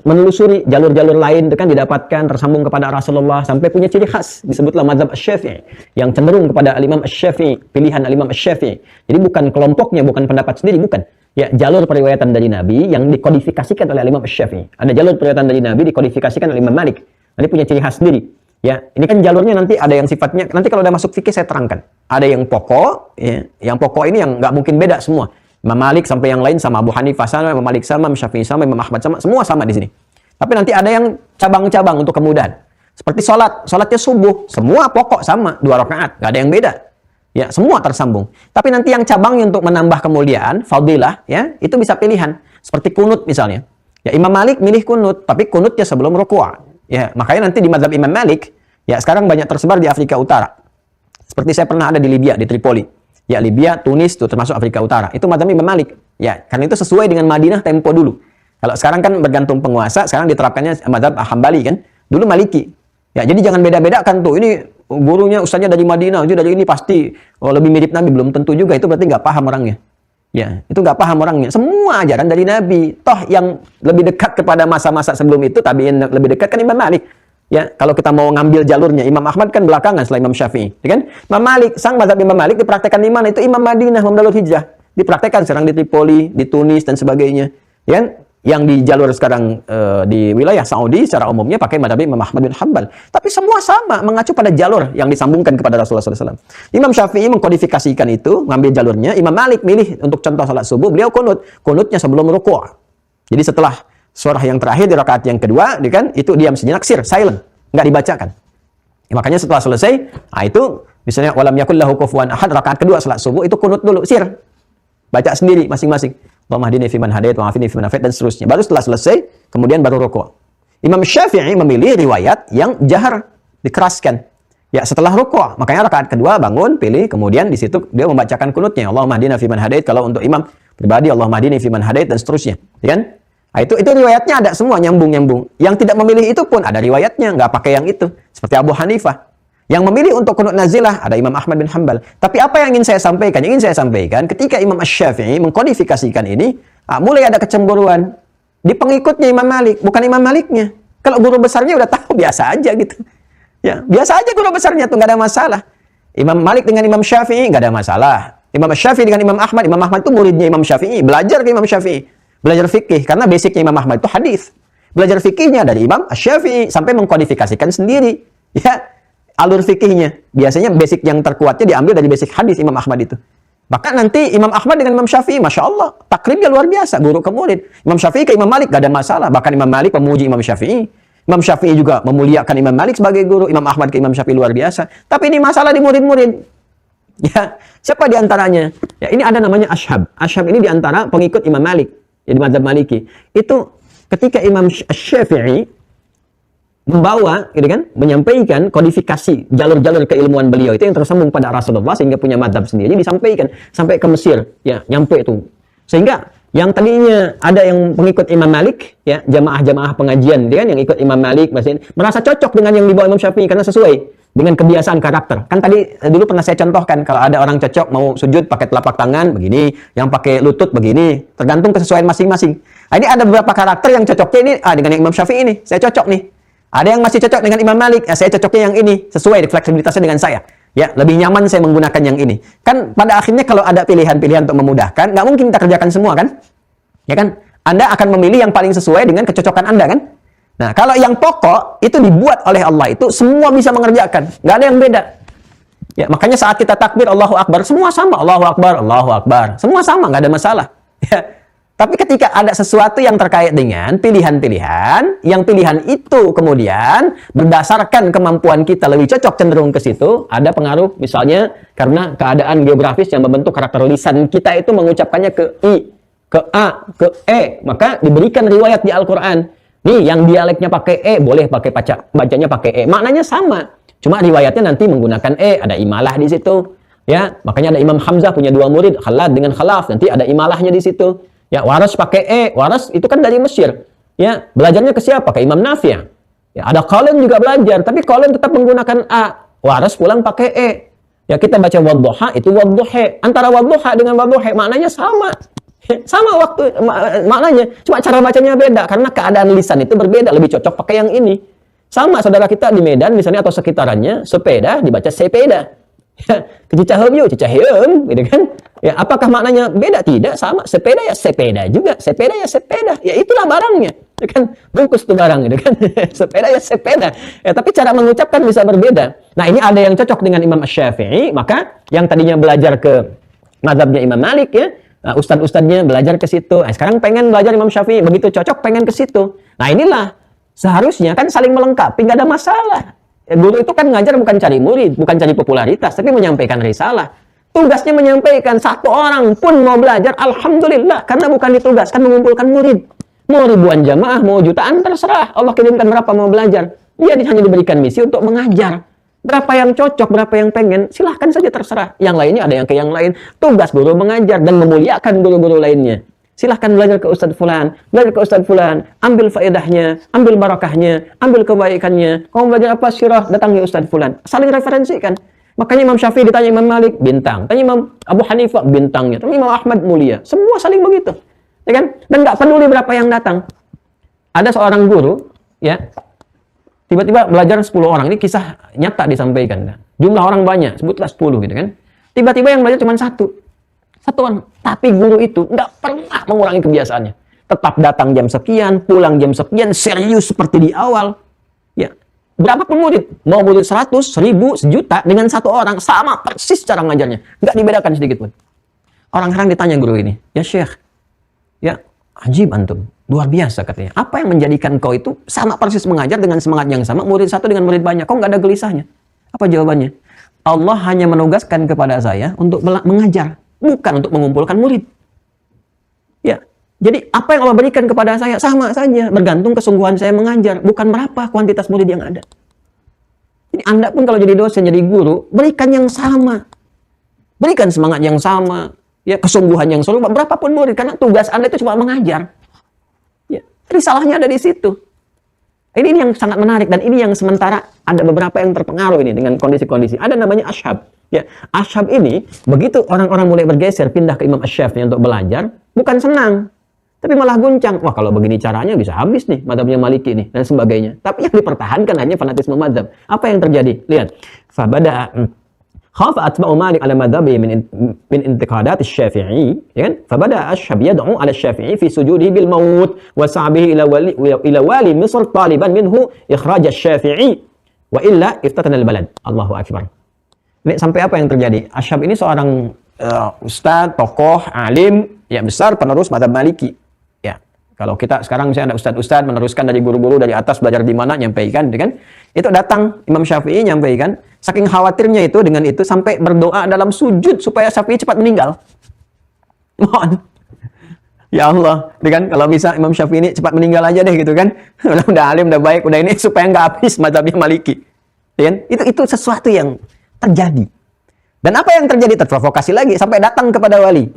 menelusuri jalur-jalur lain itu kan didapatkan tersambung kepada Rasulullah, sampai punya ciri khas, disebutlah mazhab Asy-Syafi'i yang cenderung kepada Al-Imam Asy-Syafi'i, pilihan Al-Imam Asy-Syafi'i. Jadi bukan kelompoknya, bukan pendapat sendiri, bukan. Ya, jalur periwayatan dari Nabi yang dikodifikasikan oleh Al-Imam Asy-Syafi'i. Ada jalur periwayatan dari Nabi dikodifikasikan oleh Imam Malik. Nanti punya ciri khas sendiri. Ya, ini kan jalurnya nanti ada yang sifatnya, nanti kalau udah masuk fikih saya terangkan. Ada yang pokok, ya, yang pokok ini yang nggak mungkin beda semua. Imam Malik sampai yang lain sama, Abu Hanifah sama, Imam Malik sama, Imam Syafi'i sama, Imam Ahmad sama, semua sama di sini. Tapi nanti ada yang cabang-cabang untuk kemudahan. Seperti sholatnya subuh, semua pokok sama, 2 rakaat, nggak ada yang beda. Ya, semua tersambung. Tapi nanti yang cabangnya untuk menambah kemuliaan, fadilah, ya, itu bisa pilihan. Seperti kunut misalnya. Ya, Imam Malik milih kunut, tapi kunutnya sebelum rukuk. Ya, makanya nanti di mazhab Imam Malik, ya sekarang banyak tersebar di Afrika Utara. Seperti saya pernah ada di Libya, di Tripoli. Ya, Libya, Tunis, itu termasuk Afrika Utara. Itu mazhab Imam Malik. Ya, karena itu sesuai dengan Madinah tempo dulu. Kalau sekarang kan bergantung penguasa, sekarang diterapkannya mazhab Hambali kan. Dulu Maliki. Ya, jadi jangan beda-bedakan tuh. Ini gurunya, ustaznya dari Madinah, jadi dari ini pasti lebih mirip Nabi. Belum tentu juga, itu berarti nggak paham orangnya. Ya, itu nggak paham orangnya. Semua ajaran dari Nabi. Toh yang lebih dekat kepada masa-masa sebelum itu, tabi'in lebih dekat kan Imam Malik. Ya, kalau kita mau ngambil jalurnya, Imam Ahmad kan belakangan setelah Imam Syafi'i, ya kan? Imam Malik, sang mazhab Imam Malik dipraktekkan di mana? Itu Imam Madinah, Imam Darul Hijrah. Dipraktekkan sekarang di Tripoli, di Tunis dan sebagainya. Ya kan? Yang di jalur sekarang di wilayah Saudi secara umumnya pakai mazhab Imam Ahmad bin Hanbal. Tapi semua sama, mengacu pada jalur yang disambungkan kepada Rasulullah SAW. Imam Syafi'i mengkodifikasikan itu, ngambil jalurnya. Imam Malik milih untuk contoh salat subuh, beliau kunut. Kunutnya sebelum rukuk. Jadi setelah surah yang terakhir di rakaat yang kedua, kan, itu diam sejenak, silent, nggak dibacakan. Ya, makanya setelah selesai, nah itu misalnya walam yakul lahu kufuwan ahad, rakaat kedua salat subuh itu kunut dulu, baca sendiri masing-masing. Allahumma hdini fiman hadait wa afini fiman afait dan seterusnya. Baru setelah selesai, kemudian baru rukuk. Imam Syafi'i memilih riwayat yang jahar, dikeraskan. Ya, setelah rukuk, makanya rakaat kedua bangun, pilih, kemudian di situ dia membacakan kunutnya. Allahumma hdina fiman hadait, kalau untuk imam pribadi Allahumma hdini fiman hadait dan seterusnya, ya kan? Nah, itu riwayatnya ada semua nyambung-nyambung. Yang tidak memilih itu pun ada riwayatnya, nggak pakai yang itu. Seperti Abu Hanifah. Yang memilih untuk kunut nazilah ada Imam Ahmad bin Hanbal. Tapi apa yang ingin saya sampaikan? Yang ingin saya sampaikan, ketika Imam Asy-Syafi'i mengkodifikasikan ini, mulai ada kecemburuan di pengikutnya Imam Malik, bukan Imam Maliknya. Kalau guru besarnya udah tahu, biasa aja gitu. Ya, biasa aja guru besarnya tuh, nggak ada masalah. Imam Malik dengan Imam Syafi'i nggak ada masalah. Imam Syafi'i dengan Imam Ahmad itu muridnya Imam Syafi'i, belajar ke Imam Syafi'i. Belajar fikih, karena basicnya Imam Ahmad itu hadis. Belajar fikihnya dari Imam Asy-Syafi'i sampai mengkodifikasikan sendiri. Ya, alur fikihnya. Biasanya basic yang terkuatnya diambil dari basic hadis Imam Ahmad itu. Maka nanti Imam Ahmad dengan Imam Syafi'i, Masya Allah, takribnya luar biasa, guru ke murid. Imam Syafi'i ke Imam Malik, gak ada masalah. Bahkan Imam Malik memuji Imam Syafi'i. Imam Syafi'i juga memuliakan Imam Malik sebagai guru. Imam Ahmad ke Imam Syafi'i luar biasa. Tapi ini masalah di murid-murid. Ya, siapa di antaranya? Ya, ini ada namanya Ashab. Ashab ini di antara pengikut Imam Malik. Jadi mazhab Maliki. Itu ketika Imam Syafi'i membawa, gitu kan, menyampaikan kodifikasi jalur-jalur keilmuan beliau itu yang tersambung pada Rasulullah sehingga punya mazhab sendiri, disampaikan sampai ke Mesir, ya, nyampe itu. Sehingga yang tadinya ada yang pengikut Imam Malik, ya, jamaah-jamaah pengajian, dia kan yang ikut Imam Malik, merasa cocok dengan yang dibawa Imam Syafi'i karena sesuai dengan kebiasaan karakter. Kan tadi dulu pernah saya contohkan, kalau ada orang cocok mau sujud pakai telapak tangan begini, yang pakai lutut begini, tergantung kesesuaian masing-masing. Nah, ini ada beberapa karakter yang cocoknya ini dengan yang Imam Syafi'i ini, saya cocok nih. Ada yang masih cocok dengan Imam Malik, saya cocoknya yang ini, sesuai fleksibilitasnya dengan saya. Ya, lebih nyaman saya menggunakan yang ini. Kan pada akhirnya kalau ada pilihan-pilihan untuk memudahkan, nggak mungkin kita kerjakan semua kan? Ya kan? Anda akan memilih yang paling sesuai dengan kecocokan Anda kan? Nah, kalau yang pokok itu dibuat oleh Allah itu semua bisa mengerjakan, nggak ada yang beda. Ya, makanya saat kita takbir Allahu Akbar, semua sama, Allahu Akbar, Allahu Akbar. Semua sama, nggak ada masalah. Ya. Tapi ketika ada sesuatu yang terkait dengan pilihan-pilihan, yang pilihan itu kemudian berdasarkan kemampuan kita lebih cocok cenderung ke situ, ada pengaruh misalnya karena keadaan geografis yang membentuk karakter lisan kita itu mengucapkannya ke I, ke A, ke E, maka diberikan riwayat di Al-Quran. Nih, yang dialeknya pakai E, boleh pakai bacanya pakai E. Maknanya sama. Cuma riwayatnya nanti menggunakan E, ada imalah di situ. Ya, makanya ada Imam Hamzah punya 2 murid, Khalad dengan Khalaf, nanti ada imalahnya di situ. Ya, Waras pakai E. Waras itu kan dari Mesir. Ya, belajarnya ke siapa? Ke Imam Nafi'. Ya, ada Qalun juga belajar, tapi Qalun tetap menggunakan A. Waras pulang pakai E. Ya, kita baca wadduha itu wadduhe. Antara wadduha dengan wadduhe maknanya sama. Sama waktu maknanya, cuma cara bacanya beda karena keadaan lisan itu berbeda, lebih cocok pakai yang ini. Sama saudara kita di Medan misalnya atau sekitarannya, sepeda dibaca sepeda. Ya, cicaheum yuk, cicaheum, gitu kan? Ya, apakah maknanya beda? Tidak, sama. Sepeda ya sepeda juga, sepeda ya sepeda. Ya itulah barangnya, ya kan? Bungkus tuh barang, gitu kan? Sepeda ya sepeda. Ya, tapi cara mengucapkan bisa berbeda. Nah, ini ada yang cocok dengan Imam Asy-Syafi'i, maka yang tadinya belajar ke mazhabnya Imam Malik ya, nah, ustadz-ustadznya belajar ke situ. Nah, sekarang pengen belajar Imam Syafi'i, begitu cocok pengen ke situ. Nah, inilah seharusnya kan saling melengkapi, nggak ada masalah. Ya, guru itu kan ngajar bukan cari murid, bukan cari popularitas, tapi menyampaikan risalah. Tugasnya menyampaikan, satu orang pun mau belajar, alhamdulillah, karena bukan ditugaskan mengumpulkan murid. Mau ribuan jamaah, mau jutaan, terserah. Allah kirimkan berapa mau belajar. Dia hanya diberikan misi untuk mengajar. Berapa yang cocok, berapa yang pengen, silahkan saja terserah. Yang lainnya ada yang ke yang lain. Tugas guru mengajar dan memuliakan guru-guru lainnya. Silahkan belajar ke Ustadz Fulan, belajar ke Ustadz Fulan, ambil faedahnya, ambil barakahnya, ambil kebaikannya. Kamu belajar apa sirah, datangi Ustadz Fulan. Saling referensikan. Makanya Imam Syafi'i ditanya Imam Malik, bintang. Tanya Imam Abu Hanifah, bintangnya. Tapi Imam Ahmad mulia. Semua saling begitu. Ya kan? Dan nggak peduli berapa yang datang. Ada seorang guru, ya, tiba-tiba belajar 10 orang. Ini kisah nyata disampaikan. Jumlah orang banyak, sebutlah 10 gitu kan. Tiba-tiba yang belajar cuma satu orang. Tapi guru itu nggak pernah mengurangi kebiasaannya. Tetap datang jam sekian, pulang jam sekian, serius seperti di awal. Ya, berapapun murid, mau murid 100, 1000, sejuta, dengan satu orang, sama persis cara ngajarnya. Nggak dibedakan sedikit pun. Orang-orang ditanya guru ini, ya Syekh, ya ajib antum, luar biasa katanya. Apa yang menjadikan kau itu sama persis mengajar dengan semangat yang sama, murid satu dengan murid banyak, kau nggak ada gelisahnya? Apa jawabannya? Allah hanya menugaskan kepada saya untuk mengajar, bukan untuk mengumpulkan murid. Ya, jadi apa yang Allah berikan kepada saya sama saja, bergantung kesungguhan saya mengajar, bukan berapa kuantitas murid yang ada. Jadi Anda pun kalau jadi dosen, jadi guru, berikan yang sama. Berikan semangat yang sama, ya, kesungguhan yang serupa, berapapun murid, karena tugas Anda itu cuma mengajar. Ya, risalahnya ada di situ. Ini yang sangat menarik, dan ini yang sementara ada beberapa yang terpengaruh ini dengan kondisi-kondisi. Ada namanya ashab. Ya, ashab ini, begitu orang-orang mulai bergeser, pindah ke Imam Asy-Syafi'i untuk belajar, bukan senang, tapi malah guncang. Wah, kalau begini caranya bisa habis nih, madzhabnya Maliki nih, dan sebagainya. Tapi yang dipertahankan hanya fanatisme madzhab. Apa yang terjadi? Lihat. Khafa atba'u Malik ala madhabi min intiqadat Asy-Syafi'i, ya kan? Fabada Ashhab yad'u ala Asy-Syafi'i fi sujudihi bil maut wa sa'bihi ila wali Misr taliban minhu ikhraj Asy-Syafi'i wa illa iftatana al-balad. Allahu akbar. Ini sampai apa yang terjadi? Ashhab ini seorang ustaz, tokoh, alim, ya besar, penerus madzhab Maliki. Ya. Kalau kita sekarang misalnya ada ustaz-ustaz meneruskan dari guru-guru dari atas, belajar di mana, nyampaikan, ya kan? Itu datang Imam Syafi'i nyampaikan, saking khawatirnya itu dengan itu sampai berdoa dalam sujud supaya Syafi'i cepat meninggal. Mohon. Ya Allah, kan kalau bisa Imam Syafi'i ini cepat meninggal aja deh gitu kan. Udah alim, udah baik, udah ini supaya nggak habis mazhabnya Maliki. Ya kan? Itu sesuatu yang terjadi. Dan apa yang terjadi? Terprovokasi lagi sampai datang kepada wali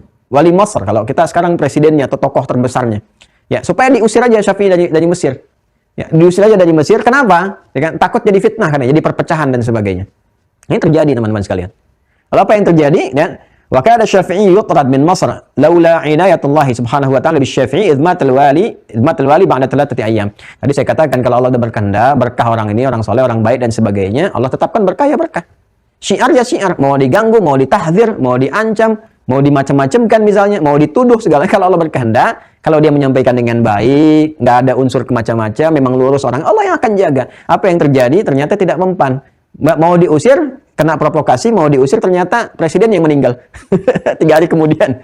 Mesir. Kalau kita sekarang presidennya atau tokoh terbesarnya. Ya, supaya diusir aja Syafi'i dari Mesir. Ya, diusir aja dari Mesir. Kenapa? Ya kan? Takut jadi fitnah kan ya, jadi perpecahan dan sebagainya. Ini terjadi teman-teman sekalian. Lalu apa yang terjadi? Ya, wa kana Syafi'i yutrad min Masr laula inayatullah subhanahu wa ta'ala bisy-Syafi'i idmatul wali ba'da 3 ayyam. Tadi saya katakan kalau Allah sudah berkehendak, berkah orang ini, orang soleh, orang baik dan sebagainya, Allah tetapkan berkah ya berkah. Syiar ya syiar, mau diganggu, mau ditahdzir, mau diancam, mau dimacam-macamkan misalnya, mau dituduh segala. Kalau Allah berkehendak, kalau dia menyampaikan dengan baik, nggak ada unsur kemacam-macam, memang lurus orang, Allah yang akan jaga. Apa yang terjadi ternyata tidak mempan. Mau diusir, kena provokasi, mau diusir ternyata presiden yang meninggal 3 hari kemudian.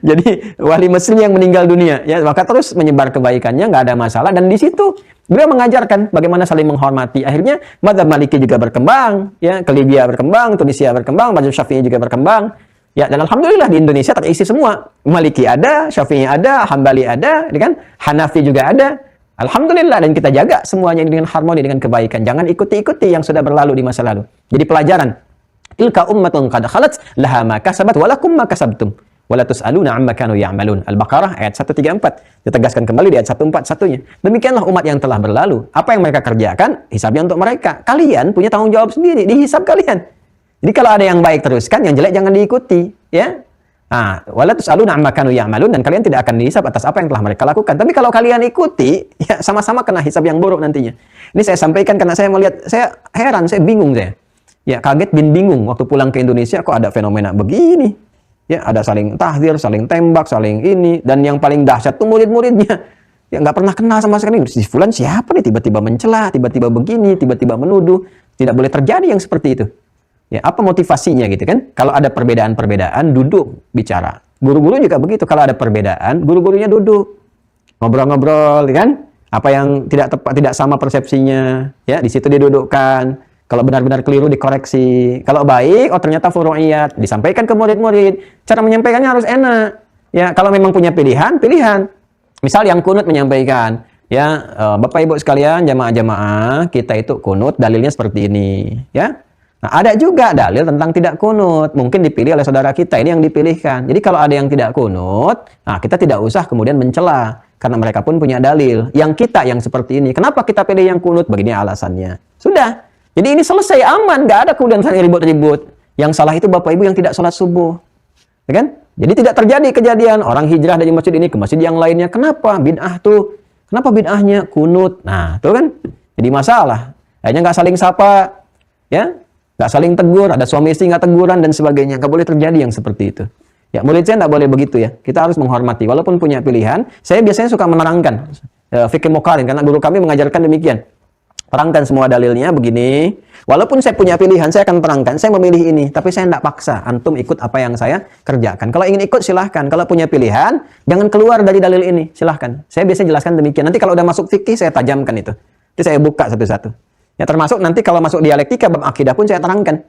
Jadi wali muslim yang meninggal dunia, ya maka terus menyebar kebaikannya, nggak ada masalah. Dan di situ beliau mengajarkan bagaimana saling menghormati. Akhirnya mazhab Maliki juga berkembang, ya ke Libya berkembang, Tunisia berkembang, mazhab Syafi'i juga berkembang. Ya, dan alhamdulillah di Indonesia terisi semua. Maliki ada, Syafi'i ada, Hambali ada, kan? Hanafi juga ada. Alhamdulillah, dan kita jaga semuanya dengan harmoni, dengan kebaikan. Jangan ikuti-ikuti yang sudah berlalu di masa lalu. Jadi pelajaran. Tilka ummatun qad khalat laha ma kasabat wa lakum ma kasabtum wa la tus'aluna amma kanu ya'malun. Al-Baqarah ayat 134. Ditegaskan kembali di ayat 141-nya. Demikianlah umat yang telah berlalu. Apa yang mereka kerjakan, hisabnya untuk mereka. Kalian punya tanggung jawab sendiri, dihisab kalian. Jadi kalau ada yang baik teruskan, yang jelek jangan diikuti, ya. Nah, wala tus'aluna amma kanu ya'malun, dan kalian tidak akan dihisab atas apa yang telah mereka lakukan. Tapi kalau kalian ikuti, ya sama-sama kena hisab yang buruk nantinya. Ini saya sampaikan karena saya melihat, saya heran, saya bingung saya. Ya, kaget bin bingung waktu pulang ke Indonesia kok ada fenomena begini. Ya, ada saling tahdzir, saling tembak, saling ini, dan yang paling dahsyat tuh murid-muridnya. Ya, nggak pernah kenal sama sekali. Si fulan siapa nih, tiba-tiba mencela, tiba-tiba begini, tiba-tiba menuduh. Tidak boleh terjadi yang seperti itu. Ya, apa motivasinya gitu kan? Kalau ada perbedaan-perbedaan, duduk bicara. Guru-guru juga begitu. Kalau ada perbedaan, guru-gurunya duduk, ngobrol-ngobrol, kan? Apa yang tidak tepat, tidak sama persepsinya, ya di situ didudukkan. Kalau benar-benar keliru dikoreksi. Kalau baik, oh ternyata furu'iyat, disampaikan ke murid-murid. Cara menyampaikannya harus enak. Ya, kalau memang punya pilihan, pilihan. Misal yang kunut menyampaikan, ya Bapak Ibu sekalian, jamaah-jamaah, kita itu kunut dalilnya seperti ini, ya. Nah, ada juga dalil tentang tidak kunut. Mungkin dipilih oleh saudara kita, ini yang dipilihkan. Jadi kalau ada yang tidak kunut, nah kita tidak usah kemudian mencela. Karena mereka pun punya dalil. Yang kita yang seperti ini. Kenapa kita pilih yang kunut? Begini alasannya. Sudah. Jadi ini selesai, aman. Nggak ada kemudian saling ribut-ribut. Yang salah itu Bapak Ibu yang tidak sholat subuh. Ya kan? Jadi tidak terjadi kejadian. Orang hijrah dari masjid ini ke masjid yang lainnya. Kenapa? Bid'ah tuh. Kenapa bid'ahnya? Kunut. Nah, itu kan. Jadi masalah. Akhirnya nggak saling sapa. Ya. Nggak saling tegur, ada suami istri nggak teguran dan sebagainya. Nggak boleh terjadi yang seperti itu. Ya, murid saya nggak boleh begitu ya. Kita harus menghormati. Walaupun punya pilihan, saya biasanya suka menerangkan fikih muqarin karena guru kami mengajarkan demikian. Terangkan semua dalilnya begini. Walaupun saya punya pilihan, saya akan terangkan. Saya memilih ini, tapi saya nggak paksa. Antum ikut apa yang saya kerjakan. Kalau ingin ikut silahkan. Kalau punya pilihan, jangan keluar dari dalil ini. Silahkan. Saya biasanya jelaskan demikian. Nanti kalau udah masuk fikih, saya tajamkan itu. Nanti saya buka satu-satu. Ya, termasuk nanti kalau masuk dialektika bab akidah pun saya terangkan.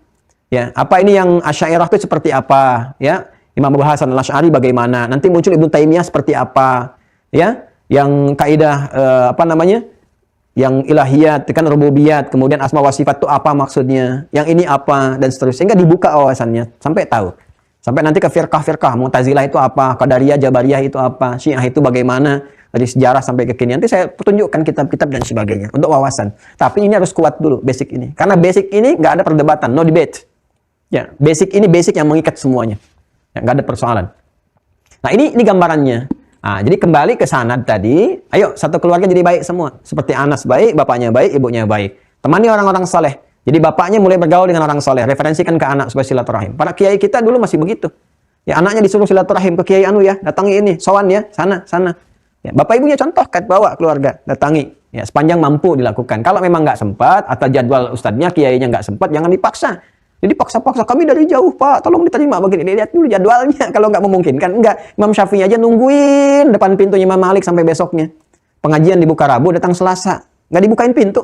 Ya, apa ini yang Asy'ariyah itu seperti apa? Ya, Imam Abu Hasan Al-Asy'ari bagaimana? Nanti muncul Ibnu Taimiyah seperti apa? Ya, yang kaidah apa namanya? Yang ilahiyat, kan rububiyat, kemudian asma wa sifat itu apa maksudnya? Yang ini apa dan seterusnya. Sehingga dibuka wawasannya sampai tahu. Sampai nanti ke firqah-firqah, Mu'tazilah itu apa? Qadariyah, Jabariyah itu apa? Syiah itu bagaimana? Dari sejarah sampai ke kini. Nanti saya tunjukkan kitab-kitab dan sebagainya untuk wawasan. Tapi ini harus kuat dulu basic ini. Karena basic ini nggak ada perdebatan, no debate. Ya, basic ini basic yang mengikat semuanya. Ya, nggak ada persoalan. Nah, ini gambarannya. Nah, jadi kembali ke sanad tadi. Ayo, satu keluarga jadi baik semua. Seperti Anas baik, bapaknya baik, ibunya baik. Temani orang-orang saleh. Jadi bapaknya mulai bergaul dengan orang saleh. Referensikan ke anak supaya silaturahim. Para kiai kita dulu masih begitu. Ya, anaknya disuruh silaturahim ke kiai anu ya, datangi ini, sowan ya, sana. Ya, bapak ibunya contohkan, bawa keluarga, datangi. Ya, sepanjang mampu dilakukan. Kalau memang nggak sempat, atau jadwal ustadznya, kiainya nggak sempat, jangan dipaksa. Jadi paksa-paksa, kami dari jauh pak, tolong diterima begini. Lihat dulu jadwalnya, kalau nggak memungkinkan. Enggak, Imam Syafi'i aja nungguin depan pintunya Imam Malik sampai besoknya. Pengajian dibuka Rabu, datang Selasa. Nggak dibukain pintu.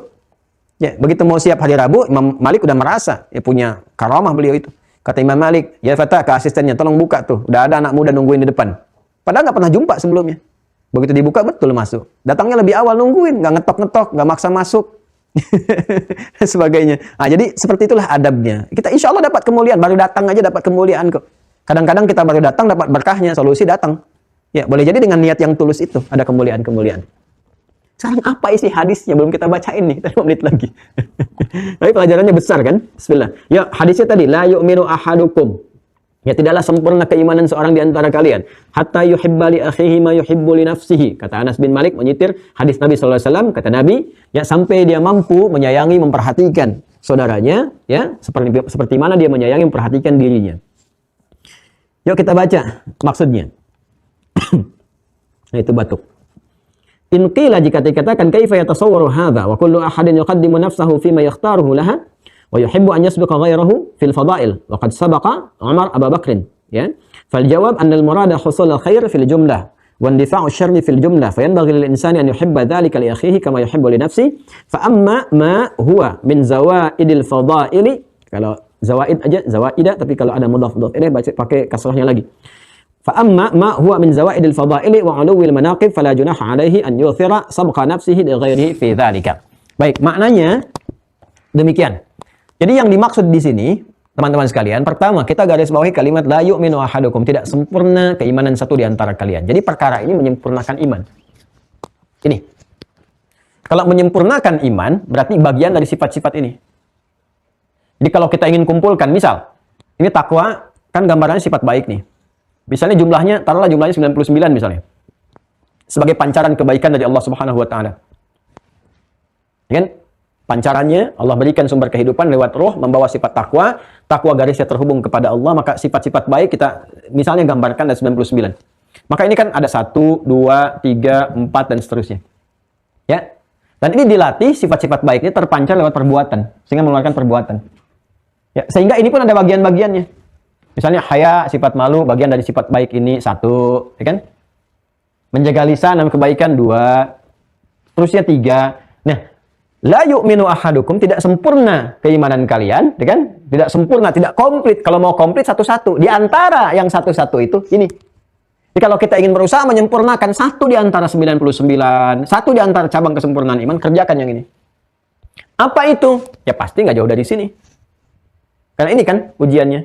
Ya, begitu mau siap hari Rabu, Imam Malik udah merasa, ya punya karamah beliau itu. Kata Imam Malik, ya Fatah ke asistennya, tolong buka tuh. Udah ada anak muda nungguin di depan. Padahal nggak pernah jumpa sebelumnya. Begitu dibuka, betul masuk. Datangnya lebih awal, nungguin. Nggak ngetok-ngetok, nggak maksa masuk. Sebagainya. Nah, jadi seperti itulah adabnya. Kita insya Allah dapat kemuliaan. Baru datang aja dapat kemuliaan kok. Kadang-kadang kita baru datang dapat berkahnya, solusi datang. Ya, boleh jadi dengan niat yang tulus itu ada kemuliaan-kemuliaan. Sekarang apa isi hadisnya? Belum kita bacain nih. Tadi 5 menit lagi. Tapi pelajarannya besar kan? Bismillah. Ya, hadisnya tadi. La yu'minu ahadukum. Ya, tidaklah sempurna keimanan seorang di antara kalian. Hatta yuhibba li akhihi ma yuhibbu li nafsihi. Kata Anas bin Malik menyitir hadis Nabi SAW. Kata Nabi, ya sampai dia mampu menyayangi, memperhatikan saudaranya, ya, seperti mana dia menyayangi, memperhatikan dirinya. Yuk kita baca maksudnya. Nah, itu batuk. In qila, jika dikatakan kaifa yatasawwaru hadza wa kullu ahadin yuqaddimu nafsahu fima yakhtaruhu laha wa yuhibbu an yasbiqa ghayrahu fil fadail wa qad sabaqa Umar Abu Bakr, ya. Fal jawab anna al murada husul al khair fil jumlah wa indifa'u syarri fil jumlah fa yanbaghi lil insani an yuhibba dhalika li akhihi kama yuhibbu li nafsihi fa amma ma huwa min zawaidil fadaili, kalau zawaid aja zawaida, tapi kalau ada mudhaf ini baca pakai kasrahnya lagi. Fa amma ma huwa min zawaidil fadaili wa uluwil manaqib fala junaha alaihi an yuthira sabqa nafsihi li ghairihi fi dzalika. Baik, maknanya demikian. Jadi yang dimaksud di sini, teman-teman sekalian, pertama kita garis bawahi kalimat la yu'minu ahadukum, tidak sempurna keimanan satu di antara kalian. Jadi perkara ini menyempurnakan iman. Ini. Kalau menyempurnakan iman berarti bagian dari sifat-sifat ini. Jadi kalau kita ingin kumpulkan, misal ini takwa kan gambarannya sifat baik nih. Misalnya jumlahnya, taruhlah jumlahnya 99 misalnya. Sebagai pancaran kebaikan dari Allah Subhanahu wa taala. Ya kan? Pancarannya Allah berikan sumber kehidupan lewat roh, membawa sifat takwa. Takwa garisnya terhubung kepada Allah, maka sifat-sifat baik kita misalnya gambarkan ada 99. Maka ini kan ada 1, 2, 3, 4 dan seterusnya. Ya. Dan ini dilatih sifat-sifat baiknya terpancar lewat perbuatan, sehingga mengeluarkan perbuatan. Ya, sehingga ini pun ada bagian-bagiannya. Misalnya haya, sifat malu, bagian dari sifat baik ini 1, ya kan? Menjaga lisan dan kebaikan 2, terusnya 3. Nah, la yu'minu ahadukum, tidak sempurna keimanan kalian, ya kan? Tidak sempurna, tidak komplit. Kalau mau komplit satu-satu, di antara yang satu-satu itu ini. Jadi kalau kita ingin berusaha menyempurnakan 1 di antara 99, 1 di antara cabang kesempurnaan iman, kerjakan yang ini. Apa itu? Ya pasti nggak jauh dari sini. Karena ini kan ujiannya.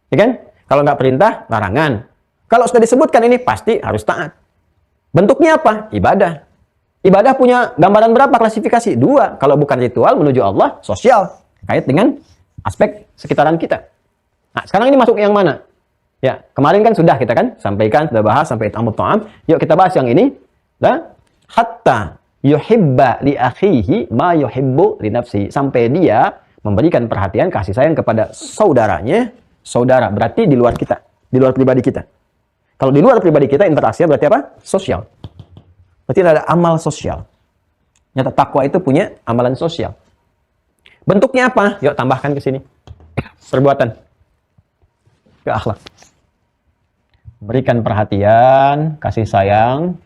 Ya kan? Kalau nggak perintah, larangan. Kalau sudah disebutkan ini, pasti harus taat. Bentuknya apa? Ibadah. Ibadah punya gambaran berapa klasifikasi? 2. Kalau bukan ritual menuju Allah, sosial. Kait dengan aspek sekitaran kita. Nah, sekarang ini masuk yang mana? Ya, kemarin kan sudah kita kan sampaikan, sudah bahas sampai ta'amut ta'am. Yuk kita bahas yang ini. Hatta yuhibba li akhihi ma yuhibbu li nafsi. Sampai dia memberikan perhatian, kasih sayang kepada saudaranya. Saudara berarti di luar kita, di luar pribadi kita. Kalau di luar pribadi kita, interaksi berarti apa? Sosial. Berarti ada amal sosial. Nyata takwa itu punya amalan sosial. Bentuknya apa? Yuk tambahkan ke sini. Perbuatan. Ke akhlak. Berikan perhatian, kasih sayang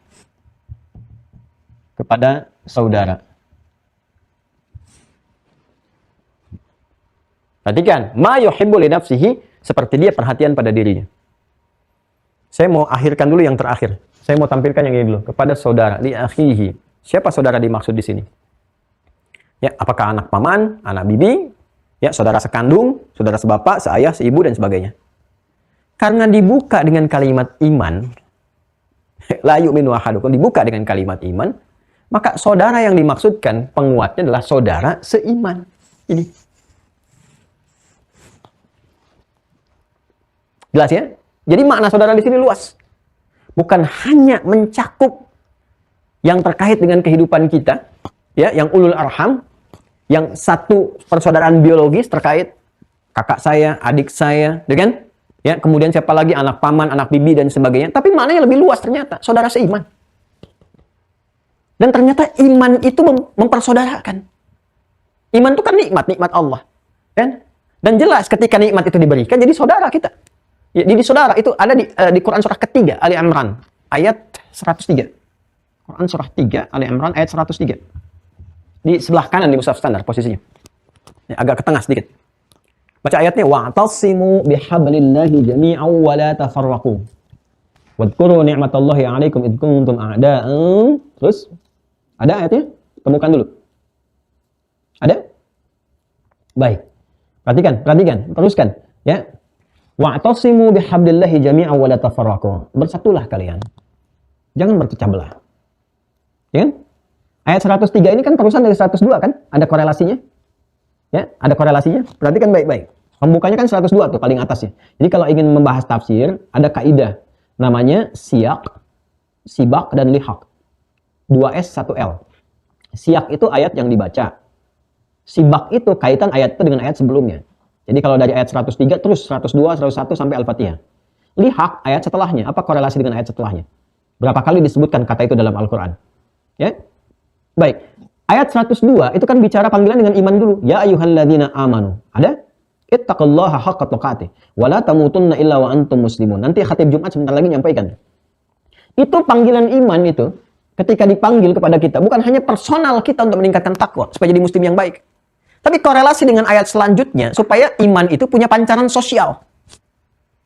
kepada saudara. Perhatikan, ma yuhibbu li nafsihi, seperti dia perhatian pada dirinya. Saya mau akhirkan dulu yang terakhir. Saya mau tampilkan yang ini dulu. Kepada saudara, li akhihi. Siapa saudara dimaksud di sini? Ya, apakah anak paman, anak bibi, ya, saudara sekandung, saudara sebapak, seayah, seibu, dan sebagainya. Karena dibuka dengan kalimat iman, la yu'minu ahadukum, dibuka dengan kalimat iman, maka saudara yang dimaksudkan penguatnya adalah saudara seiman. Ini. Jelas ya? Jadi makna saudara di sini luas. Bukan hanya mencakup yang terkait dengan kehidupan kita, ya, yang ulul arham, yang satu persaudaraan biologis terkait kakak saya, adik saya, ya kan? Ya, kemudian siapa lagi, anak paman, anak bibi dan sebagainya. Tapi maknanya lebih luas ternyata, saudara seiman. Dan ternyata iman itu mempersaudarakan. Iman itu kan nikmat Allah, kan? Dan jelas ketika nikmat itu diberikan, jadi saudara kita. Ya, jadi saudara itu ada di Quran surah ketiga Ali Imran ayat 103. Quran surah 3 Ali Imran ayat 103. Di sebelah kanan di mushaf standar posisinya. Ya, agak ke tengah sedikit. Baca ayatnya, wa'tasimu bihablillahi jami'an wa la tafarraqu. Wadhkuru ni'matallahi 'alaikum id kuntum a'da'an. Terus ada ayatnya? Temukan dulu. Ada? Baik. Perhatikan, teruskan, ya. Wa'tasimu bihablillahi jami'an wa la tafarraqu. Bersatulah kalian. Jangan berpecah belah. Ya kan? Ayat 103 ini kan terusan dari 102 kan? Ada korelasinya. Ya, ada korelasinya. Perhatikan baik-baik. Pembukanya kan 102 tuh paling atasnya. Jadi kalau ingin membahas tafsir, ada kaidah namanya siyak, sibak dan lihaq. 2S 1L. Siyak itu ayat yang dibaca. Sibak itu kaitan ayat itu dengan ayat sebelumnya. Jadi kalau dari ayat 103 terus 102, 101 sampai Al-Fatihah. Lihat ayat setelahnya, apa korelasi dengan ayat setelahnya? Berapa kali disebutkan kata itu dalam Al-Qur'an? Ya. Baik. Ayat 102 itu kan bicara panggilan dengan iman dulu. Ya ayyuhalladzina amanu. Ada? Ittaqullaha haqqa tuqatih wa la tamutunna illa wa antum muslimun. Nanti khatib Jumat sebentar lagi nyampaikan. Itu panggilan iman itu ketika dipanggil kepada kita bukan hanya personal kita untuk meningkatkan takwa supaya jadi muslim yang baik. Tapi korelasi dengan ayat selanjutnya supaya iman itu punya pancaran sosial.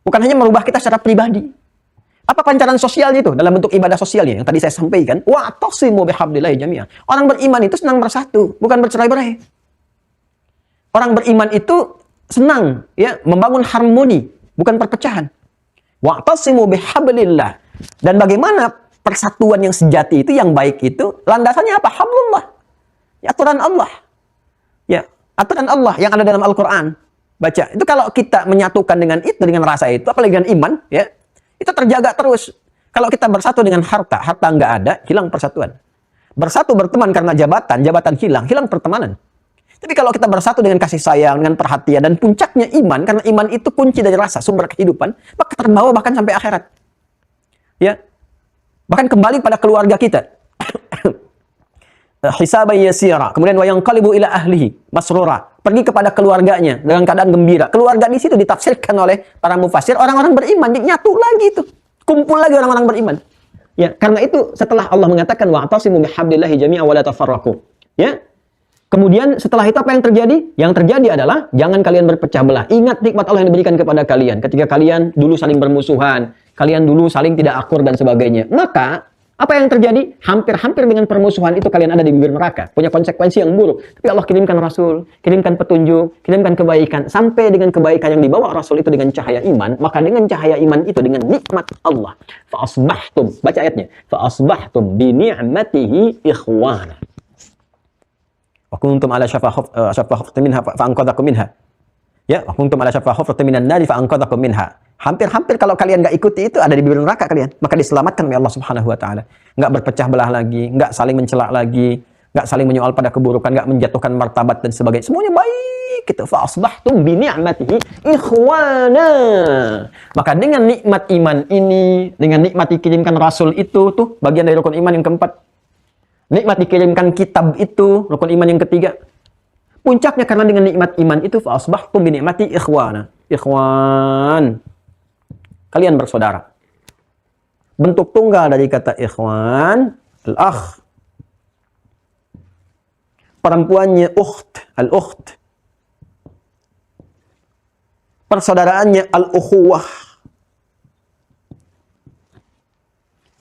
Bukan hanya merubah kita secara pribadi. Apa pancaran sosialnya itu? Dalam bentuk ibadah sosialnya yang tadi saya sampaikan. Wa'tasimu bihablillahi jami'an. Orang beriman itu senang bersatu, bukan bercerai-berai. Orang beriman itu senang ya membangun harmoni, bukan perpecahan. Wa'tasimu bihablillah. Dan bagaimana persatuan yang sejati itu, yang baik itu, landasannya apa? Hablullah. Ya, aturan Allah. Ya, aturan Allah yang ada dalam Al-Quran. Baca. Itu kalau kita menyatukan dengan itu, dengan rasa itu, apalagi dengan iman, ya, itu terjaga terus. Kalau kita bersatu dengan harta, harta nggak ada, hilang persatuan. Bersatu berteman karena jabatan, jabatan hilang, hilang pertemanan. Tapi kalau kita bersatu dengan kasih sayang, dengan perhatian, dan puncaknya iman, karena iman itu kunci dari rasa, sumber kehidupan, maka terbawa bahkan sampai akhirat. Ya, bahkan kembali pada keluarga kita. Hisaban yasira, kemudian wayang qalibu ila ahlihi masrura, pergi kepada keluarganya dengan keadaan gembira. Keluarga di situ ditafsirkan oleh para mufassir orang-orang beriman, nyatu lagi itu, kumpul lagi orang-orang beriman. Ya, karena itu setelah Allah mengatakan wa'tasimu bihablillahi jami'an wa la tafarraqu. Ya. Kemudian setelah itu apa yang terjadi? Yang terjadi adalah jangan kalian berpecah belah. Ingat nikmat Allah yang diberikan kepada kalian ketika kalian dulu saling bermusuhan, kalian dulu saling tidak akur dan sebagainya. Maka apa yang terjadi? Hampir-hampir dengan permusuhan itu kalian ada di bibir neraka. Punya konsekuensi yang buruk. Tapi Allah kirimkan Rasul, kirimkan petunjuk, kirimkan kebaikan. Sampai dengan kebaikan yang dibawa Rasul itu dengan cahaya iman. Maka dengan cahaya iman itu, dengan nikmat Allah. Fa'asbahtum. Baca ayatnya. Fa'asbahtum bini'matihi ikhwana. Wa kuntum ala syafa hufratin minha fa'anqadhakum minha. Ya, wa kuntum ala syafa hufratin minan nari fa'anqadhakum minha. Hampir-hampir kalau kalian nggak ikuti itu ada di bibir neraka kalian, maka diselamatkan oleh Allah Subhanahu wa taala. Nggak berpecah belah lagi, nggak saling mencela lagi, nggak saling menyoal pada keburukan, nggak menjatuhkan martabat dan sebagainya. Semuanya baik gitu. Fa asbahtum bi ni'matihi ikhwana. Maka dengan nikmat iman ini, dengan nikmat dikirimkan Rasul itu tuh bagian dari rukun iman yang keempat. Nikmat dikirimkan kitab itu rukun iman yang ketiga. Puncaknya karena dengan nikmat iman itu fa asbahtum bi ni'mati ikhwana. Ikhwan. Kalian bersaudara. Bentuk tunggal dari kata ikhwan, al-akh. Perempuannya ukht, al-ukht. Persaudaraannya al-ukhuwah.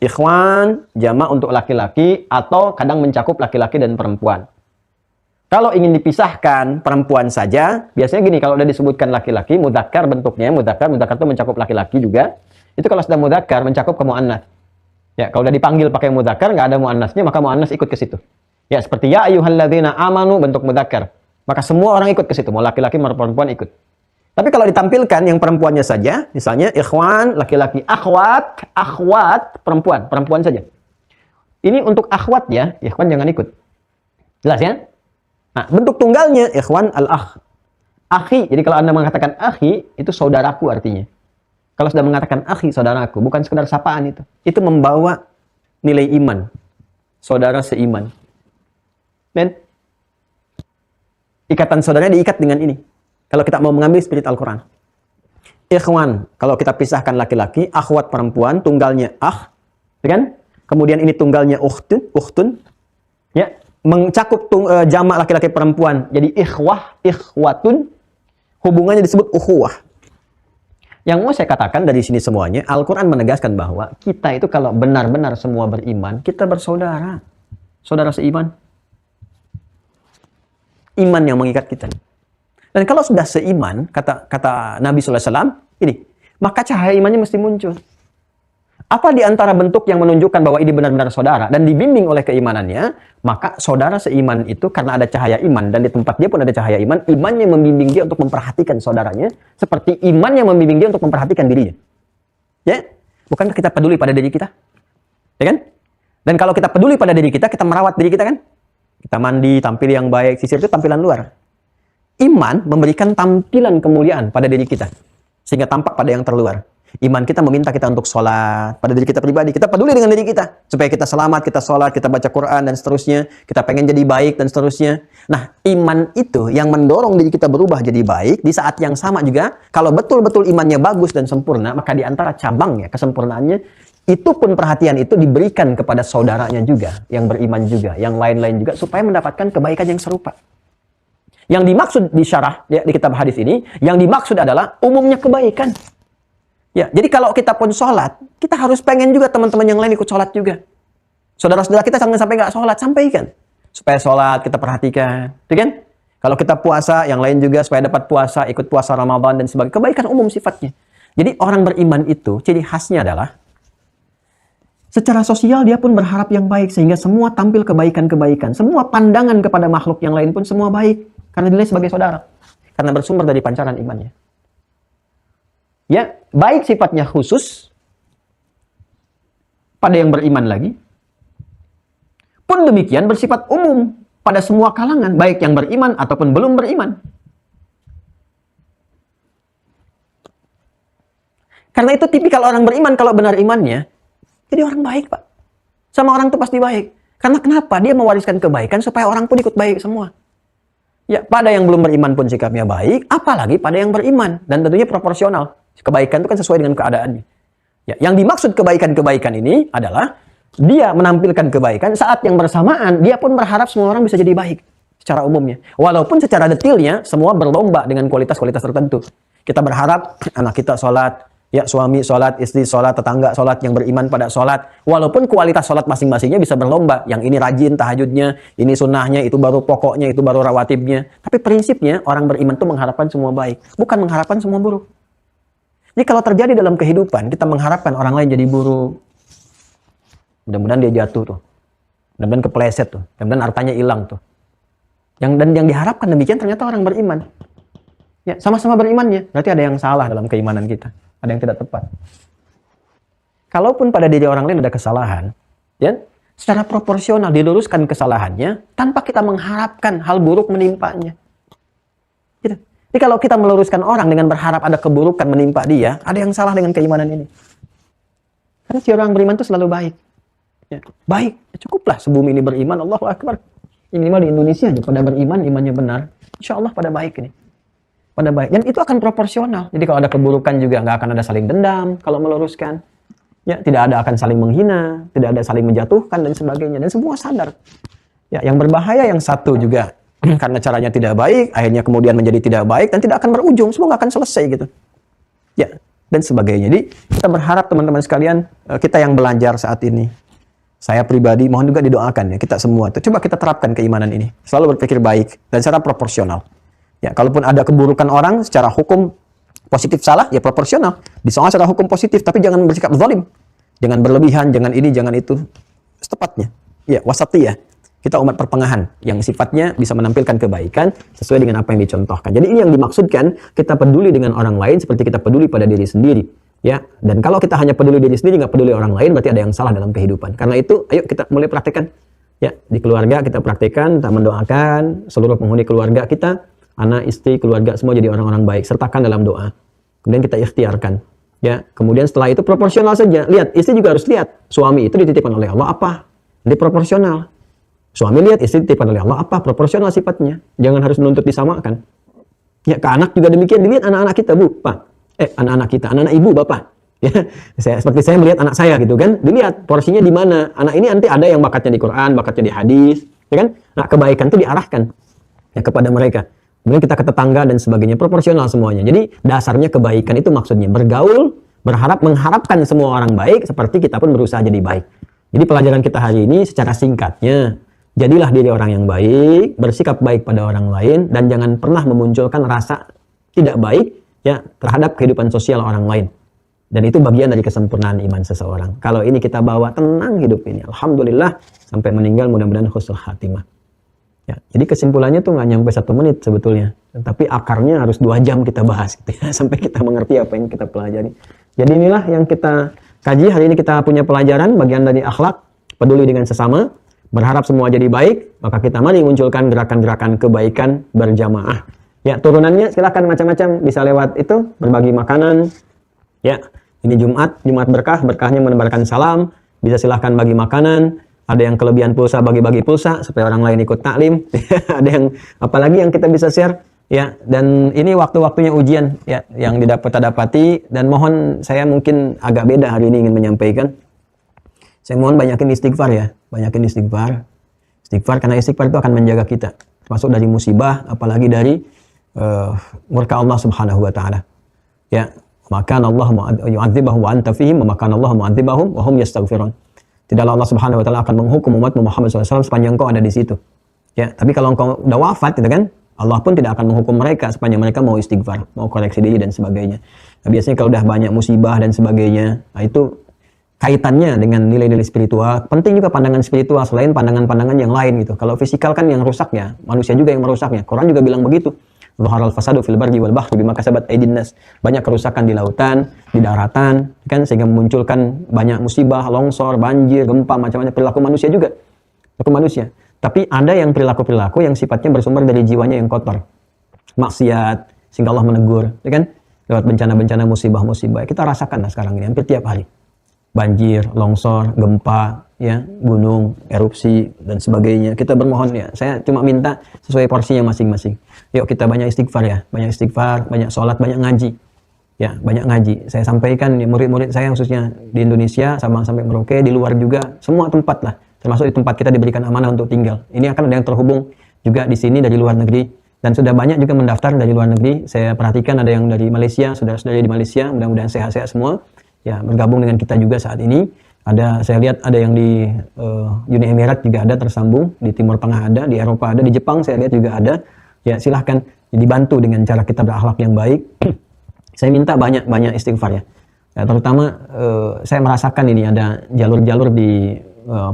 Ikhwan jamak untuk laki-laki atau kadang mencakup laki-laki dan perempuan. Kalau ingin dipisahkan perempuan saja, biasanya gini, kalau udah disebutkan laki-laki, mudzakkar bentuknya, mudzakkar itu mencakup laki-laki juga. Itu kalau sudah mudzakkar mencakup ke muannas. Ya, kalau udah dipanggil pakai mudzakkar nggak ada muannasnya, maka muannas ikut ke situ. Ya, seperti ya ayyuhalladzina amanu bentuk mudzakkar. Maka semua orang ikut ke situ, mau laki-laki mau perempuan ikut. Tapi kalau ditampilkan yang perempuannya saja, misalnya ikhwan laki-laki, akhwat perempuan saja. Ini untuk akhwat ya, ikhwan jangan ikut. Jelas ya? Nah, bentuk tunggalnya ikhwan al-akh. Akhi, jadi kalau Anda mengatakan akhi, itu saudaraku artinya. Kalau sudah mengatakan akhi, saudaraku, bukan sekedar sapaan itu. Itu membawa nilai iman. Saudara seiman. Men? Ikatan saudaranya diikat dengan ini. Kalau kita mau mengambil spirit Al-Quran. Ikhwan, kalau kita pisahkan laki-laki, akhwat perempuan, tunggalnya akh. Ya kan? Kemudian ini tunggalnya ukhtun. Ya. Mencakup jamak laki-laki perempuan jadi ikhwatun, hubungannya disebut ukhuwah. Yang mau saya katakan dari sini semuanya, Al-Quran menegaskan bahwa kita itu kalau benar-benar semua beriman, kita bersaudara, saudara seiman. Iman yang mengikat kita. Dan kalau sudah seiman, kata Nabi SAW, ini, maka cahaya imannya mesti muncul. Apa di antara bentuk yang menunjukkan bahwa ini benar-benar saudara dan dibimbing oleh keimanannya, maka saudara seiman itu karena ada cahaya iman dan di tempat dia pun ada cahaya iman, imannya membimbing dia untuk memperhatikan saudaranya seperti imannya membimbing dia untuk memperhatikan dirinya. Ya? Bukankah kita peduli pada diri kita? Ya kan? Dan kalau kita peduli pada diri kita merawat diri kita kan? Kita Kita mandi, tampil yang baik. Sisir itu tampilan luar. Iman memberikan tampilan kemuliaan pada diri kita. Sehingga tampak pada yang terluar. Iman kita meminta kita untuk sholat pada diri kita pribadi. Kita peduli dengan diri kita. Supaya kita selamat, kita sholat, kita baca Quran, dan seterusnya. Kita pengen jadi baik, dan seterusnya. Nah, iman itu yang mendorong diri kita berubah jadi baik. Di saat yang sama juga, kalau betul-betul imannya bagus dan sempurna, maka di antara cabangnya, kesempurnaannya, itu pun perhatian itu diberikan kepada saudaranya juga, yang beriman juga, yang lain-lain juga, supaya mendapatkan kebaikan yang serupa. Yang dimaksud di syarah, ya, di kitab hadis ini, yang dimaksud adalah umumnya kebaikan. Ya, jadi kalau kita pun sholat, kita harus pengen juga teman-teman yang lain ikut sholat juga. Saudara-saudara kita jangan sampai nggak sholat, sampaikan. Supaya sholat kita perhatikan, gitu kan? Kalau kita puasa, yang lain juga supaya dapat puasa, ikut puasa Ramadan dan sebagainya. Kebaikan umum sifatnya. Jadi orang beriman itu, ciri khasnya adalah secara sosial dia pun berharap yang baik, sehingga semua tampil kebaikan-kebaikan. Semua pandangan kepada makhluk yang lain pun semua baik. Karena dinilai sebagai saudara. Karena bersumber dari pancaran imannya. Ya, baik sifatnya khusus pada yang beriman lagi. Pun demikian bersifat umum pada semua kalangan, baik yang beriman ataupun belum beriman. Karena itu tipikal orang beriman kalau benar imannya, jadi orang baik, Pak. Sama orang itu pasti baik. Karena kenapa? Dia mewariskan kebaikan supaya orang pun ikut baik semua. Ya, pada yang belum beriman pun sikapnya baik, apalagi pada yang beriman. Dan tentunya proporsional. Kebaikan itu kan sesuai dengan keadaannya. Ya, yang dimaksud kebaikan-kebaikan ini adalah dia menampilkan kebaikan saat yang bersamaan dia pun berharap semua orang bisa jadi baik secara umumnya. Walaupun secara detailnya semua berlomba dengan kualitas-kualitas tertentu. Kita berharap anak kita sholat, ya suami sholat, istri sholat, tetangga sholat, yang beriman pada sholat. Walaupun kualitas sholat masing-masingnya bisa berlomba. Yang ini rajin tahajudnya, ini sunnahnya, itu baru pokoknya, itu baru rawatibnya. Tapi prinsipnya orang beriman itu mengharapkan semua baik. Bukan mengharapkan semua buruk. Jadi kalau terjadi dalam kehidupan, kita mengharapkan orang lain jadi buruk. Mudah-mudahan dia jatuh tuh. Mudah-mudahan kepleset tuh. Mudah-mudahan hartanya hilang tuh. Dan yang diharapkan demikian ternyata orang beriman. Ya, sama-sama berimannya. Berarti ada yang salah dalam keimanan kita. Ada yang tidak tepat. Kalaupun pada diri orang lain ada kesalahan, ya, secara proporsional diluruskan kesalahannya tanpa kita mengharapkan hal buruk menimpanya. Gitu. Jadi kalau kita meluruskan orang dengan berharap ada keburukan menimpa dia, ada yang salah dengan keimanan ini. Karena si orang beriman itu selalu baik. Ya, baik, ya, cukuplah sebumi ini beriman, Allahu Akbar. Minimal di Indonesia aja pada beriman, imannya benar. Insya Allah pada baik ini. Pada baik. Dan itu akan proporsional. Jadi kalau ada keburukan juga nggak akan ada saling dendam kalau meluruskan. Ya, tidak ada akan saling menghina, tidak ada saling menjatuhkan dan sebagainya. Dan semua sadar. Ya, yang berbahaya yang satu juga karena caranya tidak baik, akhirnya kemudian menjadi tidak baik dan tidak akan berujung, semua nggak akan selesai gitu. Ya, dan sebagainya. Jadi kita berharap teman-teman sekalian, kita yang belajar saat ini, saya pribadi mohon juga didoakan ya kita semua. Coba kita terapkan keimanan ini, selalu berpikir baik dan secara proporsional. Ya, kalaupun ada keburukan orang secara hukum positif salah, ya proporsional. Disoal secara hukum positif, tapi jangan bersikap zalim. Jangan berlebihan, jangan ini, jangan itu. Setepatnya. Ya, wasatiyah. Kita umat pertengahan yang sifatnya bisa menampilkan kebaikan sesuai dengan apa yang dicontohkan. Jadi ini yang dimaksudkan, kita peduli dengan orang lain seperti kita peduli pada diri sendiri. Ya, dan kalau kita hanya peduli diri sendiri, nggak peduli orang lain, berarti ada yang salah dalam kehidupan. Karena itu, ayo kita mulai praktekkan. Ya, di keluarga kita praktekkan, kita mendoakan seluruh penghuni keluarga kita, anak, istri, keluarga, semua jadi orang-orang baik. Sertakan dalam doa. Kemudian kita ikhtiarkan. Ya, kemudian setelah itu proporsional saja. Lihat, istri juga harus lihat. Suami itu dititipkan oleh Allah apa? Jadi proporsional. Suami lihat, istri dititipkan oleh Allah apa? Proporsional sifatnya. Jangan harus menuntut disamakan. Ya, ke anak juga demikian. Dilihat anak-anak kita, Bu, Pak. Anak-anak kita, anak-anak ibu, Bapak. Ya, seperti saya melihat anak saya gitu kan. Dilihat porsinya di mana. Anak ini nanti ada yang bakatnya di Quran, bakatnya di hadis, ya kan? Nah, kebaikan itu diarahkan ya kepada mereka. Kemudian kita ke tetangga dan sebagainya, proporsional semuanya. Jadi dasarnya kebaikan itu maksudnya bergaul, mengharapkan semua orang baik, seperti kita pun berusaha jadi baik. Jadi pelajaran kita hari ini secara singkatnya, jadilah diri orang yang baik, bersikap baik pada orang lain, dan jangan pernah memunculkan rasa tidak baik ya terhadap kehidupan sosial orang lain. Dan itu bagian dari kesempurnaan iman seseorang. Kalau ini kita bawa tenang hidup ini, alhamdulillah sampai meninggal mudah-mudahan husnul khatimah. Ya, jadi kesimpulannya tuh nggak nyampe 1 menit sebetulnya, tapi akarnya harus 2 jam kita bahas gitu ya, sampai kita mengerti apa yang kita pelajari. Jadi inilah yang kita kaji hari ini. Kita punya pelajaran bagian dari akhlak, peduli dengan sesama, berharap semua jadi baik, maka kita mari munculkan gerakan-gerakan kebaikan berjamaah. Ya, turunannya silakan macam-macam, bisa lewat itu berbagi makanan. Ya, ini Jumat berkah, berkahnya menebarkan salam, bisa silahkan bagi makanan. Ada yang kelebihan pulsa, bagi-bagi pulsa supaya orang lain ikut taklim. Ada yang apalagi yang kita bisa share. Ya, dan ini waktu-waktunya ujian ya yang didapati, dan mohon saya mungkin agak beda hari ini ingin menyampaikan. Saya mohon banyakin istighfar ya, banyakin istighfar. Istighfar karena istighfar itu akan menjaga kita, termasuk dari musibah, apalagi dari murka Allah Subhanahu wa taala. Ya, maka Allah yu'adzibahum wa anta fihim, maka Allah mu'adzibahum wa hum yastaghfirun. Tidaklah Allah Subhanahu wa taala akan menghukum umat Muhammad SAW sepanjang kau ada di situ. Ya, tapi kalau engkau udah wafat gitu kan, Allah pun tidak akan menghukum mereka sepanjang mereka mau istighfar, mau koreksi diri dan sebagainya. Nah, biasanya kalau udah banyak musibah dan sebagainya, nah itu kaitannya dengan nilai-nilai spiritual. Penting juga pandangan spiritual selain pandangan-pandangan yang lain gitu. Kalau fisikal kan yang rusak ya, manusia juga yang merusaknya. Quran juga bilang begitu. Dhaharal fasadu fil barri wal bahri bima kasabat aydin nas. Banyak kerusakan di lautan, di daratan, kan, sehingga memunculkan banyak musibah, longsor, banjir, gempa, macam-macam perilaku manusia juga. Perilaku manusia. Tapi ada yang perilaku-perilaku yang sifatnya bersumber dari jiwanya yang kotor. Maksiat, sehingga Allah menegur, ya kan? Lewat bencana-bencana, musibah-musibah. Kita rasakan lah sekarang ini hampir tiap hari. Banjir, longsor, gempa, ya, gunung, erupsi dan sebagainya. Kita bermohon ya. Saya cuma minta sesuai porsinya masing-masing. Yuk kita banyak istighfar ya, banyak istighfar, banyak sholat, banyak ngaji. Ya, banyak ngaji. Saya sampaikan ya, murid-murid saya khususnya di Indonesia sama sampai Merauke, di luar juga, semua tempat lah. Termasuk di tempat kita diberikan amanah untuk tinggal. Ini akan ada yang terhubung juga di sini dari luar negeri, dan sudah banyak juga mendaftar dari luar negeri. Saya perhatikan ada yang dari Malaysia, saudara-saudara di Malaysia, mudah-mudahan sehat-sehat semua. Ya, bergabung dengan kita juga saat ini. Saya lihat ada yang di Uni Emirat juga ada tersambung, di Timur Tengah ada, di Eropa ada, di Jepang saya lihat juga ada. Ya, silahkan dibantu dengan cara kita berakhlak yang baik. Saya minta banyak istighfar ya. Terutama saya merasakan ini ada jalur-jalur di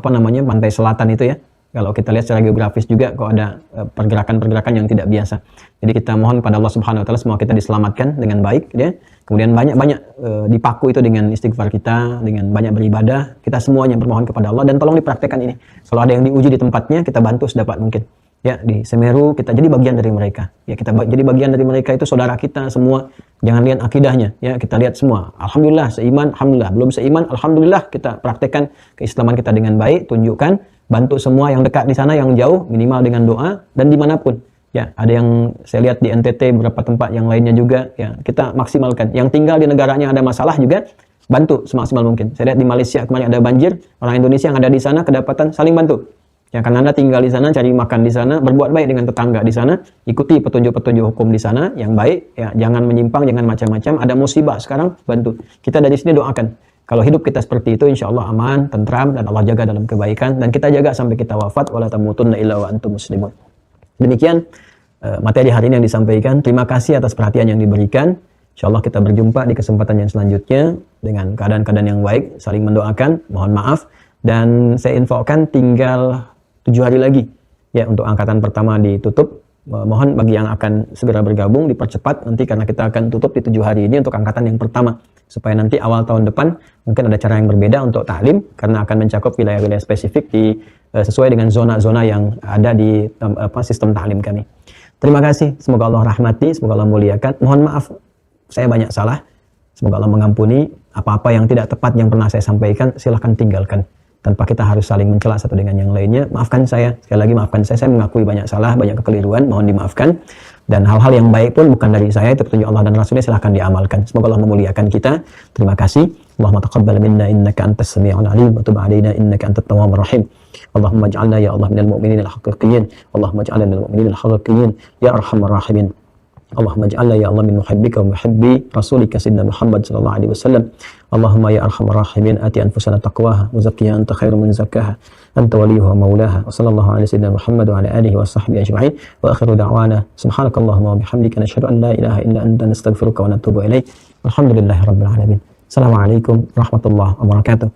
pantai selatan itu ya. Kalau kita lihat secara geografis juga kok ada pergerakan-pergerakan yang tidak biasa. Jadi kita mohon pada Allah Subhanahu wa taala semua kita diselamatkan dengan baik ya. Kemudian banyak dipaku itu dengan istighfar kita, dengan banyak beribadah. Kita semuanya bermohon kepada Allah dan tolong dipraktekkan ini. Kalau ada yang diuji di tempatnya, kita bantu sedapat mungkin. Ya, di Semeru kita jadi bagian dari mereka. Ya, kita jadi bagian dari mereka, itu saudara kita semua. Jangan lihat akidahnya, ya, kita lihat semua. Alhamdulillah seiman, alhamdulillah. Belum seiman, alhamdulillah kita praktekkan keislaman kita dengan baik, tunjukkan, bantu semua yang dekat di sana, yang jauh minimal dengan doa dan dimanapun. Ya, ada yang saya lihat di NTT, beberapa tempat yang lainnya juga, ya, kita maksimalkan. Yang tinggal di negaranya ada masalah juga, bantu semaksimal mungkin. Saya lihat di Malaysia kemarin ada banjir, orang Indonesia yang ada di sana kedapatan saling bantu. Ya, karena Anda tinggal di sana, cari makan di sana, berbuat baik dengan tetangga di sana, ikuti petunjuk-petunjuk hukum di sana yang baik, ya, jangan menyimpang, jangan macam-macam. Ada musibah sekarang, bantu. Kita dari sini doakan. Kalau hidup kita seperti itu, insya Allah aman, tentram, dan Allah jaga dalam kebaikan, dan kita jaga sampai kita wafat. Wala tamutunna illa wa antum muslimun. Demikian materi hari ini yang disampaikan. Terima kasih atas perhatian yang diberikan. Insya Allah kita berjumpa di kesempatan yang selanjutnya dengan keadaan-keadaan yang baik, saling mendoakan, mohon maaf. Dan saya infokan tinggal 7 hari lagi ya untuk angkatan pertama ditutup. Mohon bagi yang akan segera bergabung dipercepat nanti, karena kita akan tutup di 7 hari ini untuk angkatan yang pertama, supaya nanti awal tahun depan mungkin ada cara yang berbeda untuk taklim, karena akan mencakup wilayah-wilayah spesifik sesuai dengan zona-zona yang ada di sistem taklim kami. Terima kasih, semoga Allah rahmati, semoga Allah muliakan. Mohon maaf saya banyak salah, semoga Allah mengampuni. Apa-apa yang tidak tepat yang pernah saya sampaikan silahkan tinggalkan, tanpa kita harus saling mencela satu dengan yang lainnya. Maafkan saya, sekali lagi maafkan saya mengakui banyak salah, banyak kekeliruan, mohon dimaafkan. Dan hal-hal yang baik pun bukan dari saya, itu petunjuk Allah dan Rasulnya, silahkan diamalkan. Semoga Allah memuliakan kita. Terima kasih. Allahumma taqabbal minna innaka antas sami'ul alim wa tub 'alaina innaka antat tawwabur rahim. Allahumma ij'alna ya Allah minal mu'minin al-haqiqiyyin. Allahumma ij'alna minal mu'minin al-haqiqiyyin ya arhamar rahimin. Allahumma ij'alna ya Allah min muhibbika wa muhibbi rasulika sayyidina Muhammad sallallahu alaihi wasallam. Allahumma ya arhamar rahimin ati anfusana taqwaha wa zakkiha anta khairu man zakkaha anta waliyuha wa maulaha. Wa sallallahu ala sayyidina Muhammad wa ala alihi wa sahbihi ajma'in. Wa akhiru da'wana subhanakallahumma wa bihamdika nashhadu an la ilaha illa anta nastaghfiruka wa natubu ilaik. Walhamdulillahirabbil alamin. Assalamualaikum warahmatullahi wabarakatuh.